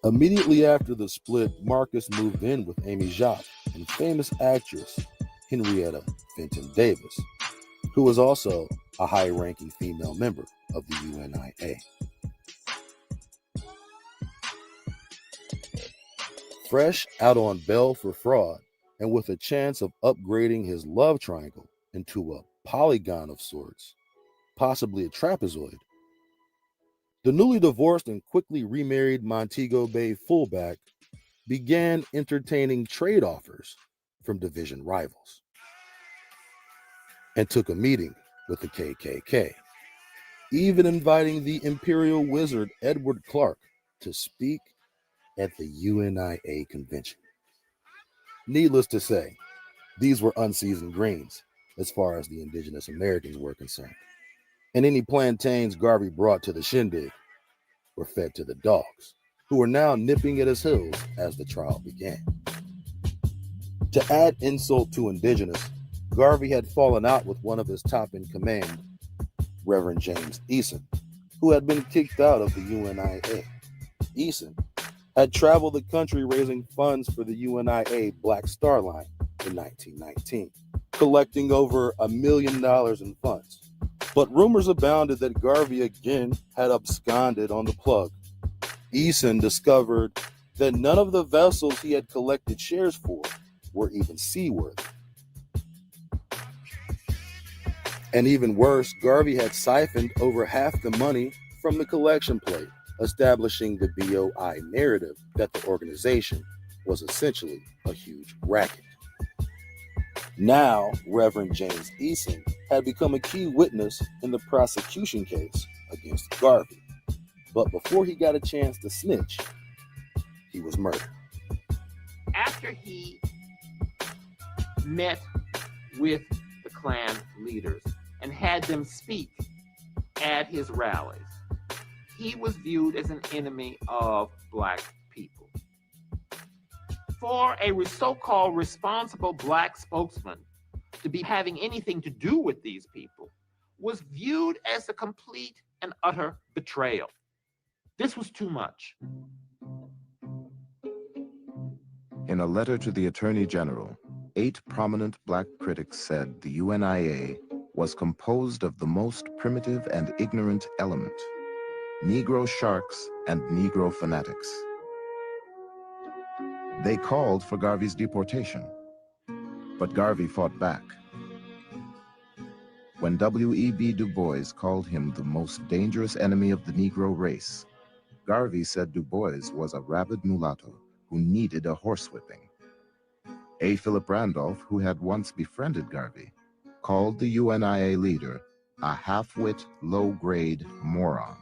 Immediately after the split, Marcus moved in with Amy Jacques and famous actress Henrietta Fenton Davis, who was also a high-ranking female member of the UNIA. Fresh out on bail for fraud, and with a chance of upgrading his love triangle into a polygon of sorts, possibly a trapezoid, the newly divorced and quickly remarried Montego Bay fullback began entertaining trade offers from division rivals. and took a meeting with the KKK, even inviting the imperial wizard Edward Clark to speak at the UNIA convention. Needless to say, these were unseasoned greens as far as the indigenous Americans were concerned, and any plantains Garvey brought to the shindig were fed to the dogs, who were now nipping at his heels as the trial began. To add insult to indigenous, Garvey had fallen out with one of his top in command, Reverend James Eason, who had been kicked out of the UNIA. Eason had traveled the country raising funds for the UNIA Black Star Line in 1919, collecting over $1 million in funds. But rumors abounded that Garvey again had absconded on the plug. Eason discovered that none of the vessels he had collected shares for were even seaworthy. And even worse, Garvey had siphoned over half the money from the collection plate, establishing the BOI narrative that the organization was essentially a huge racket. Now, Reverend James Eason had become a key witness in the prosecution case against Garvey. But before he got a chance to snitch, he was murdered. After he met with the Klan leaders and had them speak at his rallies, he was viewed as an enemy of Black people. For a so-called responsible Black spokesman to be having anything to do with these people was viewed as a complete and utter betrayal. This was too much. In a letter to the Attorney General, 8 prominent Black critics said the UNIA was composed of the most primitive and ignorant element, Negro sharks and Negro fanatics. They called for Garvey's deportation, but Garvey fought back. When W.E.B. Du Bois called him the most dangerous enemy of the Negro race, Garvey said Du Bois was a rabid mulatto who needed a horsewhipping. A. Philip Randolph, who had once befriended Garvey, called the UNIA leader a half-wit, low-grade moron.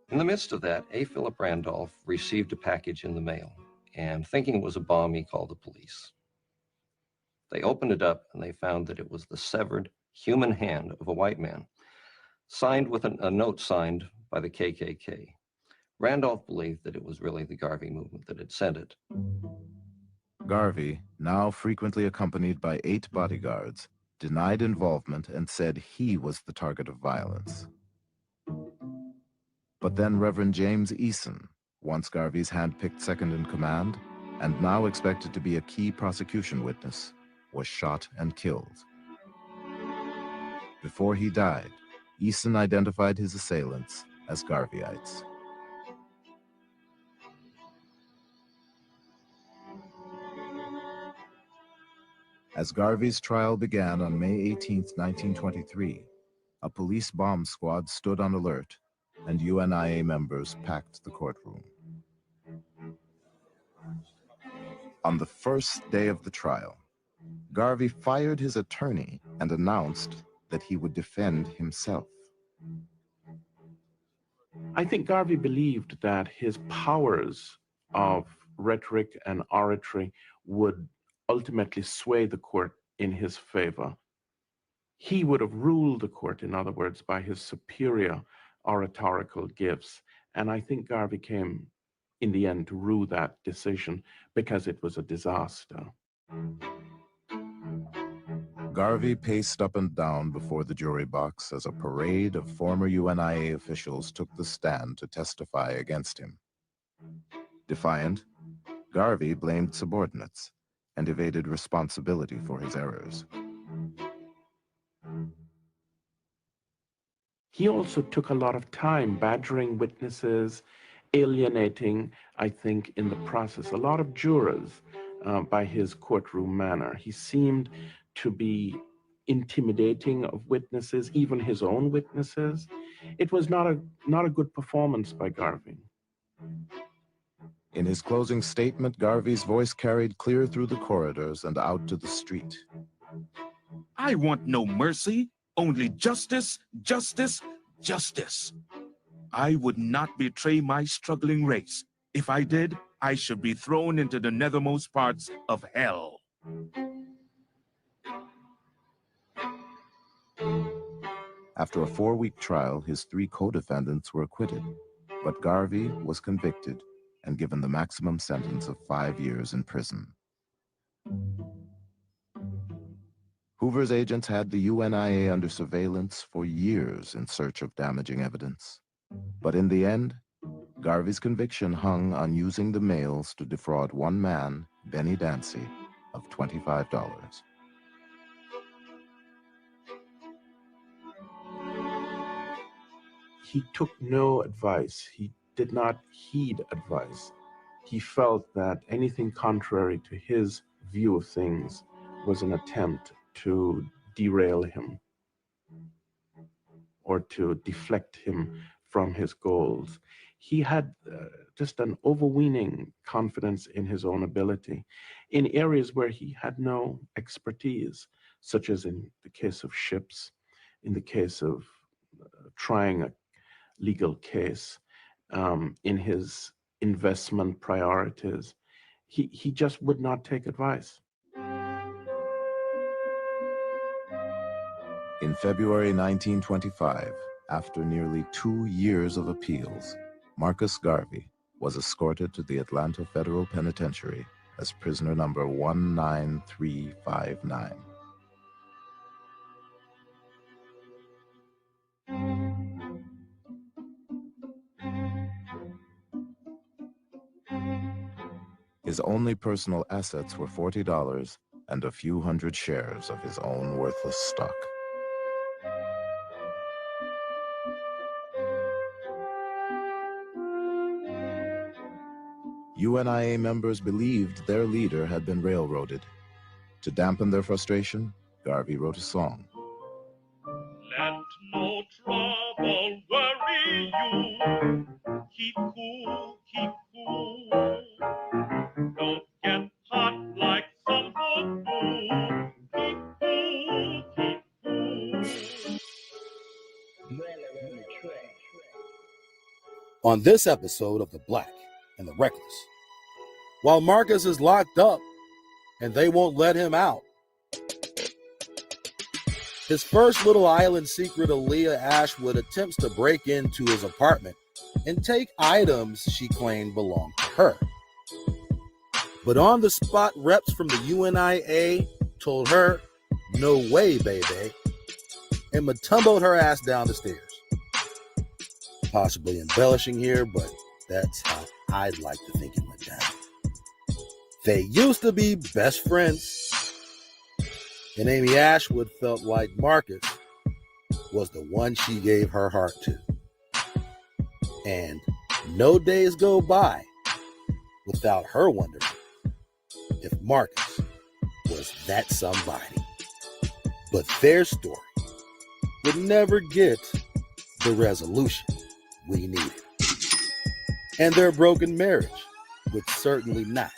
In the midst of that, A. Philip Randolph received a package in the mail, and thinking it was a bomb, he called the police. They opened it up, and they found that it was the severed human hand of a white man, signed with a note signed by the KKK. Randolph believed that it was really the Garvey movement that had sent it. Garvey, now frequently accompanied by 8 bodyguards, denied involvement and said he was the target of violence. But then Reverend James Eason, once Garvey's hand-picked second-in-command, and now expected to be a key prosecution witness, was shot and killed. Before he died, Eason identified his assailants as Garveyites. As Garvey's trial began on May 18, 1923, a police bomb squad stood on alert, and UNIA members packed the courtroom. On the first day of the trial, Garvey fired his attorney and announced that he would defend himself. I think Garvey believed that his powers of rhetoric and oratory would ultimately sway the court in his favor. He would have ruled the court, in other words, by his superior oratorical gifts. And I think Garvey came, in the end, to rue that decision because it was a disaster. Garvey paced up and down before the jury box as a parade of former UNIA officials took the stand to testify against him. Defiant, Garvey blamed subordinates and evaded responsibility for his errors. He also took a lot of time badgering witnesses, alienating, I think, in the process, a lot of jurors by his courtroom manner. He seemed to be intimidating of witnesses, even his own witnesses. It was not a good performance by Garvey. In his closing statement, Garvey's voice carried clear through the corridors and out to the street. I want no mercy, only justice, justice, justice. I would not betray my struggling race. If I did, I should be thrown into the nethermost parts of hell. After a 4-week trial, his 3 co-defendants were acquitted, but Garvey was convicted and given the maximum sentence of 5 years in prison. Hoover's agents had the UNIA under surveillance for years in search of damaging evidence. But in the end, Garvey's conviction hung on using the mails to defraud one man, Benny Dancy, of $25. He took no advice. He did not heed advice. He felt that anything contrary to his view of things was an attempt to derail him or to deflect him from his goals. He had just an overweening confidence in his own ability in areas where he had no expertise, such as in the case of ships, in the case of trying a legal case, in his investment priorities. He just would not take advice. In February 1925, after nearly 2 years of appeals, Marcus Garvey was escorted to the Atlanta Federal Penitentiary as prisoner number 19359. His only personal assets were $40 and a few hundred shares of his own worthless stock. UNIA members believed their leader had been railroaded. To dampen their frustration, Garvey wrote a song. Let no trouble worry you. Keep cool, keep cool. Don't get hot like some folk do. Keep cool, keep cool. On this episode of The Black and the Reckless, while Marcus is locked up and they won't let him out, his first little island secret, Aaliyah Ashwood, attempts to break into his apartment and take items she claimed belonged to her. But on the spot, reps from the UNIA told her, "No way, baby," and matumboed her ass down the stairs. Possibly embellishing here, but that's how I'd like to think it went down. They used to be best friends, and Amy Ashwood felt like Marcus was the one she gave her heart to. And no days go by without her wondering if Marcus was that somebody. But their story would never get the resolution we needed. And their broken marriage would certainly not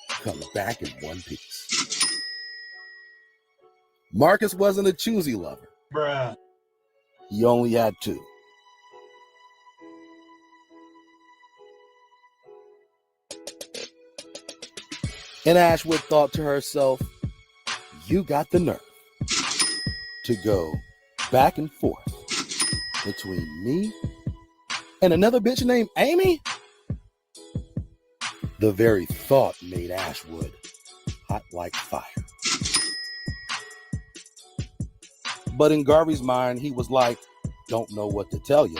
come back in one piece. Marcus wasn't a choosy lover. Bruh. He only had 2. And Ashwood thought to herself, you got the nerve to go back and forth between me and another bitch named Amy? The very thought made Ashwood hot like fire. But in Garvey's mind, he was like, don't know what to tell you.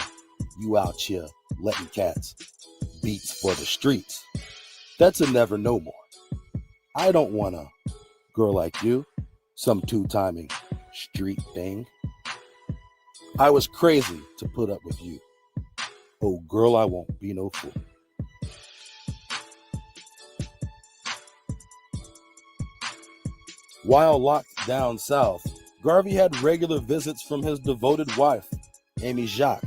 You out here letting cats beats for the streets. That's a never no more. I don't want a girl like you, some 2-timing street thing. I was crazy to put up with you. Oh, girl, I won't be no fool. While locked down south, Garvey had regular visits from his devoted wife, Amy Jacques,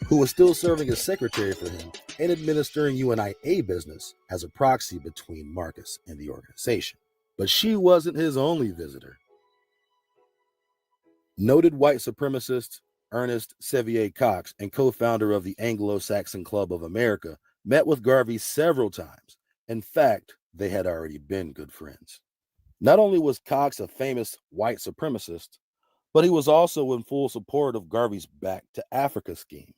who was still serving as secretary for him and administering UNIA business as a proxy between Marcus and the organization. But she wasn't his only visitor. Noted white supremacist Ernest Sevier Cox and co-founder of the Anglo-Saxon Club of America met with Garvey several times. In fact, they had already been good friends. Not only was Cox a famous white supremacist, but he was also in full support of Garvey's Back to Africa scheme.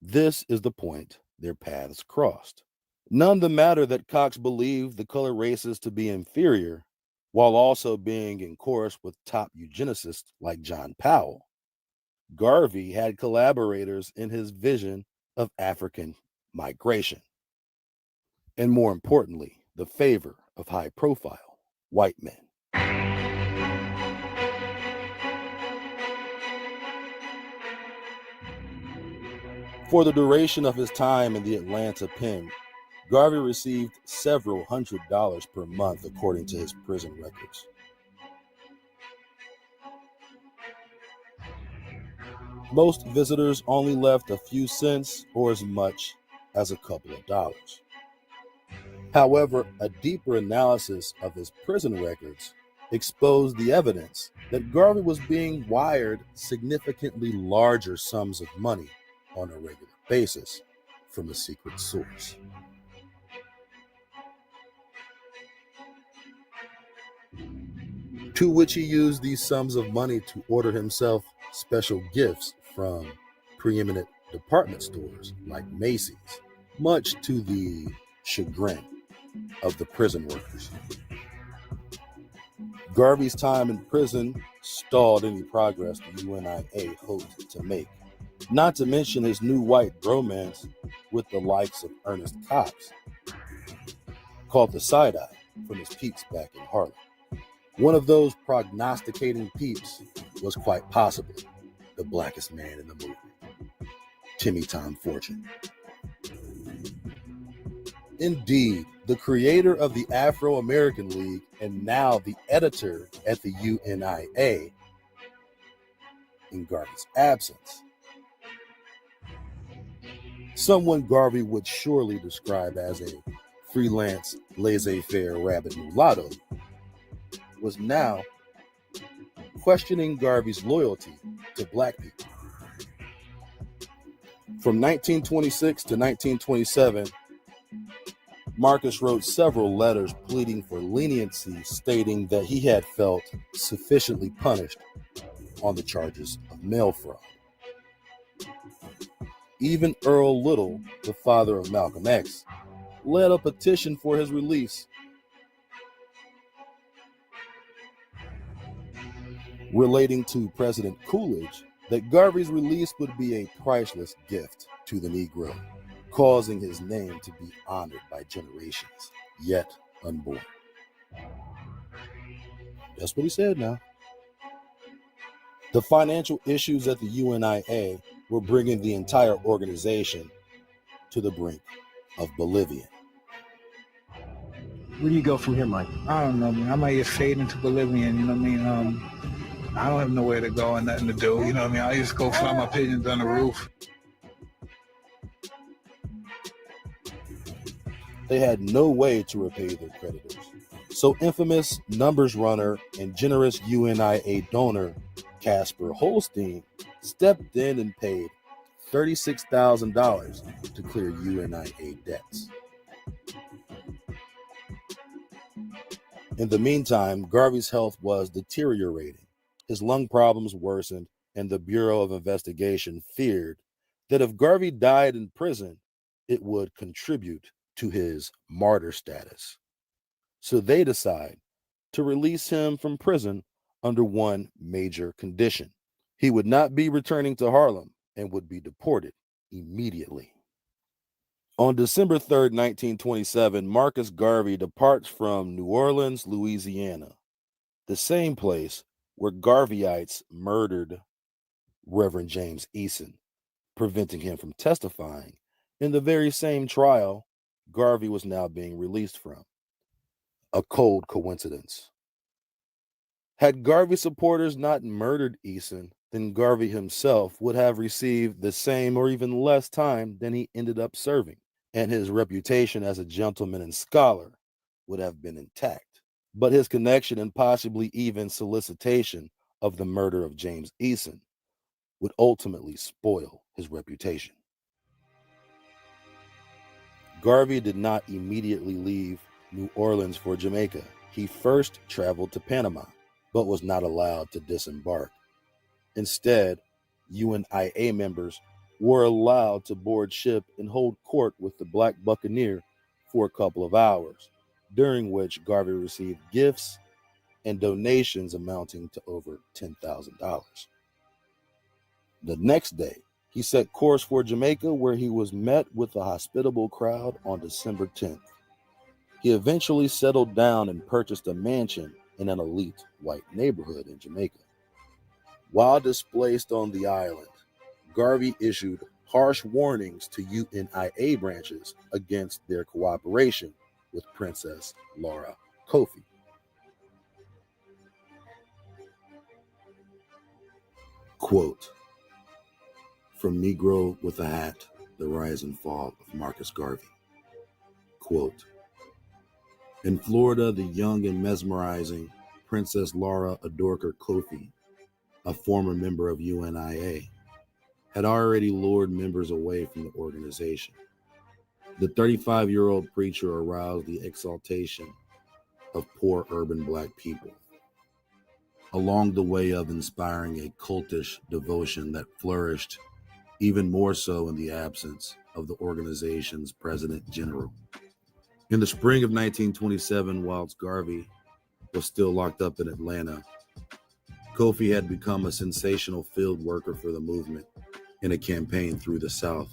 This is the point their paths crossed. None the matter that Cox believed the colored races to be inferior, while also being in chorus with top eugenicists like John Powell. Garvey had collaborators in his vision of African migration, and more importantly, the favor of high-profile white men. For the duration of his time in the Atlanta pen, Garvey received several $100s per month according to his prison records. Most visitors only left a few cents or as much as a couple of dollars. However, a deeper analysis of his prison records exposed the evidence that Garvey was being wired significantly larger sums of money on a regular basis from a secret source. To which he used these sums of money to order himself special gifts from preeminent department stores like Macy's, much to the chagrin of the prison workers. Garvey's time in prison stalled any progress the UNIA hoped to make, not to mention his new white bromance with the likes of Ernest Cox, called the C.I.A. from his peeps back in Harlem. One of those prognosticating peeps was quite possibly the blackest man in the movement, Timmy Tom Fortune. Indeed, the creator of the Afro-American League and now the editor at the UNIA, in Garvey's absence, someone Garvey would surely describe as a freelance, laissez-faire rabbit mulatto, was now questioning Garvey's loyalty to black people. From 1926 to 1927, Marcus wrote several letters pleading for leniency, stating that he had felt sufficiently punished on the charges of mail fraud. Even Earl Little, the father of Malcolm X, led a petition for his release. Relating to President Coolidge, that Garvey's release would be a priceless gift to the Negro, causing his name to be honored by generations yet unborn. That's what he said now. The financial issues at the UNIA were bringing the entire organization to the brink of Bolivia. Where do you go from here, Mike? I don't know, man. I might just fade into Bolivian, you know what I mean? I don't have nowhere to go and nothing to do, you know what I mean? I just go fly my pigeons on the roof. They had no way to repay their creditors. So infamous numbers runner and generous UNIA donor Casper Holstein stepped in and paid $36,000 to clear UNIA debts. In the meantime, Garvey's health was deteriorating. His lung problems worsened, and the Bureau of Investigation feared that if Garvey died in prison, it would contribute to his martyr status. So they decide to release him from prison under one major condition. He would not be returning to Harlem and would be deported immediately. On December 3rd, 1927, Marcus Garvey departs from New Orleans, Louisiana, the same place where Garveyites murdered Reverend James Eason, preventing him from testifying in the very same trial Garvey was now being released from. A cold coincidence. Had Garvey supporters not murdered Eason, then Garvey himself would have received the same or even less time than he ended up serving, and his reputation as a gentleman and scholar would have been intact. But his connection and possibly even solicitation of the murder of James Eason would ultimately spoil his reputation. Garvey did not immediately leave New Orleans for Jamaica. He first traveled to Panama, but was not allowed to disembark. Instead, UNIA members were allowed to board ship and hold court with the Black Buccaneer for a couple of hours, during which Garvey received gifts and donations amounting to over $10,000. The next day, he set course for Jamaica, where he was met with a hospitable crowd on December 10th. He eventually settled down and purchased a mansion in an elite white neighborhood in Jamaica. While displaced on the island, Garvey issued harsh warnings to UNIA branches against their cooperation with Princess Laura Kofi. Quote, from Negro with a Hat, The Rise and Fall of Marcus Garvey. Quote, in Florida, the young and mesmerizing Princess Laura Adorker Kofi, a former member of UNIA, had already lured members away from the organization. The 35-year-old preacher aroused the exaltation of poor urban Black people, along the way of inspiring a cultish devotion that flourished even more so in the absence of the organization's president general. In the spring of 1927, whilst Garvey was still locked up in Atlanta, Kofi had become a sensational field worker for the movement in a campaign through the South,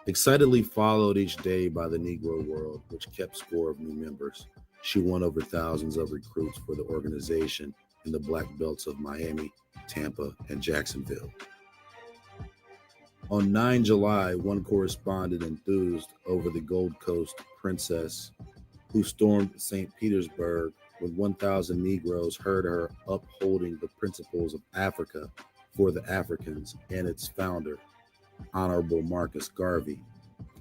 excitedly followed each day by the Negro world, which kept score of new members. She won over thousands of recruits for the organization in the Black Belts of Miami, Tampa, and Jacksonville. On 9 July, one correspondent enthused over the Gold Coast princess who stormed St. Petersburg when 1,000 Negroes heard her upholding the principles of Africa for the Africans and its founder, Honorable Marcus Garvey.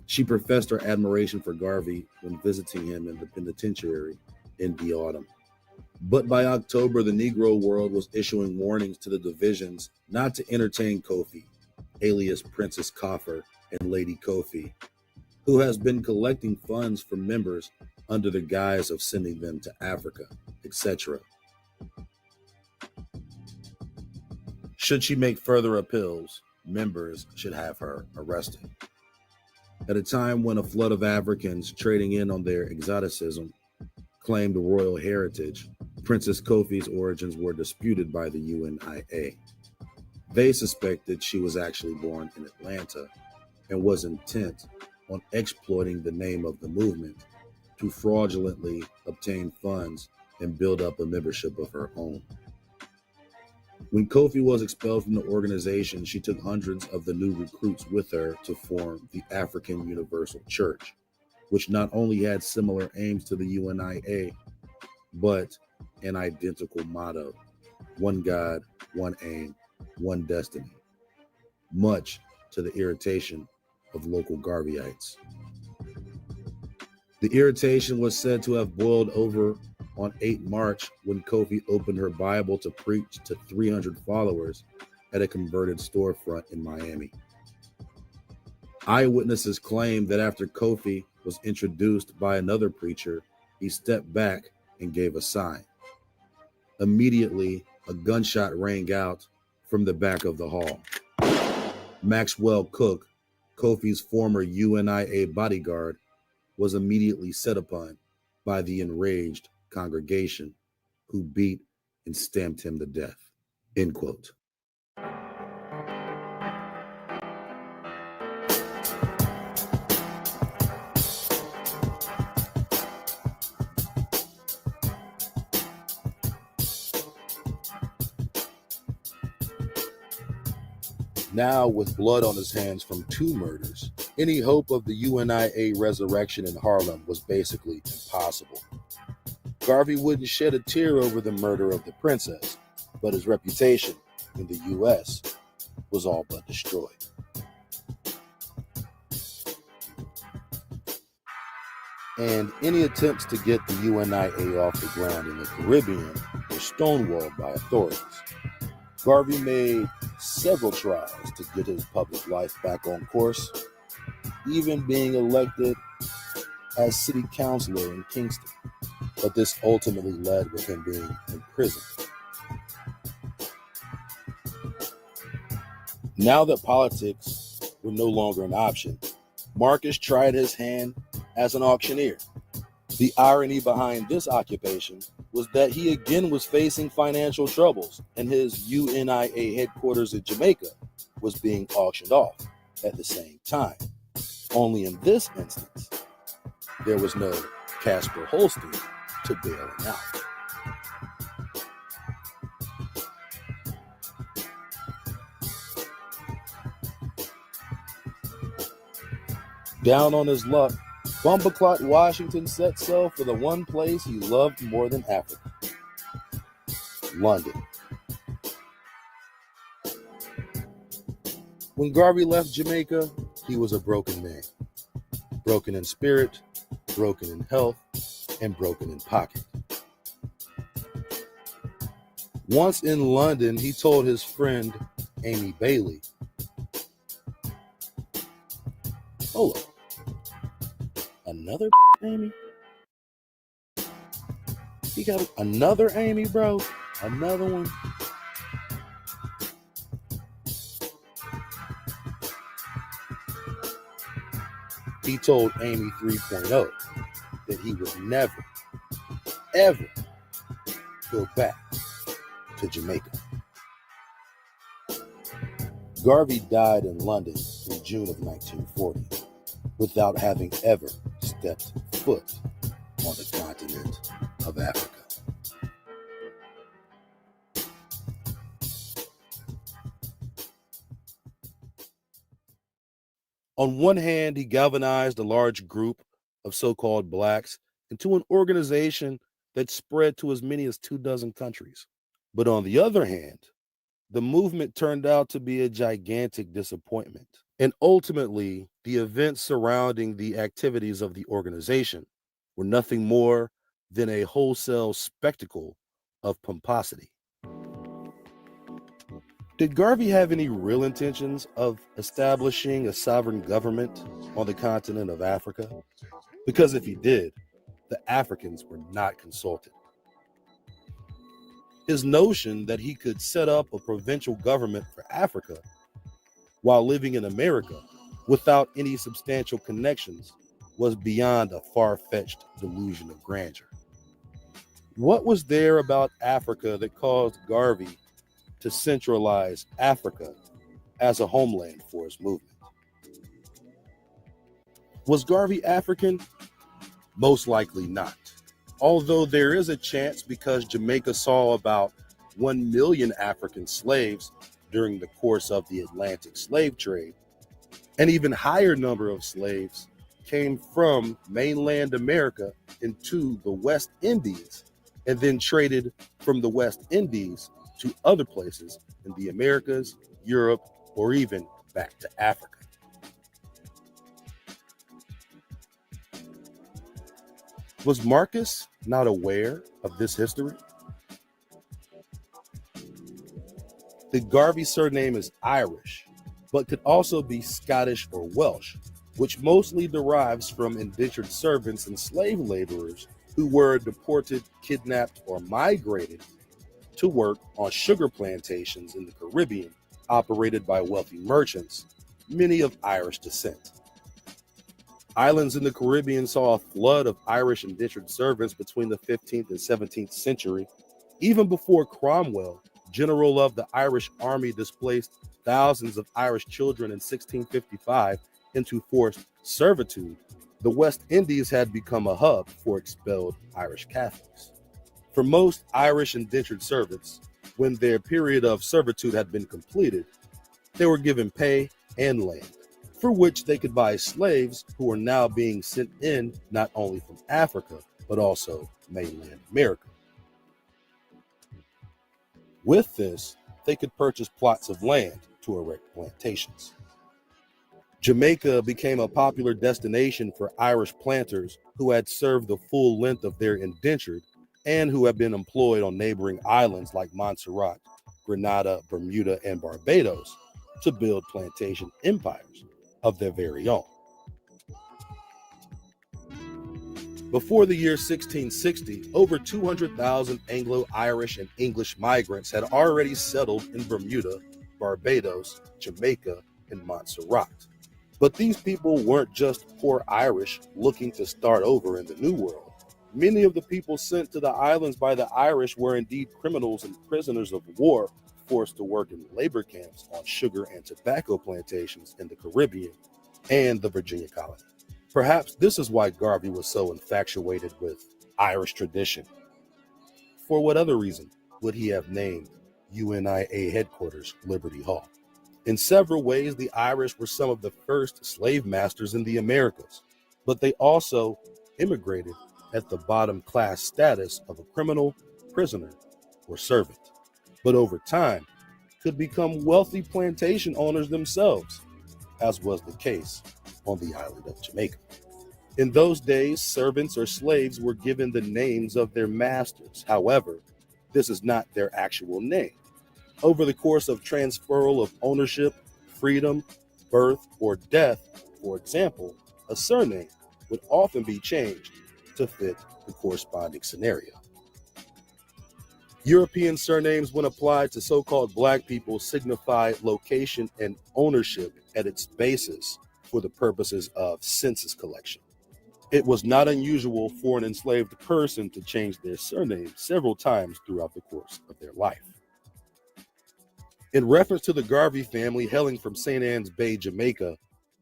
She professed her admiration for Garvey when visiting him in the penitentiary in the autumn. But by October, the Negro world was issuing warnings to the divisions not to entertain Kofi, alias Princess Coffer and Lady Kofi, who has been collecting funds from members under the guise of sending them to Africa, etc. Should she make further appeals, members should have her arrested. At a time when a flood of Africans trading in on their exoticism claimed royal heritage, Princess Kofi's origins were disputed by the UNIA. They suspected she was actually born in Atlanta and was intent on exploiting the name of the movement to fraudulently obtain funds and build up a membership of her own. When Kofi was expelled from the organization, she took hundreds of the new recruits with her to form the African Universal Church, which not only had similar aims to the UNIA, but an identical motto: one God, one aim, one destiny, much to the irritation of local Garveyites. The irritation was said to have boiled over on 8 March when Kofi opened her Bible to preach to 300 followers at a converted storefront in Miami. Eyewitnesses claim that after Kofi was introduced by another preacher, he stepped back and gave a sign. Immediately, a gunshot rang out from the back of the hall. Maxwell Cook, Kofi's former UNIA bodyguard, was immediately set upon by the enraged congregation, who beat and stamped him to death. End quote. Now, with blood on his hands from 2 murders, any hope of the UNIA resurrection in Harlem was basically impossible. Garvey wouldn't shed a tear over the murder of the princess, but his reputation in the U.S. was all but destroyed. And any attempts to get the UNIA off the ground in the Caribbean were stonewalled by authorities. Garvey made several tries to get his public life back on course, even being elected as city councilor in Kingston, but this ultimately led with him being imprisoned. Now that politics were no longer an option, Marcus tried his hand as an auctioneer. The irony behind this occupation was that he again was facing financial troubles, and his UNIA headquarters in Jamaica was being auctioned off at the same time. Only in this instance, there was no Casper Holstein to bail him out. Down on his luck, Bumbleclot Washington set sail for the one place he loved more than Africa, London. When Garvey left Jamaica, he was a broken man. Broken in spirit, broken in health, and broken in pocket. Once in London, he told his friend, Amy Bailey, "Hold up. Another Amy? He got another Amy, bro? Another one?" He told Amy 3.0 that he would never, ever go back to Jamaica. Garvey died in London in June of 1940 without having ever stepped foot on the continent of Africa. On one hand, he galvanized a large group of so-called blacks into an organization that spread to as many as 24 countries. But on the other hand, the movement turned out to be a gigantic disappointment. And ultimately, the events surrounding the activities of the organization were nothing more than a wholesale spectacle of pomposity. Did Garvey have any real intentions of establishing a sovereign government on the continent of Africa? Because if he did, the Africans were not consulted. His notion that he could set up a provincial government for Africa while living in America without any substantial connections was beyond a far-fetched delusion of grandeur. What was there about Africa that caused Garvey to centralize Africa as a homeland for his movement? Was Garvey African? Most likely not. Although there is a chance because Jamaica saw about 1 million African slaves during the course of the Atlantic slave trade, an even higher number of slaves came from mainland America into the West Indies and then traded from the West Indies to other places in the Americas, Europe, or even back to Africa. Was Marcus not aware of this history? The Garvey surname is Irish, but could also be Scottish or Welsh, which mostly derives from indentured servants and slave laborers who were deported, kidnapped, or migrated to work on sugar plantations in the Caribbean operated by wealthy merchants, many of Irish descent. Islands in the Caribbean saw a flood of Irish indentured servants between the 15th and 17th century. Even before Cromwell, general of the Irish army, displaced thousands of Irish children in 1655 into forced servitude, the West Indies had become a hub for expelled Irish Catholics. For most Irish indentured servants, when their period of servitude had been completed, they were given pay and land, for which they could buy slaves who were now being sent in not only from Africa, but also mainland America. With this, they could purchase plots of land to erect plantations. Jamaica became a popular destination for Irish planters who had served the full length of their indentured and who had been employed on neighboring islands like Montserrat, Grenada, Bermuda, and Barbados to build plantation empires of their very own. Before the year 1660, over 200,000 Anglo-Irish and English migrants had already settled in Bermuda, Barbados, Jamaica, and Montserrat. But these people weren't just poor Irish looking to start over in the New World. Many of the people sent to the islands by the Irish were indeed criminals and prisoners of war forced to work in labor camps on sugar and tobacco plantations in the Caribbean and the Virginia colony. Perhaps this is why Garvey was so infatuated with Irish tradition. For what other reason would he have named UNIA headquarters Liberty Hall? In several ways, the Irish were some of the first slave masters in the Americas, but they also immigrated at the bottom class status of a criminal, prisoner, or servant, but over time could become wealthy plantation owners themselves, as was the case on the island of Jamaica. In those days, servants or slaves were given the names of their masters. However, this is not their actual name. Over the course of transferal of ownership, freedom, birth, or death, for example, a surname would often be changed to fit the corresponding scenario. European surnames, when applied to so-called Black people, signify location and ownership at its basis for the purposes of census collection. It was not unusual for an enslaved person to change their surname several times throughout the course of their life. In reference to the Garvey family hailing from St. Ann's Bay, Jamaica,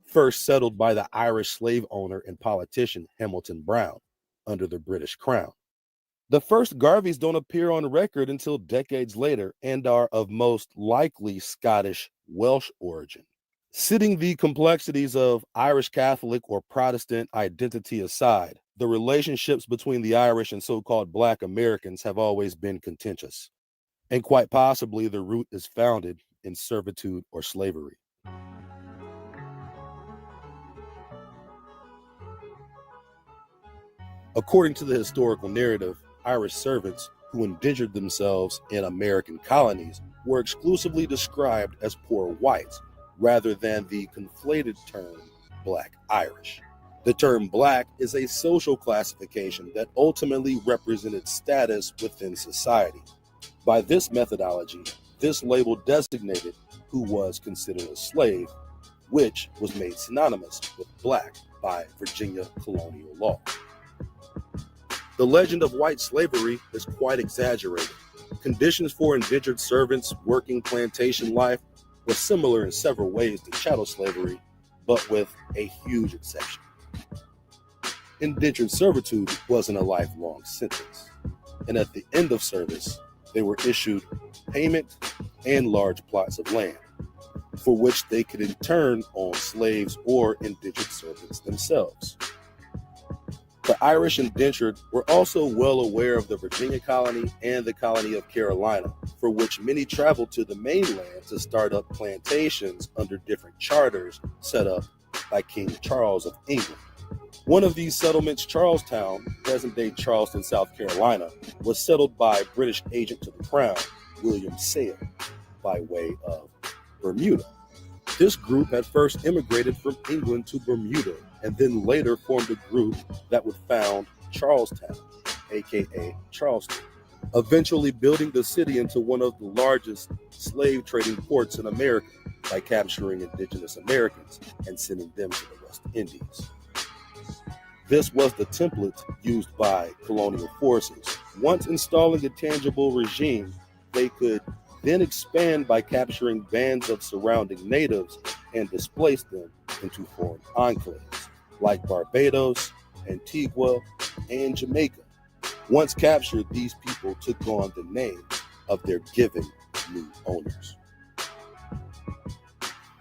first settled by the Irish slave owner and politician Hamilton Brown under the British Crown. The first Garveys don't appear on record until decades later and are of most likely Scottish Welsh origin. Setting the complexities of Irish Catholic or Protestant identity aside, the relationships between the Irish and so-called Black Americans have always been contentious, and quite possibly the root is founded in servitude or slavery. According to the historical narrative, Irish servants who indentured themselves in American colonies were exclusively described as poor whites, rather than the conflated term Black Irish. The term Black is a social classification that ultimately represented status within society. By this methodology, this label designated who was considered a slave, which was made synonymous with Black by Virginia colonial law. The legend of white slavery is quite exaggerated. Conditions for indentured servants working plantation life were similar in several ways to chattel slavery, but with a huge exception. Indentured servitude wasn't a lifelong sentence, and at the end of service, they were issued payment and large plots of land, for which they could in turn own slaves or indentured servants themselves. The Irish indentured were also well aware of the Virginia colony and the colony of Carolina, for which many traveled to the mainland to start up plantations under different charters set up by King Charles of England. One of these settlements, Charlestown, present-day Charleston, South Carolina, was settled by British agent to the Crown, William Sale, by way of Bermuda. This group had first immigrated from England to Bermuda and then later formed a group that would found Charlestown, aka Charleston, eventually building the city into one of the largest slave trading ports in America by capturing indigenous Americans and sending them to the West Indies. This was the template used by colonial forces. Once installing a tangible regime, they could then expand by capturing bands of surrounding natives and displace them into foreign enclaves like Barbados, Antigua, and Jamaica. Once captured, these people took on the name of their given new owners.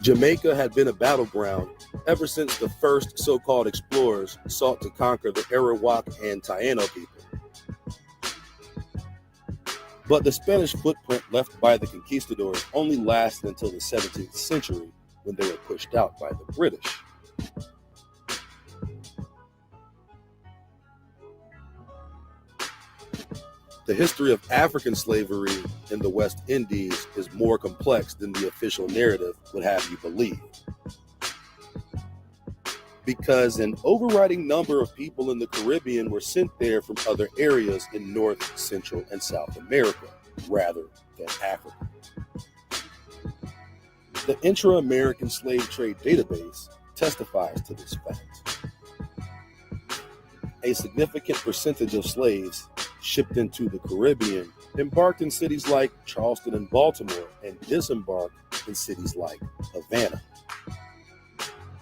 Jamaica had been a battleground ever since the first so-called explorers sought to conquer the Arawak and Taino people. But the Spanish footprint left by the conquistadors only lasted until the 17th century, when they were pushed out by the British. The history of African slavery in the West Indies is more complex than the official narrative would have you believe. Because an overriding number of people in the Caribbean were sent there from other areas in North, Central, and South America, rather than Africa. The Intra-American Slave Trade Database testifies to this fact. A significant percentage of slaves shipped into the Caribbean embarked in cities like Charleston and Baltimore and disembarked in cities like Havana.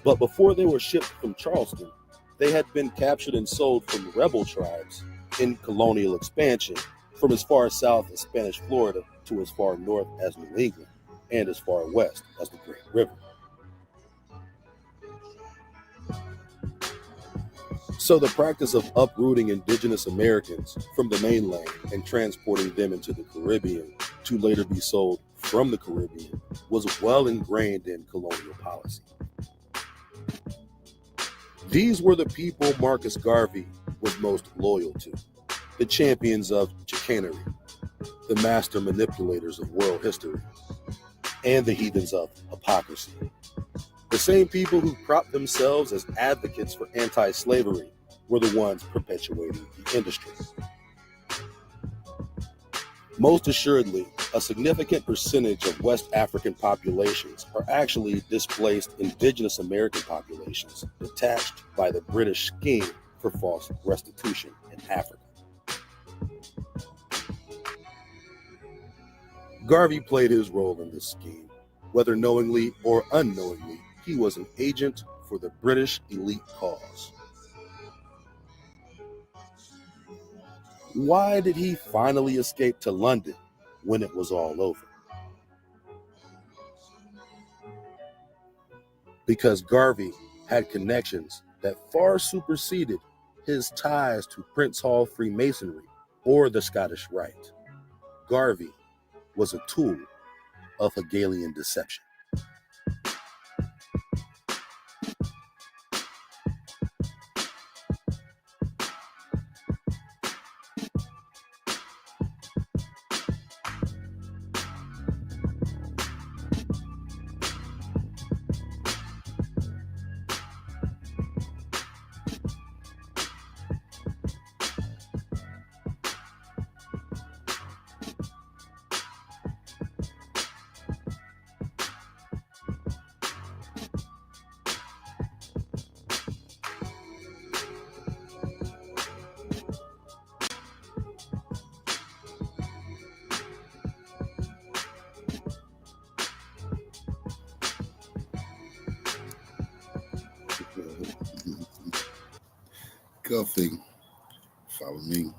But before they were shipped from Charleston, they had been captured and sold from rebel tribes in colonial expansion from as far south as Spanish Florida to as far north as New England and as far west as the Great River. So the practice of uprooting indigenous Americans from the mainland and transporting them into the Caribbean to later be sold from the Caribbean was well ingrained in colonial policy. These were the people Marcus Garvey was most loyal to, the champions of chicanery, the master manipulators of world history, and the heathens of hypocrisy. The same people who propped themselves as advocates for anti-slavery were the ones perpetuating the industry. Most assuredly, a significant percentage of West African populations are actually displaced indigenous American populations detached by the British scheme for false restitution in Africa. Garvey played his role in this scheme. Whether knowingly or unknowingly, he was an agent for the British elite cause. Why did he finally escape to London when it was all over? Because Garvey had connections that far superseded his ties to Prince Hall Freemasonry or the Scottish Rite. Garvey was a tool of Hegelian deception. Cuffing. Follow me.